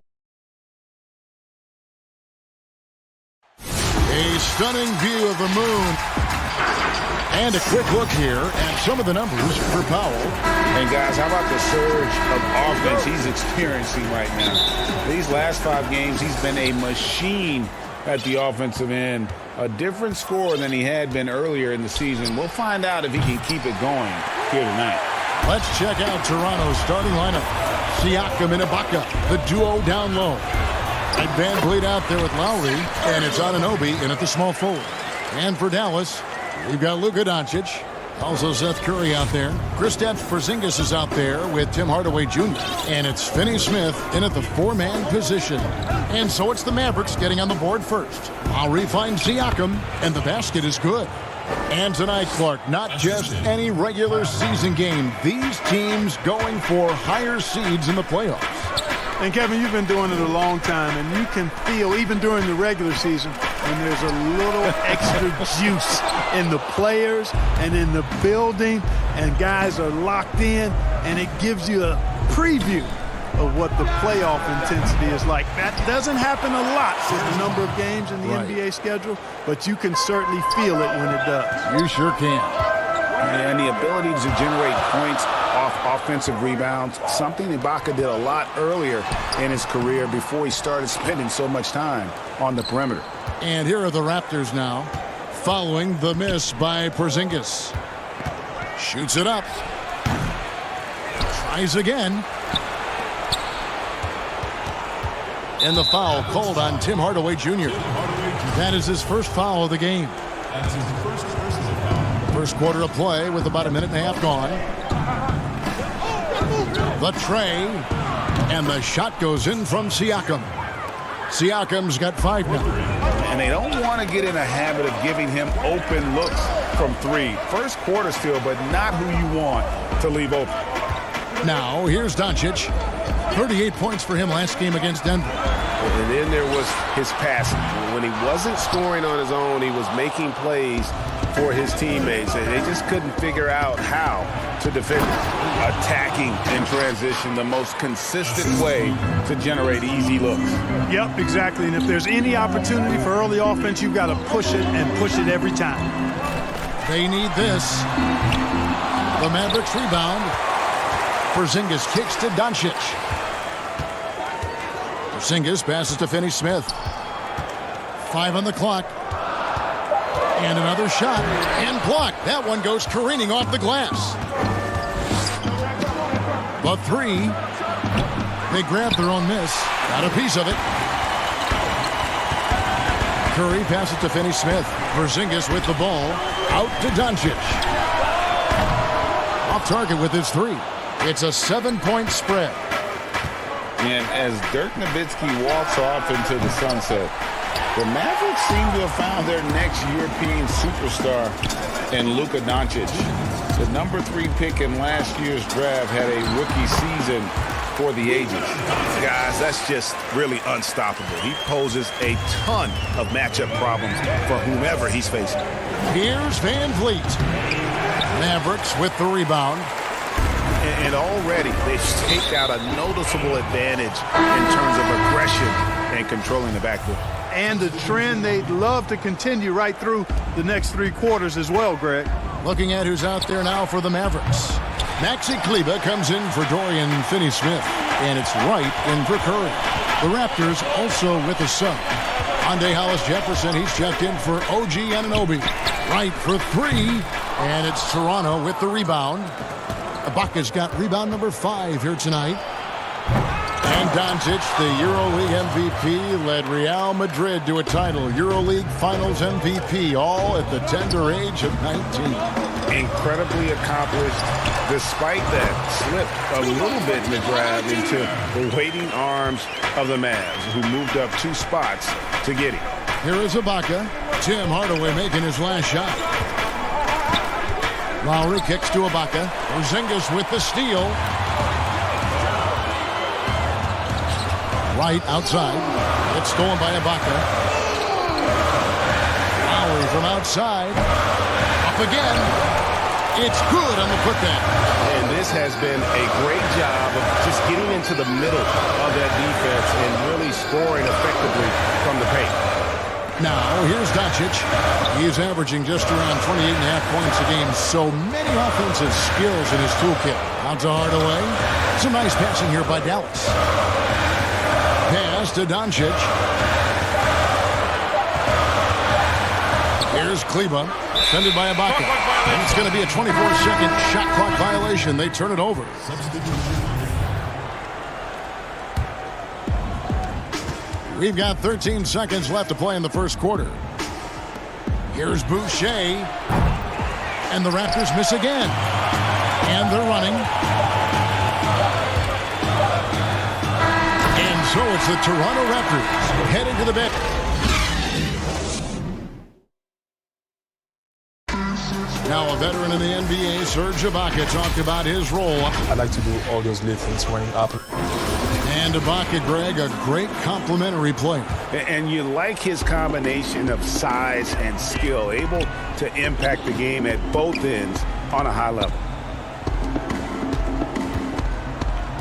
A stunning view of the moon. And a quick look here at some of the numbers for Powell. And guys, how about the surge of offense he's experiencing right now? These last 5 games, he's been a machine at the offensive end. A different scorer than he had been earlier in the season. We'll find out if he can keep it going here tonight. Let's check out Toronto's starting lineup. Siakam and Ibaka, the duo down low. Right Van Vliet out there with Lowry, and it's Anunoby in at the small forward. And for Dallas, we've got Luka Doncic, also Seth Curry out there. Kristaps Porzingis is out there with Tim Hardaway Jr. And it's Finney-Smith in at the 4-man position. And so it's the Mavericks getting on the board first. Lowry finds Siakam, and the basket is good. And tonight, Clark, not just any regular season game. These teams going for higher seeds in the playoffs. And Kevin, you've been doing it a long time, and you can feel, even during the regular season, when there's a little extra juice in the players and in the building, and guys are locked in, and it gives you a preview of what the playoff intensity is like. That doesn't happen a lot with the number of games in the NBA schedule, but you can certainly feel it when it does. You sure can. And the ability to generate points off offensive rebounds, something Ibaka did a lot earlier in his career before he started spending so much time on the perimeter. And here are the Raptors now, following the miss by Porzingis. Shoots it up. Tries again. And the foul called on Tim Hardaway Jr. That is his first foul of the game. First quarter of play with about a minute and a half gone. The tray, and the shot goes in from Siakam. Siakam's got 5 now. And they don't want to get in a habit of giving him open looks from 3. First quarter still, but not who you want to leave open. Now, here's Doncic. 38 points for him last game against Denver. And then there was his passing. When he wasn't scoring on his own, he was making plays for his teammates, and they just couldn't figure out how to defend him. Attacking in transition, the most consistent way to generate easy looks. Yep, exactly. And if there's any opportunity for early offense, you've got to push it and push it every time. They need this. The Mavericks rebound. Porzingis kicks to Doncic. Porzingis passes to Finney-Smith. 5 on the clock. And another shot. And blocked. That one goes careening off the glass. The 3. They grabbed their own miss. Got a piece of it. Curry passes to Finney-Smith. Porzingis with the ball. Out to Doncic. Off target with his 3. It's a 7-point spread. And as Dirk Nowitzki walks off into the sunset, the Mavericks seem to have found their next European superstar in Luka Doncic. The number 3 pick in last year's draft had a rookie season for the ages. Guys, that's just really unstoppable. He poses a ton of matchup problems for whomever he's facing. Here's Van Vliet. Mavericks with the rebound. And already they've staked out a noticeable advantage in terms of aggression and controlling the backcourt. And a trend they'd love to continue right through the next 3 quarters as well, Greg. Looking at who's out there now for the Mavericks. Maxi Kleber comes in for Dorian Finney-Smith, and it's Wright in for Curry. The Raptors also with a sub. Andre Hollis-Jefferson, he's checked in for OG Anunoby. Wright for 3, and it's Toronto with the rebound. Ibaka's got rebound number 5 here tonight. And Doncic, the EuroLeague MVP, led Real Madrid to a title. EuroLeague Finals MVP, all at the tender age of 19. Incredibly accomplished, despite that slip a little bit in the grab into the waiting arms of the Mavs, who moved up 2 spots to get him. Here is Ibaka. Tim Hardaway making his last shot. Lowry kicks to Ibaka. Porzingis with the steal. Right outside. It's stolen by Ibaka. Lowry from outside. Up again. It's good on the putback. And this has been a great job of just getting into the middle of that defense and really scoring effectively from the paint. Now, here's Doncic. He's averaging just around 28.5 points a game. So many offensive skills in his toolkit. Out to Hardaway. Some nice passing here by Dallas. Pass to Doncic. Here's Kleba. Defended by Ibaka. And it's going to be a 24-second shot clock violation. They turn it over. We've got 13 seconds left to play in the first quarter. Here's Boucher. And the Raptors miss again. And they're running. And so it's the Toronto Raptors heading to the bench. Now a veteran in the NBA, Serge Ibaka, talked about his role. I like to do all those little things when up. And Ibaka, Greg, a great complimentary player. And you like his combination of size and skill, able to impact the game at both ends on a high level.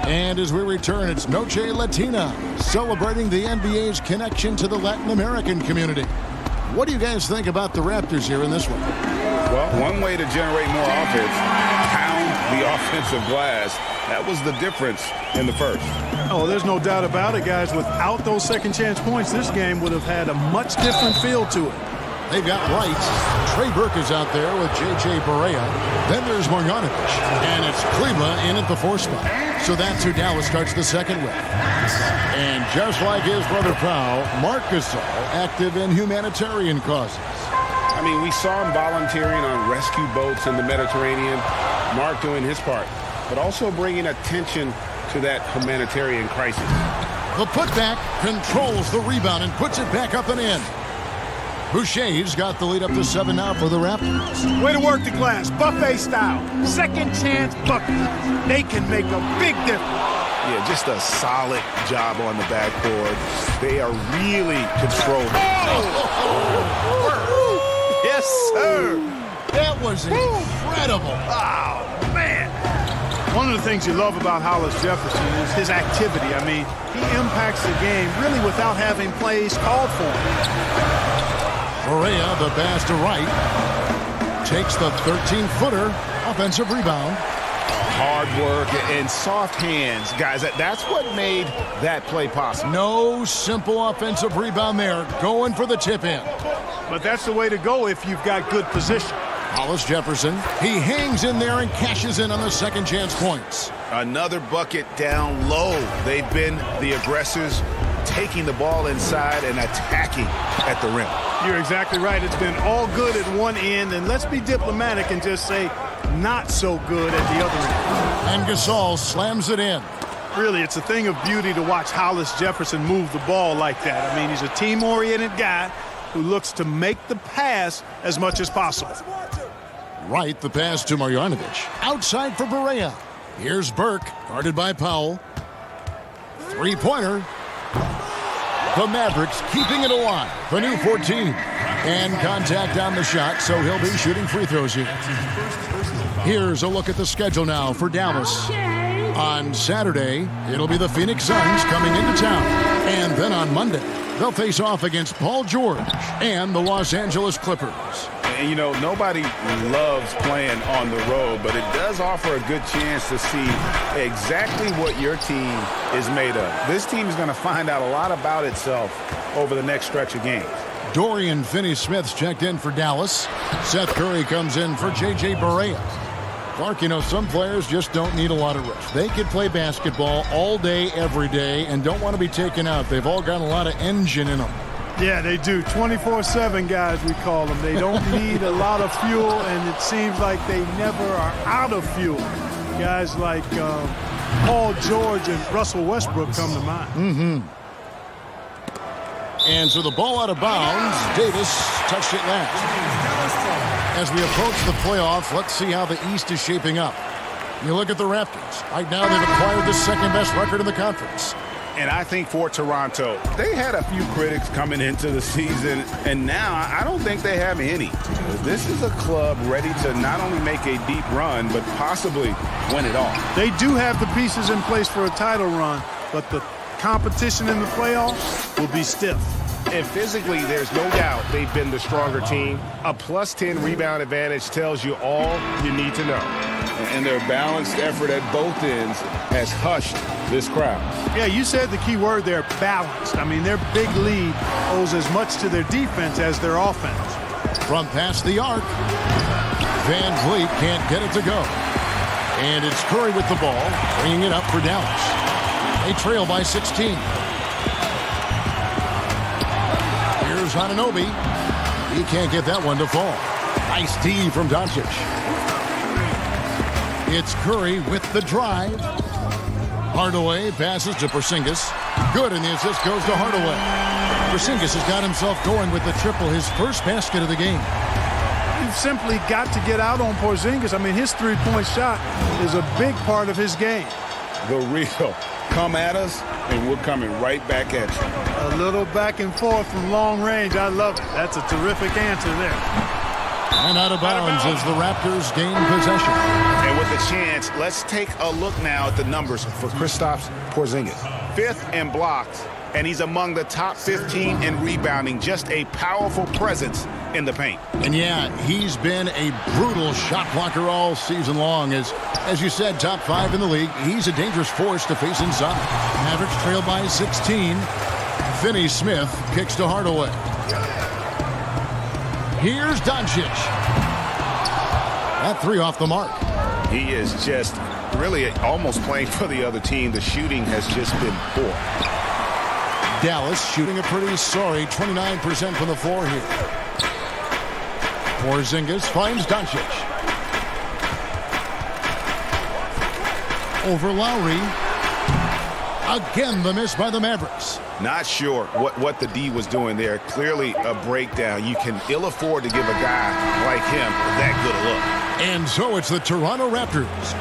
And as we return, it's Noche Latina, celebrating the NBA's connection to the Latin American community. What do you guys think about the Raptors here in this one? Well, one way to generate more offense, pound the offensive glass. That was the difference in the first. Oh, there's no doubt about it, guys. Without those second chance points, this game would have had a much different feel to it. They've got Wright. Trey Burke is out there with J.J. Barea. Then there's Marjanovic. And it's Kleba in at the 4 spot. So that's who Dallas starts the second with. And just like his brother Powell, Marc Gasol active in humanitarian causes. I mean, we saw him volunteering on rescue boats in the Mediterranean. Mark doing his part, but also bringing attention to that humanitarian crisis. The putback controls the rebound and puts it back up and in. Boucher's got the lead up to 7 now for the Raptors. Way to work the glass, buffet style. Second chance bucket. They can make a big difference. Yeah, just a solid job on the backboard. They are really controlling. Yes, sir. That was incredible. Oh, man. One of the things you love about Hollis Jefferson is his activity. I mean, he impacts the game really without having plays called for him. Barea, the pass to Wright. Takes the 13-footer. Offensive rebound. Hard work and soft hands, guys. That's what made that play possible. No simple offensive rebound there. Going for the tip in. But that's the way to go if you've got good position. Hollis Jefferson. He hangs in there and cashes in on the second chance points. Another bucket down low. They've been the aggressors, taking the ball inside and attacking at the rim. You're exactly right. It's been all good at one end, and let's be diplomatic and just say not so good at the other end. And Gasol slams it in. Really, it's a thing of beauty to watch Hollis Jefferson move the ball like that. I mean, he's a team-oriented guy who looks to make the pass as much as possible. Right, the pass to Marjanovic. Outside for Barea. Here's Burke, guarded by Powell. Three-pointer. The Mavericks keeping it alive. The new 14. And contact on the shot, so he'll be shooting free throws here. Here's a look at the schedule now for Dallas. On Saturday, it'll be the Phoenix Suns coming into town. And then on Monday, they'll face off against Paul George and the Los Angeles Clippers. And, you know, nobody loves playing on the road, but it does offer a good chance to see exactly what your team is made of. This team is going to find out a lot about itself over the next stretch of games. Dorian Finney-Smith's checked in for Dallas. Seth Curry comes in for J.J. Barea. Clark, you know, some players just don't need a lot of rest. They could play basketball all day, every day, and don't want to be taken out. They've all got a lot of engine in them. Yeah, they do. 24/7 guys, we call them. They don't need a lot of fuel, and it seems like they never are out of fuel. Guys like Paul George and Russell Westbrook come to mind. Mm-hmm. And so the ball out of bounds. Davis touched it last. As we approach the playoffs, let's see how the East is shaping up. You look at the Raptors. Right now, they've acquired the second-best record in the conference. And I think for Toronto, they had a few critics coming into the season, and now I don't think they have any. This is a club ready to not only make a deep run, but possibly win it all. They do have the pieces in place for a title run, but the competition in the playoffs will be stiff. And physically, there's no doubt they've been the stronger team. A +10 rebound advantage tells you all you need to know. And their balanced effort at both ends has hushed this crowd. Yeah, you said the key word there, balanced. I mean, their big lead owes as much to their defense as their offense. From past the arc, Van Vliet can't get it to go. And it's Curry with the ball, bringing it up for Dallas. They trail by 16. Here's Anunoby. He can't get that one to fall. Nice D from Doncic. It's Curry with the drive. Hardaway passes to Porzingis. Good, and the assist goes to Hardaway. Porzingis has got himself going with the triple, his first basket of the game. You've simply got to get out on Porzingis. I mean, his three-point shot is a big part of his game. The real come at us, and we're coming right back at you. A little back and forth from long range. I love it. That's a terrific answer there. And out of bounds as the Raptors gain possession. And with a chance, let's take a look now at the numbers for Kristaps Porzingis. 5th in blocks, and he's among the top 15 in rebounding. Just a powerful presence in the paint. And yeah, he's been a brutal shot blocker all season long. As you said, top 5 in the league. He's a dangerous force to face inside. Mavericks trail by 16. Finney-Smith kicks to Hardaway. Here's Doncic. That three off the mark. He is just really almost playing for the other team. The shooting has just been poor. Dallas shooting a pretty sorry 29% from the floor here. Porzingis finds Doncic. Over Lowry. Again, the miss by the Mavericks. Not sure what the D was doing there. Clearly a breakdown. You can ill afford to give a guy like him that good a look. And so it's the Toronto Raptors.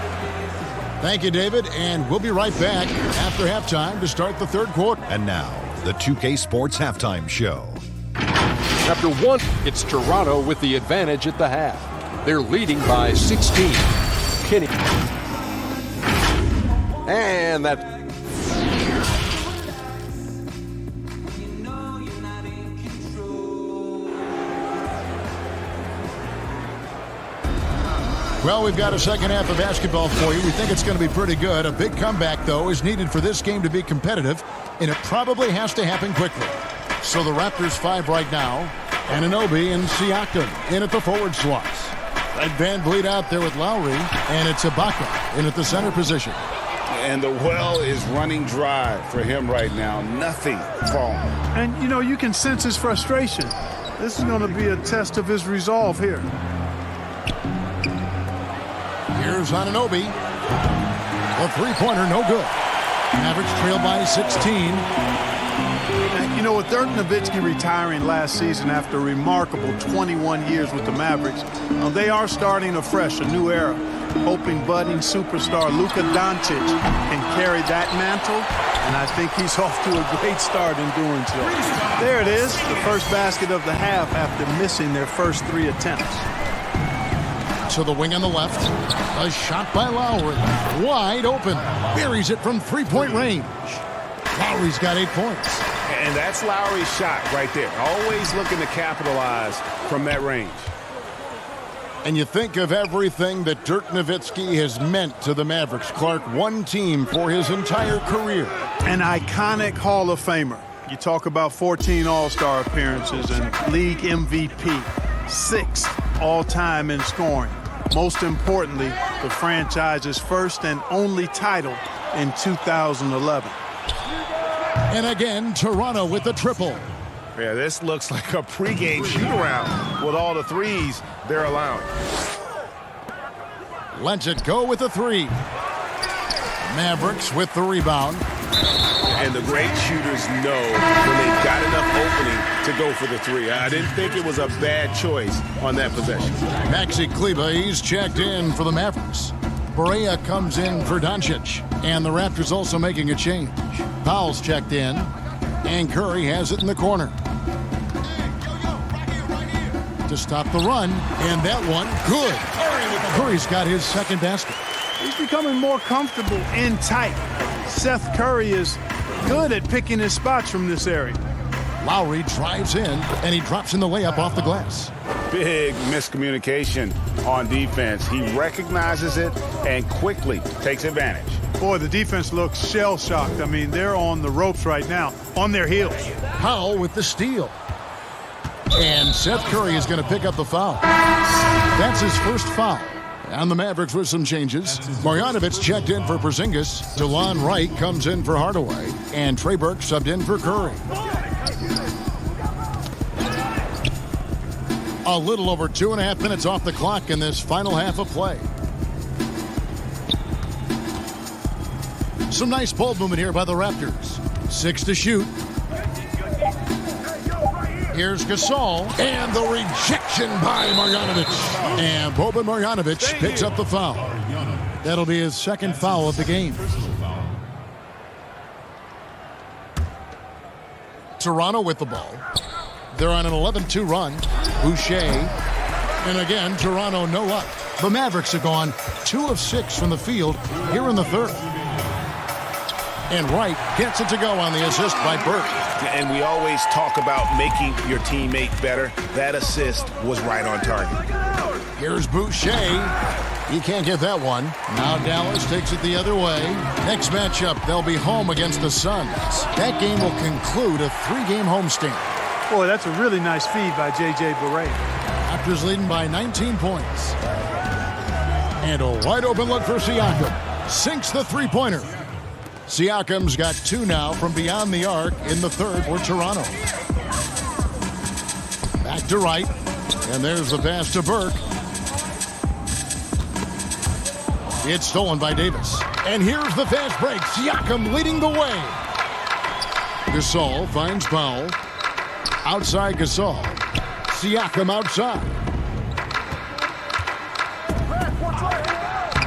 Thank you, David, and we'll be right back after halftime to start the third quarter. And now, the 2K Sports Halftime Show. After one, it's Toronto with the advantage at the half. They're leading by 16. Kenny. And that. Well, we've got a second half of basketball for you. We think it's going to be pretty good. A big comeback, though, is needed for this game to be competitive, and it probably has to happen quickly. So the Raptors 5 right now. Anunoby and Siakam in at the forward slots. Red Van Vliet out there with Lowry, and it's Ibaka in at the center position. And the well is running dry for him right now. Nothing falling. And, you know, you can sense his frustration. This is going to be a test of his resolve here. Here's Anunoby. The three-pointer, no good. Mavericks trail by 16. And, you know, with Dirk Nowitzki retiring last season after a remarkable 21 years with the Mavericks, they are starting afresh, a new era, hoping budding superstar Luka Doncic can carry that mantle, and I think he's off to a great start in doing so. There it is, the first basket of the half after missing their first 3 attempts. To the wing on the left. A shot by Lowry. Wide open. Buries it from three-point range. Lowry's got 8 points. And that's Lowry's shot right there. Always looking to capitalize from that range. And you think of everything that Dirk Nowitzki has meant to the Mavericks. Clark, one team for his entire career. An iconic Hall of Famer. You talk about 14 All-Star appearances and league MVP. 6th all-time in scoring. Most importantly, the franchise's first and only title in 2011. And again, Toronto with the triple. Yeah, this looks like a pregame shoot-around with all the threes they're allowing. Lets it go with the 3. Mavericks with the rebound. And the great shooters know when they've got enough opening to go for the 3. I didn't think it was a bad choice on that possession. Maxi Kleber, he's checked in for the Mavericks. Barea comes in for Doncic. And the Raptors also making a change. Powell's checked in. And Curry has it in the corner. To stop the run. And that one, good. Curry's got his second basket. He's becoming more comfortable in tight. Seth Curry is good at picking his spots from this area. Lowry drives in, and he drops in the layup off the glass. Big miscommunication on defense. He recognizes it and quickly takes advantage. Boy, the defense looks shell-shocked. I mean, they're on the ropes right now, on their heels. Powell with the steal. And Seth Curry is going to pick up the foul. That's his first foul. And the Mavericks with some changes. Marjanovic checked in for Porzingis. DeLon Wright comes in for Hardaway. And Trey Burke subbed in for Curry. A little over 2.5 minutes off the clock in this final half of play. Some nice ball movement here by the Raptors. 6 to shoot. Here's Gasol, and the rejection by Marjanovic. And Boban Marjanovic picks up the foul. That'll be his second foul of the game. Toronto with the ball. They're on an 11-2 run. Boucher. And again, Toronto no luck. The Mavericks have gone 2 of 6 from the field here in the third. And Wright gets it to go on the assist by Burke. And we always talk about making your teammate better. That assist was right on target. Here's Boucher. He can't get that one. Now Dallas takes it the other way. Next matchup, they'll be home against the Suns. That game will conclude a 3-game homestand. Boy, that's a really nice feed by J.J. Barea. Raptors leading by 19 points. And a wide open look for Siakam. Sinks the three-pointer. Siakam's got 2 now from beyond the arc in the third for Toronto. Back to Wright. And there's the pass to Burke. It's stolen by Davis. And here's the fast break. Siakam leading the way. Gasol finds Powell. Outside Gasol. Siakam outside.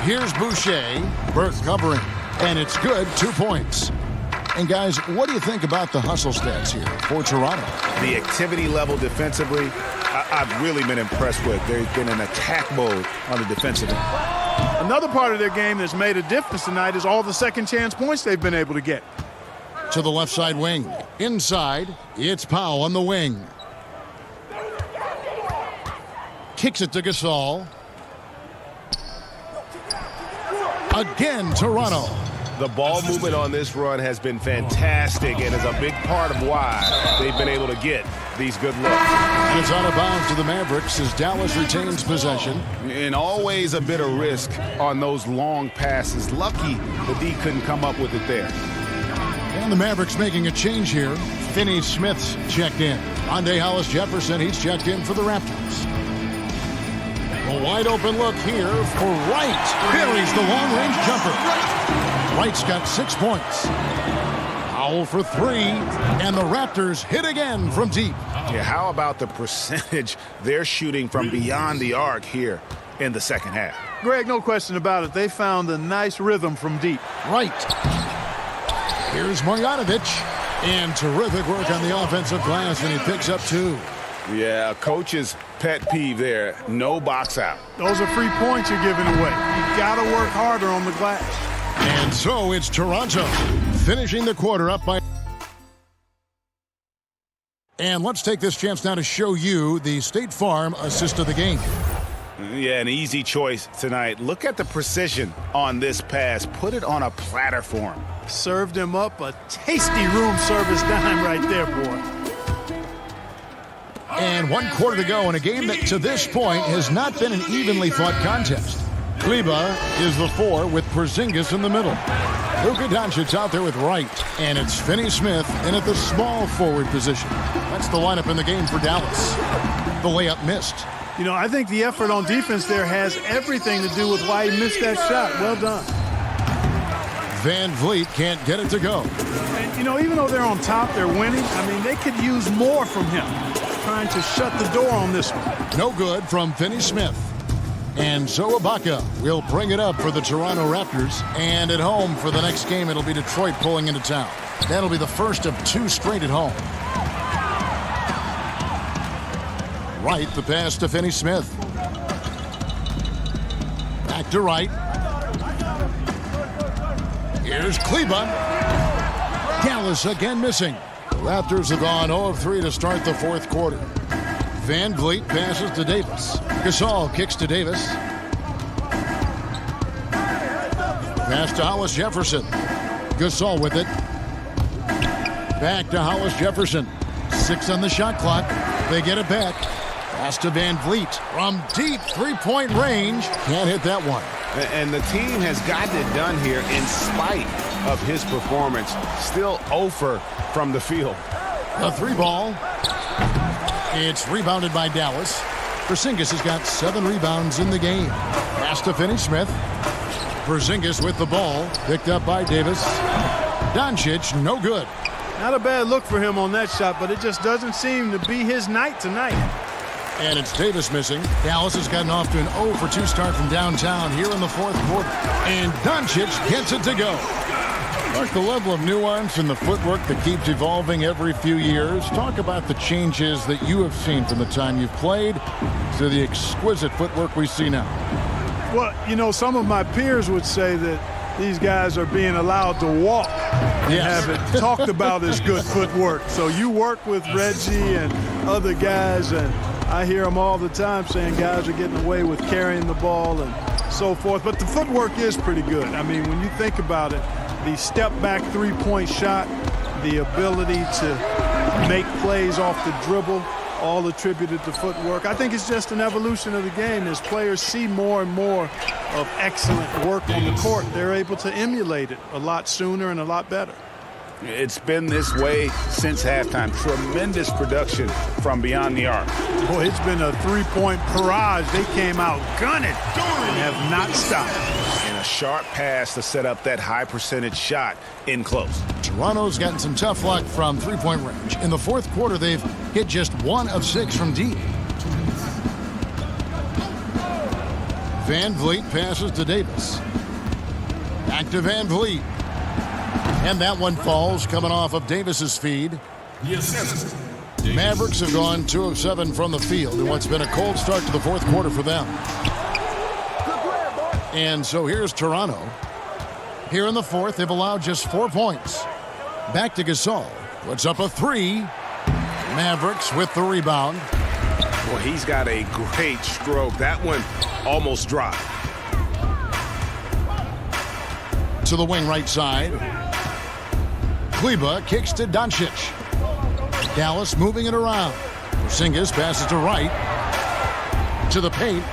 Here's Boucher. Burke covering. And it's good, 2 points. And guys, what do you think about the hustle stats here for Toronto? The activity level defensively, I've really been impressed with. They've been in attack mode on the defensive end. Another part of their game that's made a difference tonight is all the second chance points they've been able to get. To the left side wing. Inside, it's Powell on the wing. Kicks it to Gasol. Again, Toronto. The ball movement on this run has been fantastic and is a big part of why they've been able to get these good looks. And it's out of bounds to the Mavericks as Dallas retains possession. And always a bit of risk on those long passes. Lucky the D couldn't come up with it there. And the Mavericks making a change here. Finney-Smith's checked in. Andre Hollis-Jefferson, he's checked in for the Raptors. A wide open look here for Wright. Buries the long-range jumper. Wright's got 6 points. Powell for 3. And the Raptors hit again from deep. Yeah, how about the percentage they're shooting from beyond the arc here in the second half? Greg, no question about it. They found a nice rhythm from deep. Right. Here's Marjanovic. And terrific work on the offensive glass, and he picks up 2. Yeah, coach's pet peeve there. No box out. Those are free points you're giving away. You got to work harder on the glass. And so it's Toronto finishing the quarter up by. And let's take this chance now to show you the State Farm assist of the game. Yeah, an easy choice tonight. Look at the precision on this pass. Put it on a platter for him. Served him up a tasty room service dime right there, boy. And 1 quarter to go in a game that to this point has not been an evenly fought contest. Kleba is the 4 with Porzingis in the middle. Luka Doncic's out there with Wright. And it's Finney-Smith in at the small forward position. That's the lineup in the game for Dallas. The layup missed. You know, I think the effort on defense there has everything to do with why he missed that shot. Well done. Van Vliet can't get it to go. And, you know, even though they're on top, they're winning. I mean, they could use more from him. Trying to shut the door on this one. No good from Finney-Smith. And so Ibaka will bring it up for the Toronto Raptors. And at home for the next game, it'll be Detroit pulling into town. That'll be the first of 2 straight at home. Wright, the pass to Finney-Smith. Back to Wright. Here's Kleba. Dallas again missing. The Raptors have gone 0 of 3 to start the fourth quarter. Van Vliet passes to Davis. Gasol kicks to Davis. Pass to Hollis Jefferson. Gasol with it. Back to Hollis Jefferson. 6 on the shot clock. They get it back. Pass to Van Vliet from deep three-point range. Can't hit that one. And the team has gotten it done here in spite of his performance. Still 0 from the field. The 3 ball. It's rebounded by Dallas. Porzingis has got 7 rebounds in the game. Pass to Finney-Smith. Porzingis with the ball. Picked up by Davis. Doncic, no good. Not a bad look for him on that shot, but it just doesn't seem to be his night tonight. And it's Davis missing. Dallas has gotten off to an 0 for 2 start from downtown here in the fourth quarter. And Doncic gets it to go. Like the level of nuance and the footwork that keeps evolving every few years. Talk about the changes that you have seen from the time you've played to the exquisite footwork we see now. Well, you know, some of my peers would say that these guys are being allowed to walk and have it talked about as good footwork. So you work with Reggie and other guys, and I hear them all the time saying guys are getting away with carrying the ball and so forth. But the footwork is pretty good. I mean, when you think about it, the step-back three-point shot, the ability to make plays off the dribble, all attributed to footwork. I think it's just an evolution of the game. As players see more and more of excellent work on the court, they're able to emulate it a lot sooner and a lot better. It's been this way since halftime. Tremendous production from beyond the arc. Boy, it's been a three-point barrage. They came out gunning and have not stopped. And a sharp pass to set up that high percentage shot in close. Toronto's gotten some tough luck from three-point range. In the fourth quarter, they've hit just 1 of 6 from deep. Van Vliet passes to Davis. Back to Van Vliet. And that one falls, coming off of Davis's feed. Mavericks have gone 2 of 7 from the field in what's been a cold start to the fourth quarter for them. And so here's Toronto. Here in the fourth, they've allowed just 4 points. Back to Gasol. Puts up a 3. Mavericks with the rebound. Well, he's got a great stroke. That one almost dropped. To the wing right side. Kleba kicks to Doncic. Dallas moving it around. Porzingis passes to Wright. To the paint.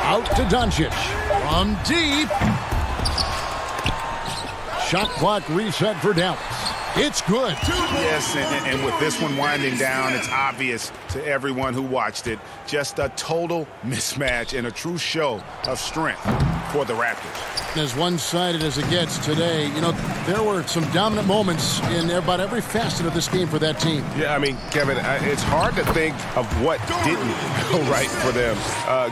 Out to Doncic. From deep. Shot clock reset for Dallas. It's good. Yes, and with this one winding down, it's obvious to everyone who watched it. Just a total mismatch and a true show of strength for the Raptors. As one-sided as it gets today, you know, there were some dominant moments in about every facet of this game for that team. Yeah, I mean, Kevin, it's hard to think of what didn't go right for them.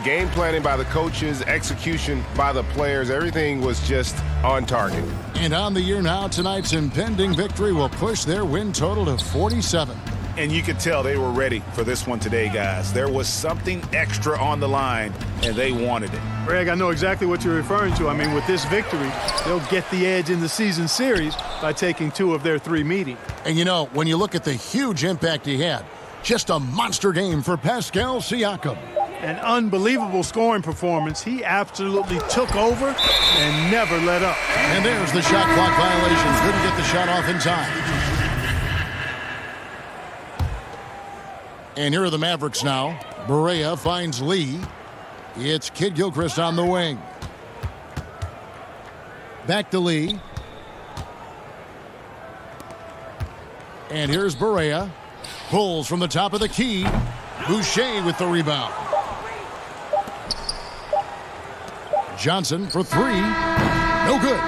Game planning by the coaches, execution by the players, everything was just on target. And on the year now, tonight's impending victory will push their win total to 47. And you could tell they were ready for this one today, guys. There was something extra on the line, and they wanted it. Greg, I know exactly what you're referring to. I mean, with this victory, they'll get the edge in the season series by taking 2 of their 3 meetings. And, you know, when you look at the huge impact he had, just a monster game for Pascal Siakam. An unbelievable scoring performance. He absolutely took over and never let up. And there's the shot clock violation. Couldn't get the shot off in time. And here are the Mavericks now. Barea finds Lee. It's Kid Gilchrist on the wing. Back to Lee. And here's Barea. Pulls from the top of the key. Boucher with the rebound. Johnson for 3. No good.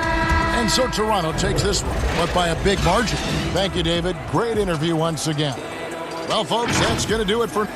And so Toronto takes this one, but by a big margin. Thank you, David. Great interview once again. Well, folks, that's going to do it for...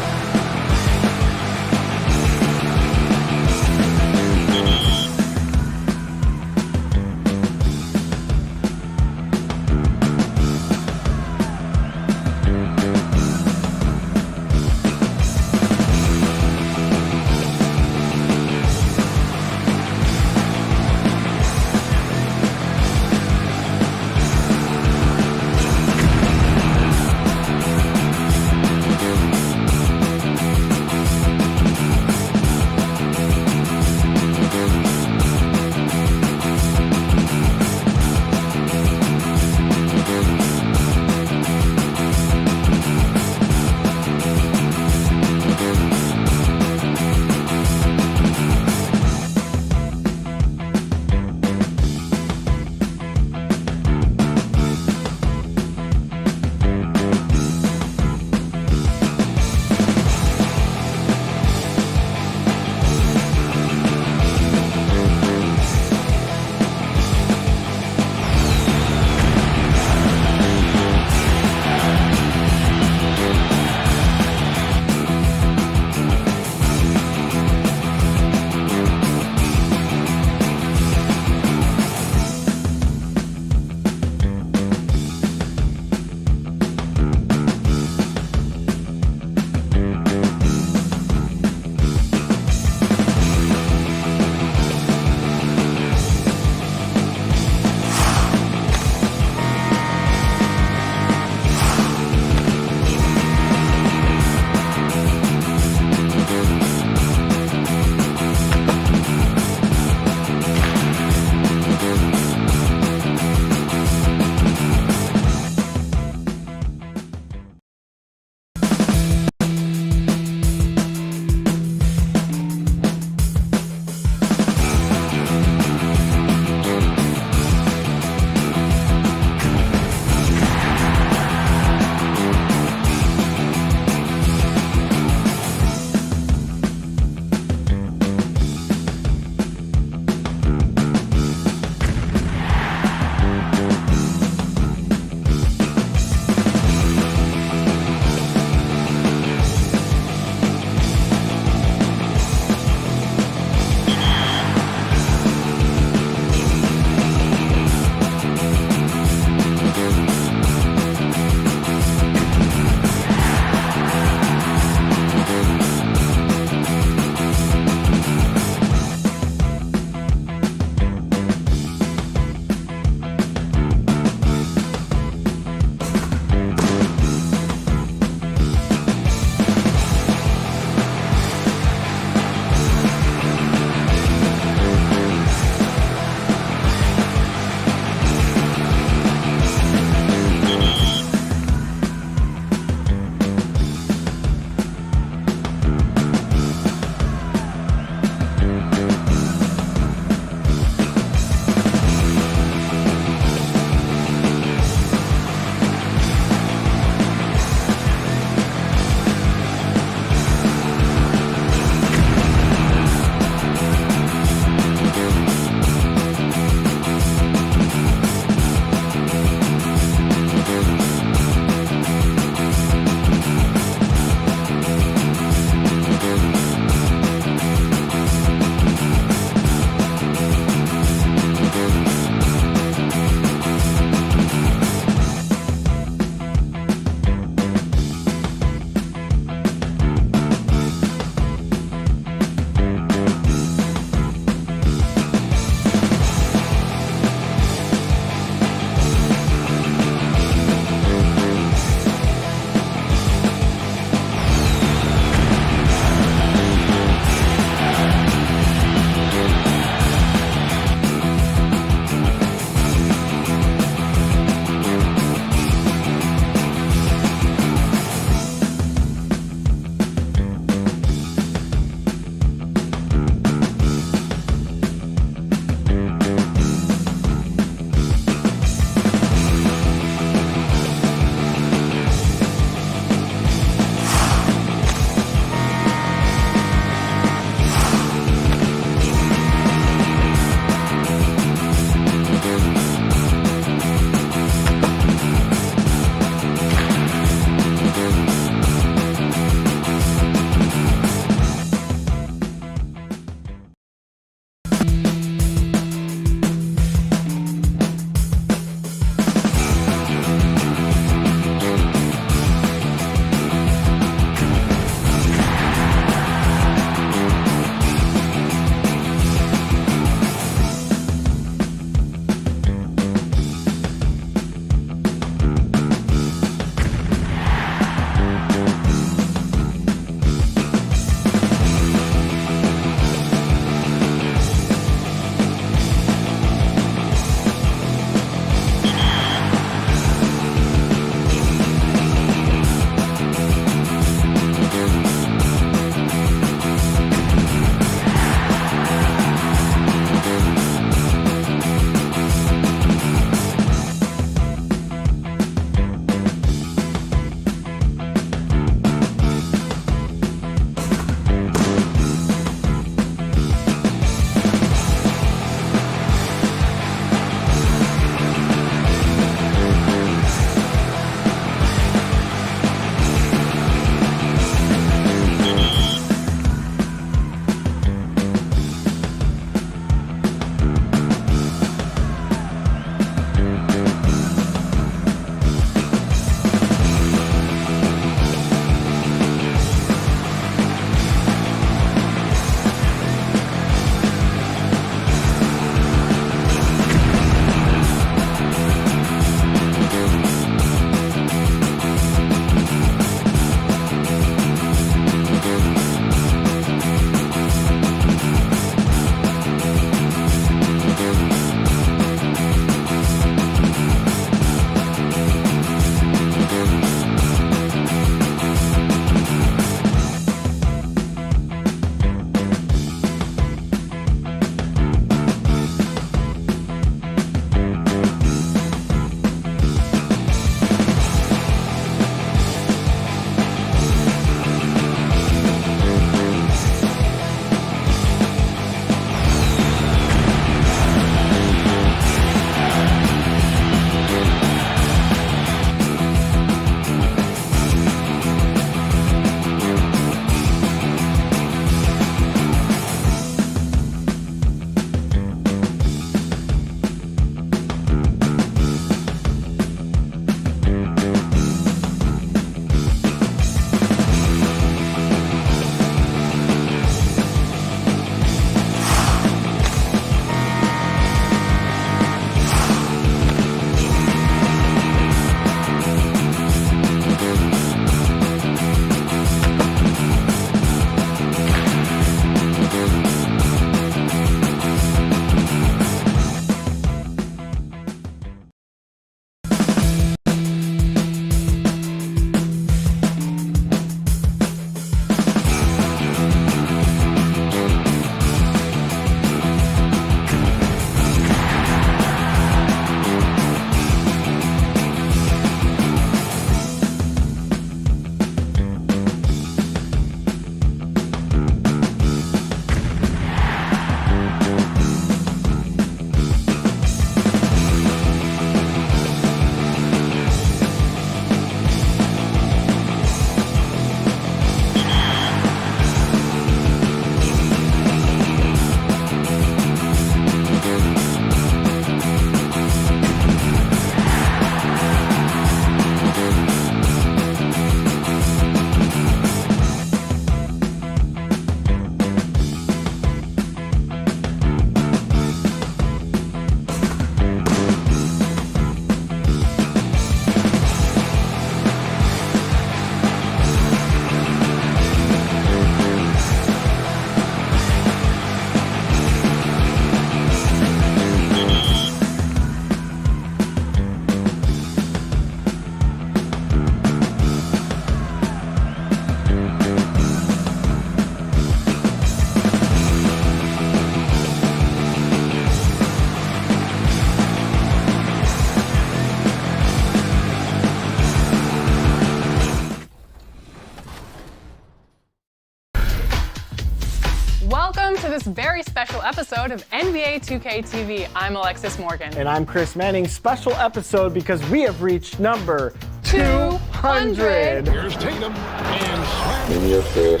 this very special episode of NBA 2K TV. I'm Alexis Morgan. And I'm Chris Manning. Special episode because we have reached number 200. Here's Tatum and Slam. Give me a food.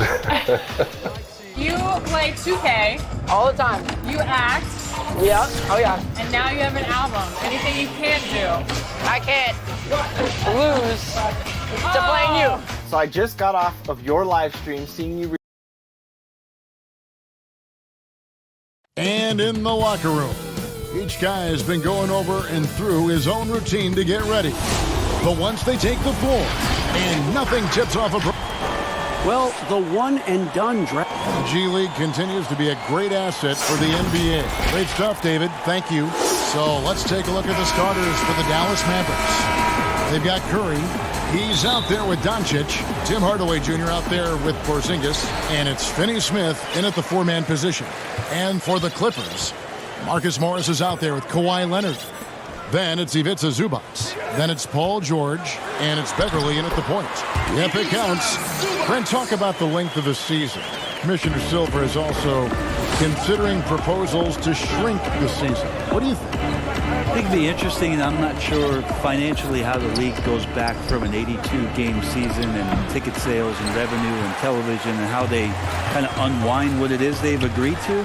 You play 2K. All the time. You act. Yeah. Oh, yeah. And now you have an album. Anything you can't do? I can't lose to playing you. So I just got off of your live stream seeing you. And in the locker room, each guy has been going over and through his own routine to get ready. But once they take the floor, and nothing tips off a... Well, the one-and-done draft. The G League continues to be a great asset for the NBA. Great stuff, David. Thank you. So let's take a look at the starters for the Dallas Mavericks. They've got Curry. He's out there with Doncic. Tim Hardaway Jr. out there with Porzingis. And it's Finney Smith in at the four-man position. And for the Clippers, Marcus Morris is out there with Kawhi Leonard. Then it's Ivica Zubac. Then it's Paul George. And it's Beverly in at the point. Yep, it counts. Brent, talk about the length of the season. Commissioner Silver is also considering proposals to shrink the season. What do you think? I think it'd be interesting, and I'm not sure financially how the league goes back from an 82-game season and ticket sales and revenue and television and how they kind of unwind what it is they've agreed to.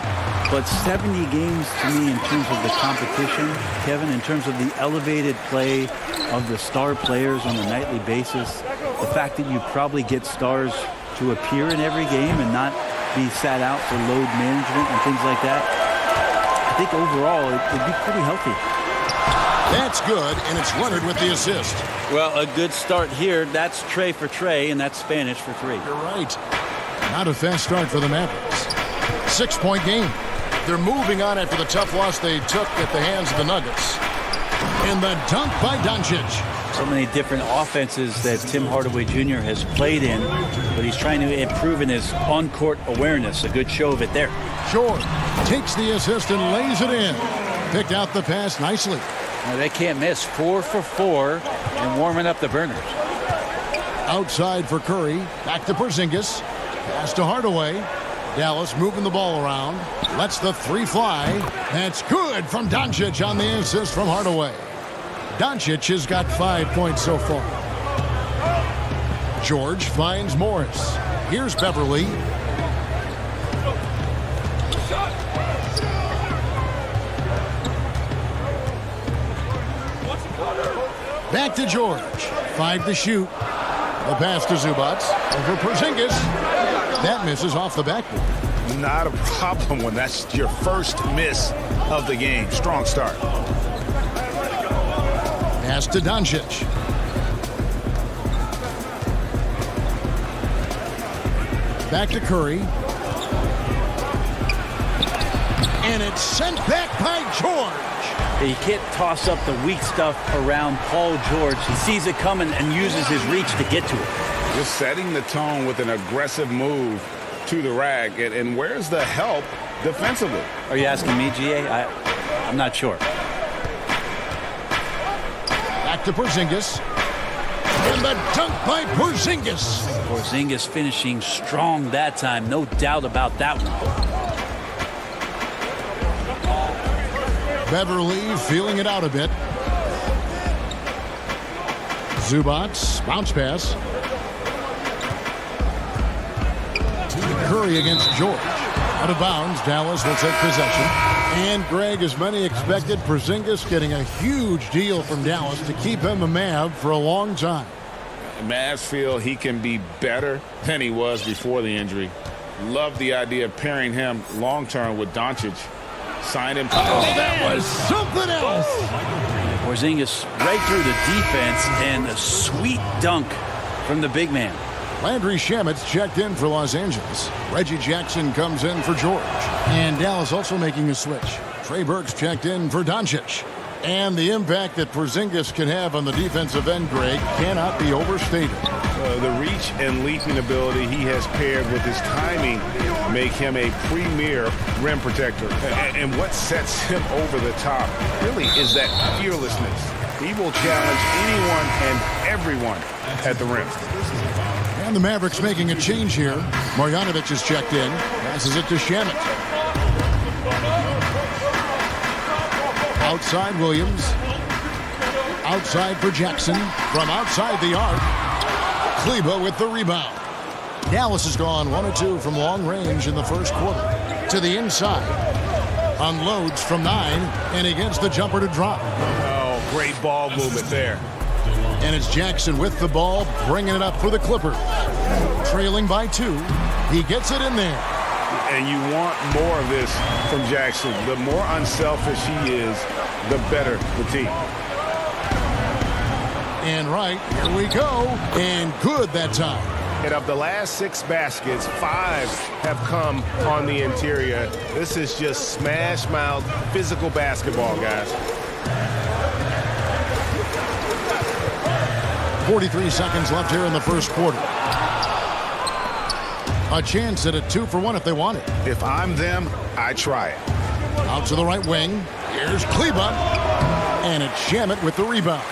But 70 games to me in terms of the competition, Kevin, in terms of the elevated play of the star players on a nightly basis, the fact that you probably get stars to appear in every game and not be sat out for load management and things like that, I think overall it'd be pretty healthy. That's good, and it's Leonard with the assist. Well, a good start here. That's Trey for Trey, and that's Spanish for three. You're right. Not a fast start for the Mavericks. 6-point game. They're moving on after the tough loss they took at the hands of the Nuggets. And the dunk by Doncic. So many different offenses that Tim Hardaway Jr. has played in, but he's trying to improve in his on-court awareness. A good show of it there. George takes the assist and lays it in. Picked out the pass nicely. Now they can't miss. 4 for 4 and warming up the burners. Outside for Curry. Back to Porzingis. Pass to Hardaway. Dallas moving the ball around. Lets the three fly. That's good from Doncic on the assist from Hardaway. Doncic has got 5 points so far. George finds Morris. Here's Beverly. Back to George. 5 to shoot. The pass to Zubac. Over Porzingis. That misses off the backboard. Not a problem when that's your first miss of the game. Strong start. Pass to Doncic. Back to Curry. And it's sent back by George. You can't toss up the weak stuff around Paul George. He sees it coming and uses his reach to get to it. Just setting the tone with an aggressive move to the rack. And where's the help defensively? Are you asking me, GA? I'm not sure. Back to Porzingis. And the dunk by Porzingis. Porzingis finishing strong that time. No doubt about that one. Beverly feeling it out a bit. Zubac, bounce pass. Curry against George. Out of bounds, Dallas will take possession. And Greg, as many expected, Porzingis getting a huge deal from Dallas to keep him a Mav for a long time. Mavs feel he can be better than he was before the injury. Love the idea of pairing him long-term with Doncic. Sign him. Oh, that was something else. Porzingis right through the defense and a sweet dunk from the big man. Landry Shamet's checked in for Los Angeles. Reggie Jackson comes in for George. And Dallas also making a switch. Trey Burke's checked in for Doncic. And the impact that Porzingis can have on the defensive end, Greg, cannot be overstated. The reach and leaping ability he has paired with his timing make him a premier rim protector. And what sets him over the top really is that fearlessness. He will challenge anyone and everyone at the rim. And the Mavericks making a change here. Marjanovic is checked in. Passes it to Shamet. Outside Williams. Outside for Jackson. From outside the arc. Kleba with the rebound. Dallas has gone 1 of 2 from long range in the first quarter. To the inside. Unloads from 9 and he gets the jumper to drop. Oh, great ball movement there. And it's Jackson with the ball, bringing it up for the Clippers. Trailing by 2. He gets it in there. And you want more of this from Jackson. The more unselfish he is, the better the team. And right, here we go. And good that time. And of the last 6 baskets, 5 have come on the interior. This is just smash mouth physical basketball, guys. 43 seconds left here in the first quarter. A chance at a 2-for-1 if they want it. If I'm them, I try it. Out to the right wing. Here's Kleba. And it's Shamet with the rebound.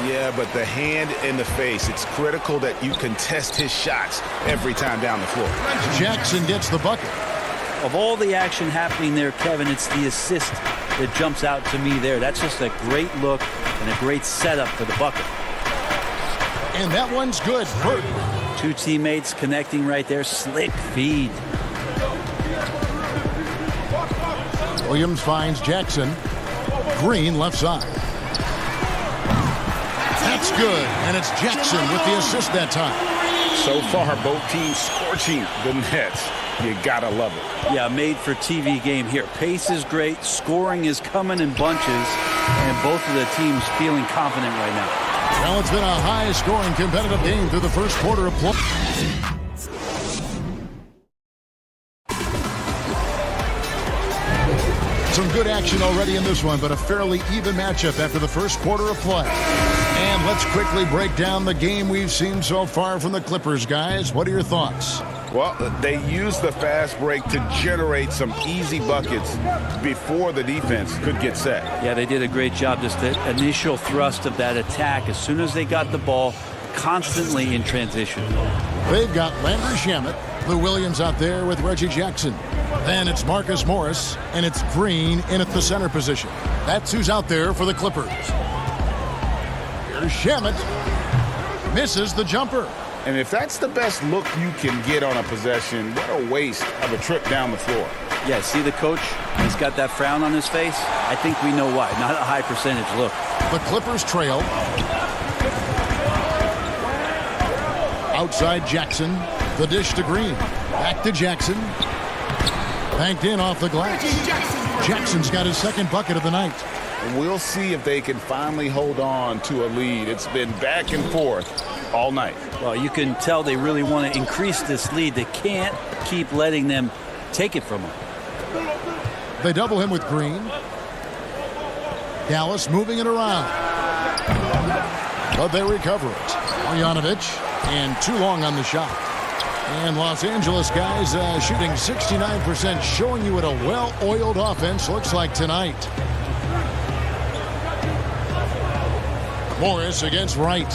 Yeah, but the hand in the face, it's critical that you contest his shots every time down the floor. Jackson gets the bucket. Of all the action happening there, Kevin, it's the assist that jumps out to me there. That's just a great look and a great setup for the bucket. And that one's good. Burt. 2 teammates connecting right there. Slick feed. Williams finds Jackson. Green left side. That's good. And it's Jackson with the assist that time. So far, both teams scorching the Nets. You gotta love it. Yeah, made for TV game here. Pace is great. Scoring is coming in bunches. And both of the teams feeling confident right now. Well, it's been a high-scoring competitive game through the first quarter of play. Some good action already in this one, but a fairly even matchup after the first quarter of play. And let's quickly break down the game we've seen so far from the Clippers, guys. What are your thoughts? Well, they used the fast break to generate some easy buckets before the defense could get set. Yeah, they did a great job. Just the initial thrust of that attack, as soon as they got the ball, constantly in transition. They've got Landry Shamet, Lou Williams out there with Reggie Jackson. Then it's Marcus Morris, and it's Green in at the center position. That's who's out there for the Clippers. Here's Shamet. Misses the jumper. And if that's the best look you can get on a possession, what a waste of a trip down the floor. Yeah, see the coach? He's got that frown on his face. I think we know why. Not a high percentage look. The Clippers trail. Outside Jackson. The dish to Green. Back to Jackson. Banked in off the glass. Jackson's got his second bucket of the night. We'll see if they can finally hold on to a lead. It's been back and forth all night. Well, you can tell they really want to increase this lead. They can't keep letting them take it from them. They double him with Green. Dallas moving it around. But they recover it. Marjanovic, and too long on the shot. And Los Angeles guys shooting 69%, showing you what a well-oiled offense looks like tonight. Morris against Wright.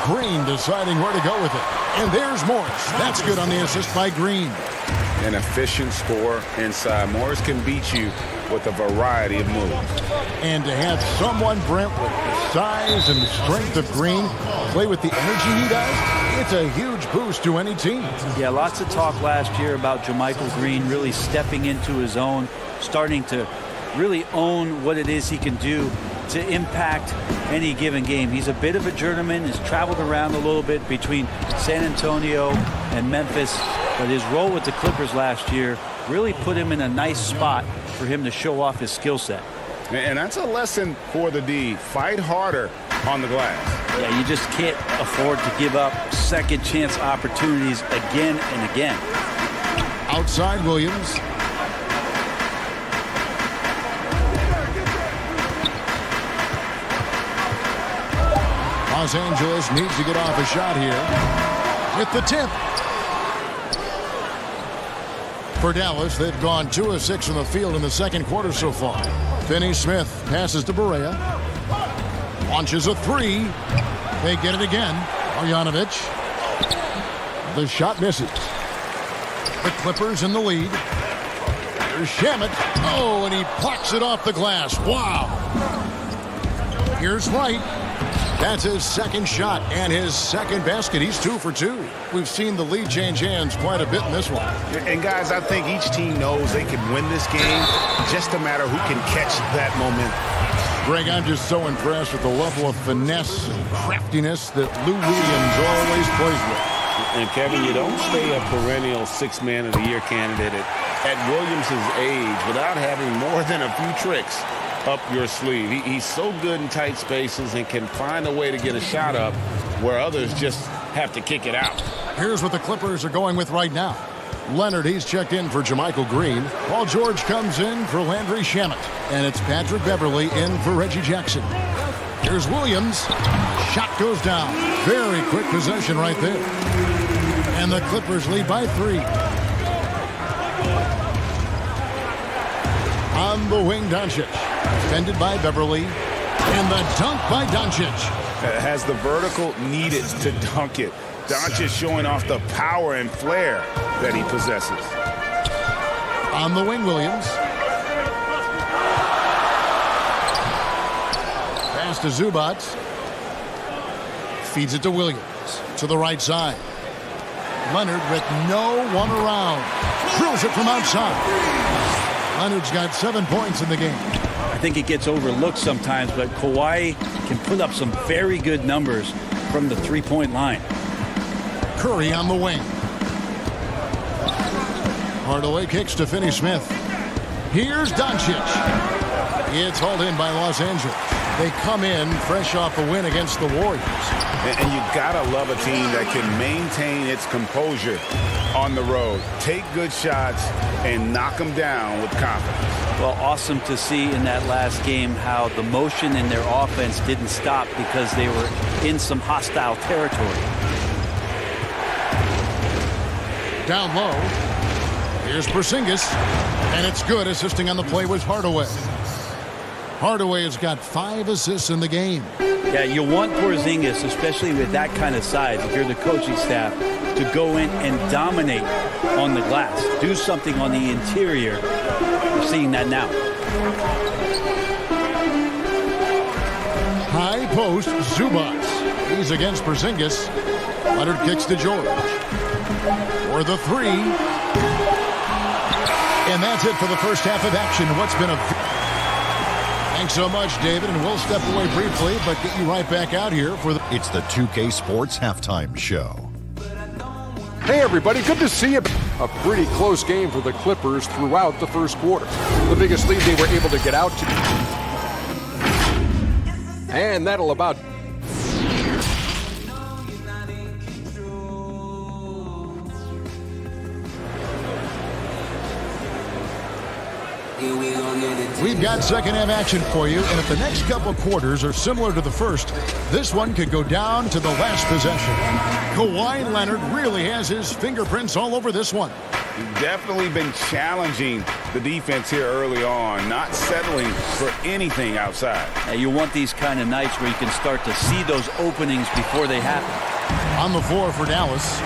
Green deciding where to go with it. And there's Morris. That's good on the assist by Green. An efficient scorer inside. Morris can beat you with a variety of moves. And to have someone, Brent, with the size and the strength of Green play with the energy he does, it's a huge boost to any team. Yeah, lots of talk last year about JaMychal Green really stepping into his own, starting to really own what it is he can do to impact any given game. He's a bit of a journeyman, has traveled around a little bit between San Antonio and Memphis, but his role with the Clippers last year really put him in a nice spot for him to show off his skill set. And that's a lesson for the D. Fight harder on the glass. Yeah, you just can't afford to give up second chance opportunities again and again. Outside Williams. Los Angeles needs to get off a shot here with the tip. For Dallas, they've gone 2 of 6 from the field in the second quarter so far. Finney-Smith passes to Barea. Launches a 3. They get it again. Marjanovic. The shot misses. The Clippers in the lead. Here's Shamet. Oh, and he plucks it off the glass. Wow. Here's Wright. That's his second shot and his second basket. He's 2 for 2. We've seen the lead change hands quite a bit in this one. And guys, I think each team knows they can win this game. Just a matter who can catch that momentum. Greg, I'm just so impressed with the level of finesse and craftiness that Lou Williams always plays with. And Kevin, you don't stay a perennial 6th Man of the Year candidate at Williams' age without having more than a few tricks up your sleeve. He's so good in tight spaces and can find a way to get a shot up where others just have to kick it out. Here's what the Clippers are going with right now. Leonard, he's checked in for Jermichael Green. Paul George comes in for Landry Shamet. And it's Patrick Beverly in for Reggie Jackson. Here's Williams. Shot goes down. Very quick possession right there. And the Clippers lead by 3. On the wing, Doncic. Defended by Beverly. And the dunk by Doncic. Has the vertical needed to dunk it. Doncic showing off the power and flair that he possesses. On the wing, Williams. Pass to Zubac. Feeds it to Williams. To the right side. Leonard with no one around. Drills it from outside. Leonard's got 7 points in the game. I think it gets overlooked sometimes, but Kawhi can put up some very good numbers from the three-point line. Curry on the wing. Hardaway kicks to Finney-Smith. Here's Doncic. It's hauled in by Los Angeles. They come in fresh off a win against the Warriors. And you gotta love a team that can maintain its composure on the road. Take good shots and knock them down with confidence. Well, awesome to see in that last game how the motion in their offense didn't stop because they were in some hostile territory. Down low. Here's Porzingis. And it's good. Assisting on the play was Hardaway. Hardaway has got 5 assists in the game. Yeah, you want Porzingis, especially with that kind of size, if you're the coaching staff, to go in and dominate on the glass. Do something on the interior. We're seeing that now. High post, Zubac. He's against Porzingis. Leonard kicks to George. For the 3. And that's it for the first half of action. What's been a... Thanks so much, David, and we'll step away briefly, but get you right back out here for the... It's the 2K Sports Halftime Show. Hey, everybody, good to see you. A pretty close game for the Clippers throughout the first quarter. The biggest lead they were able to get out to. And that'll about... We've got second half action for you, and if the next couple quarters are similar to the first, this one could go down to the last possession. Kawhi Leonard really has his fingerprints all over this one. Definitely been challenging the defense here early on, not settling for anything outside. Now, you want these kind of nights where you can start to see those openings before they happen. On the floor for Dallas,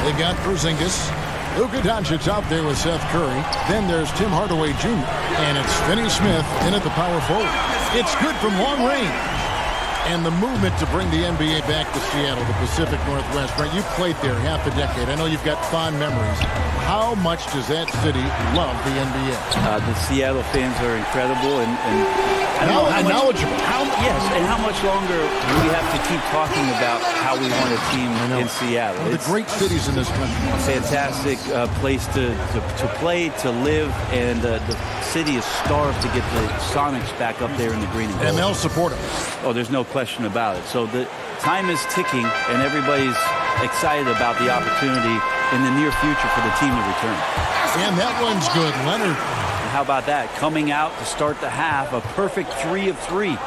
they've got Porzingis. Luka Doncic out there with Seth Curry. Then there's Tim Hardaway Jr. And it's Finney-Smith in at the power forward. It's good from long range. And the movement to bring the NBA back to Seattle, the Pacific Northwest. Right, you played there half a decade. I know you've got fond memories. How much does that city love the NBA? The Seattle fans are incredible and knowledgeable. Yes, and how much longer do we have to keep talking about how we want a team in Seattle? One of the great cities in this country. Fantastic place to play, to live, and the city is starved to get the Sonics back up there in the green and gold. And they'll support them. Oh, there's no question about it. So the time is ticking, and everybody's excited about the opportunity in the near future for the team to return. And that one's good, Leonard. And how about that? Coming out to start the half, a perfect 3 of 3.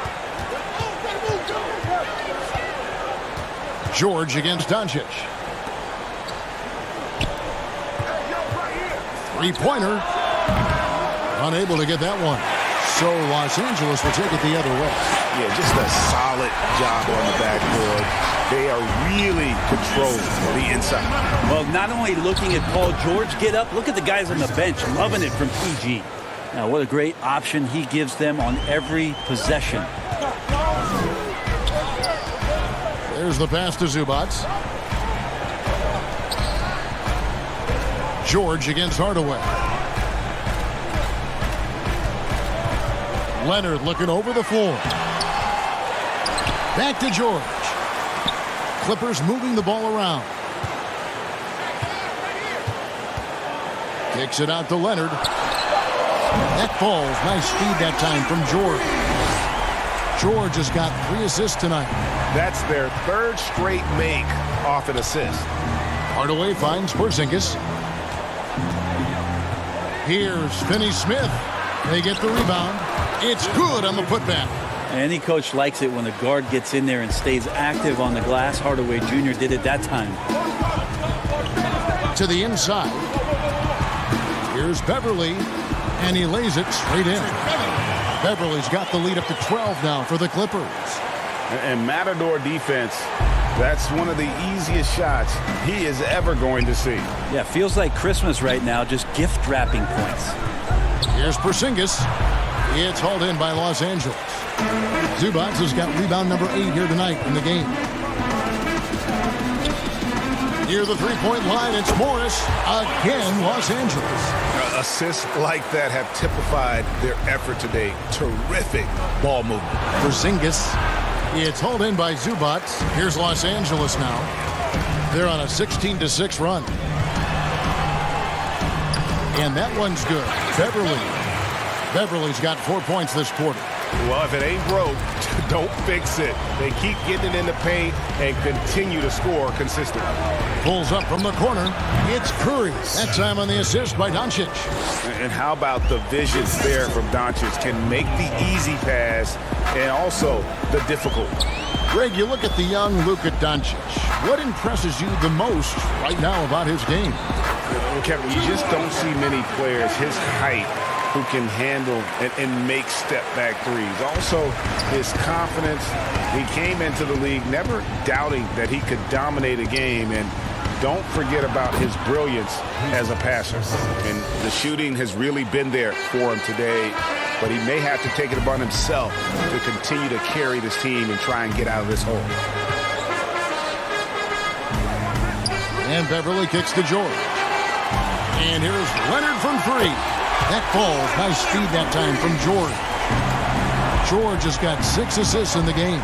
George against Doncic. Three-pointer. Unable to get that one. So Los Angeles will take it the other way. Yeah, just a solid job on the backboard. they are really controlling the inside. Well, not only looking at Paul George get up, look at the guys on the bench loving it from PG. Now, what a great option he gives them on every possession. There's the pass to Zubac. George against Hardaway. Leonard looking over the floor. Back to George. Clippers moving the ball around. Kicks it out to Leonard. That falls. Nice speed that time from George. George has got 3 assists tonight. That's their 3rd straight make off an assist. Hardaway finds Porzingis. Here's Finney-Smith. They get the rebound. It's good on the putback. Any coach likes it when a guard gets in there and stays active on the glass. Hardaway Jr. did it that time. To the inside. Here's Beverly, and he lays it straight in. Beverly's got the lead up to 12 now for the Clippers. And Matador defense, that's one of the easiest shots he is ever going to see. Yeah, feels like Christmas right now, just gift wrapping points. Here's Porzingis. It's hauled in by Los Angeles. Zubac has got rebound number 8 here tonight in the game. Near the three-point line, it's Morris. Again, Los Angeles. Assists like that have typified their effort today. Terrific ball movement. Porzingis. It's hauled in by Zubac. Here's Los Angeles now. They're on a 16-6 run. And that one's good. Beverly's got 4 points this quarter. Well, if it ain't broke, don't fix it. They keep getting it in the paint and continue to score consistently. Pulls up from the corner. It's Curry. That time on the assist by Doncic. And how about the vision there from Doncic? Can make the easy pass and also the difficult. Greg, you look at the young Luka Doncic. What impresses you the most right now about his game? Kevin, you just don't see many players his height who can handle and make step-back threes. Also, his confidence. He came into the league never doubting that he could dominate a game. And don't forget about his brilliance as a passer. And the shooting has really been there for him today. But he may have to take it upon himself to continue to carry this team and try and get out of this hole. And Beverly kicks to George. And here's Leonard from 3. That falls. Nice speed that time from George. George has got 6 assists in the game.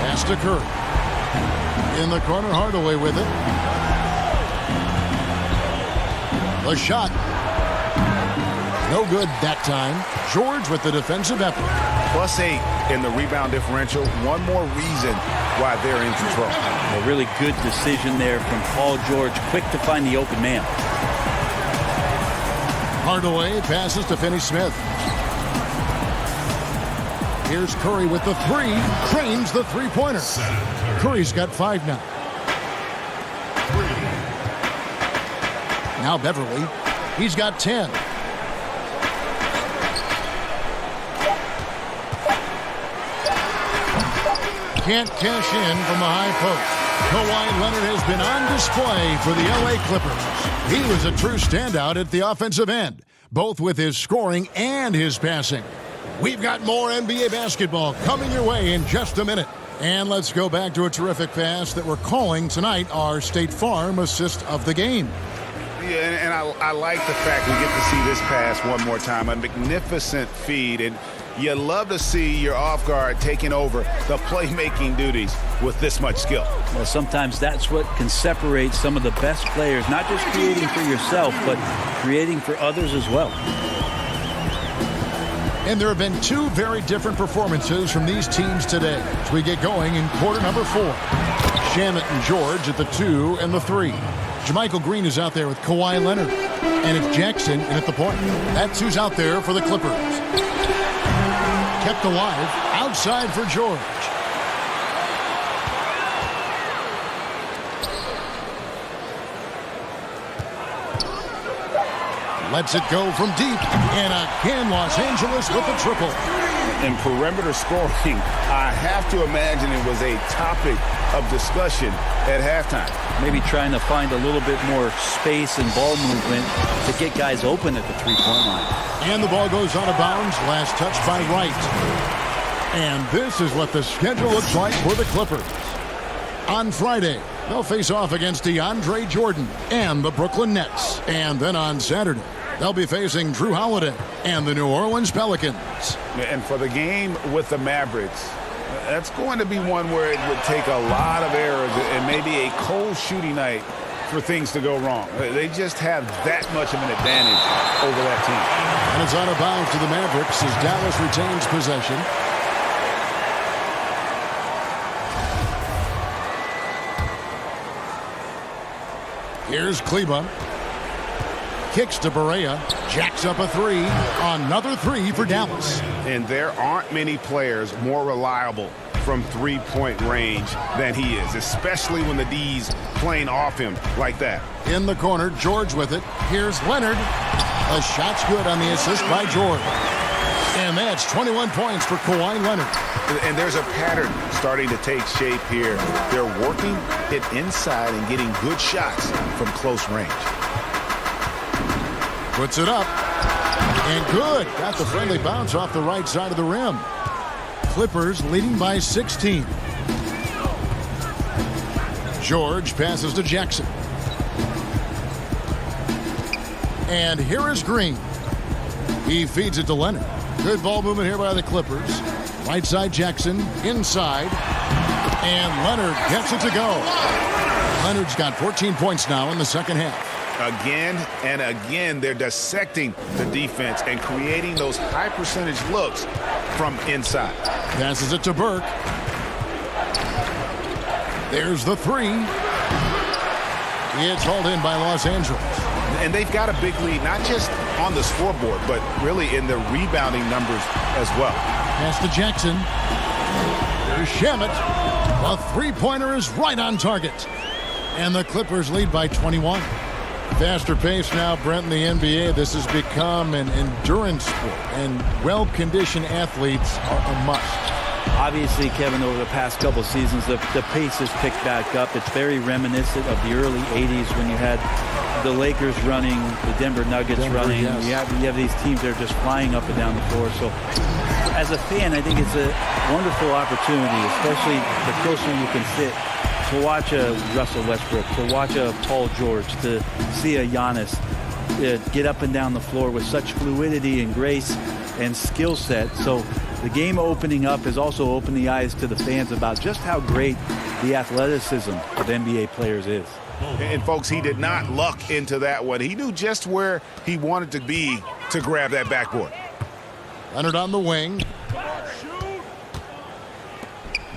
Pass to Curry. In the corner, Hardaway with it. The shot. No good that time. George with the defensive effort. +8 in the rebound differential. One more reason why they're in control. A really good decision there from Paul George. Quick to find the open man. Hardaway passes to Finney-Smith. Here's Curry with the 3. Cranes the three-pointer. Curry's got 5 now. Now Beverly. He's got 10. Can't cash in from the high post. Kawhi Leonard has been on display for the LA Clippers. He was a true standout at the offensive end, both with his scoring and his passing. We've got more NBA basketball coming your way in just a minute. And let's go back to a terrific pass that we're calling tonight our State Farm assist of the game. Yeah, and I like the fact we get to see this pass one more time. A magnificent feed, and you love to see your off guard taking over the playmaking duties with this much skill. Well, sometimes that's what can separate some of the best players, not just creating for yourself, but creating for others as well. And there have been 2 very different performances from these teams today as we get going in quarter number 4. Shamet and George at the 2 and the 3. Jermichael Green is out there with Kawhi Leonard. And it's Jackson in at the point. That's who's out there for the Clippers. Kept alive outside for George. Lets it go from deep. And again, Los Angeles with a triple. In perimeter scoring, I have to imagine it was a topic of discussion at halftime. Maybe trying to find a little bit more space and ball movement to get guys open at the three-point line. And the ball goes out of bounds. Last touch by Wright. And this is what the schedule looks like for the Clippers. On Friday, they'll face off against DeAndre Jordan and the Brooklyn Nets. And then on Saturday, they'll be facing Drew Holiday and the New Orleans Pelicans. And for the game with the Mavericks, that's going to be one where it would take a lot of errors and maybe a cold shooting night for things to go wrong. They just have that much of an advantage over that team. And it's out of bounds to the Mavericks as Dallas retains possession. Here's Kleba. Kicks to Barea. Jacks up a three. Another three for Dallas. And there aren't many players more reliable from three-point range than he is, especially when the D's playing off him like that. In the corner, George with it. Here's Leonard. A shot's good on the assist by George. And that's 21 points for Kawhi Leonard. And there's a pattern starting to take shape here. They're working it inside and getting good shots from close range. Puts it up. And good. Got the friendly bounce off the right side of the rim. Clippers leading by 16. George passes to Jackson. And here is Green. He feeds it to Leonard. Good ball movement here by the Clippers. Right side Jackson, inside. And Leonard gets it to go. Leonard's got 14 points now in the second half. Again and again, they're dissecting the defense and creating those high percentage looks from inside. Passes it to Burke. There's the three. It's hauled in by Los Angeles. And they've got a big lead, not just on the scoreboard, but really in the rebounding numbers as well. Pass to Jackson. There's Shamet. A three-pointer is right on target. And the Clippers lead by 21. Faster pace now, Brent, in the NBA. This has become an endurance sport, and well-conditioned athletes are a must. Obviously, Kevin, over the past couple seasons, the pace has picked back up. It's very reminiscent of the early 80s when you had the Lakers running, the Denver Nuggets running. Yes. You have these teams that are just flying up and down the floor. So as a fan, I think it's a wonderful opportunity, especially the closer you can sit, to watch a Russell Westbrook, to watch a Paul George, to see a Giannis get up and down the floor with such fluidity and grace and skill set. So the game opening up has also opened the eyes to the fans about just how great the athleticism of NBA players is. And folks, he did not luck into that one. He knew just where he wanted to be to grab that backboard. Leonard on the wing.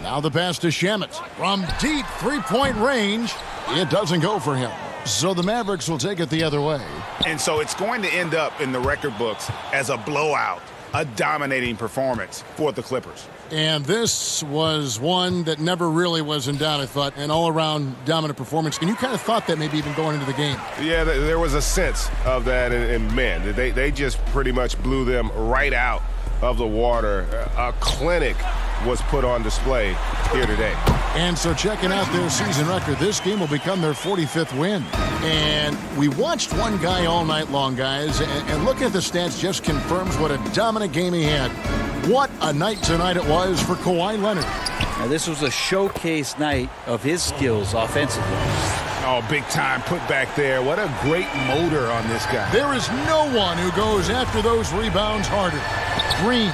Now the pass to Shamet. From deep three-point range, it doesn't go for him. So the Mavericks will take it the other way. And so it's going to end up in the record books as a blowout, a dominating performance for the Clippers. And this was one that never really was in doubt, I thought, an all-around dominant performance. And you kind of thought that maybe even going into the game. Yeah, there was a sense of that, and man, they just pretty much blew them right out of the water. A clinic was put on display here today. And so checking out their season record, this game will become their 45th win. And we watched one guy all night long, guys, and looking at the stats just confirms what a dominant game he had. What a night tonight it was for Kawhi Leonard. Now, this was a showcase night of his skills offensively. Oh, big time put back there. What a great motor on this guy. There is no one who goes after those rebounds harder. Green.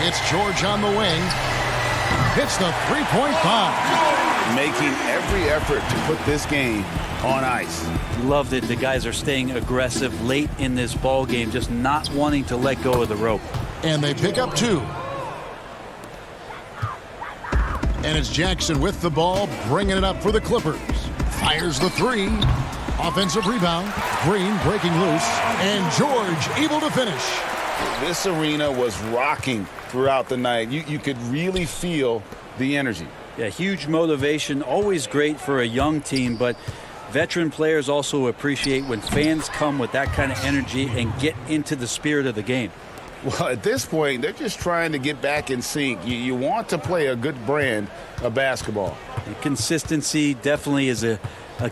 It's George on the wing. Hits the three-point bomb. Making every effort to put this game on ice. Love that the guys are staying aggressive late in this ball game, just not wanting to let go of the rope. And they pick up two. And it's Jackson with the ball, bringing it up for the Clippers. Fires the three. Offensive rebound. Green breaking loose. And George able to finish. This arena was rocking throughout the night. You could really feel the energy. Yeah, huge motivation. Always great for a young team, but veteran players also appreciate when fans come with that kind of energy and get into the spirit of the game. Well, at this point, they're just trying to get back in sync. You want to play a good brand of basketball. And consistency definitely is a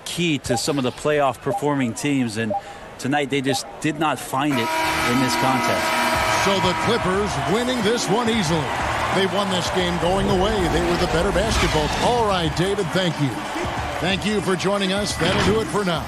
key to some of the playoff performing teams, and tonight they just did not find it in this contest. So the Clippers winning this one easily. They won this game going away. They were the better basketball. All right, David, thank you. Thank you for joining us. That'll do it for now.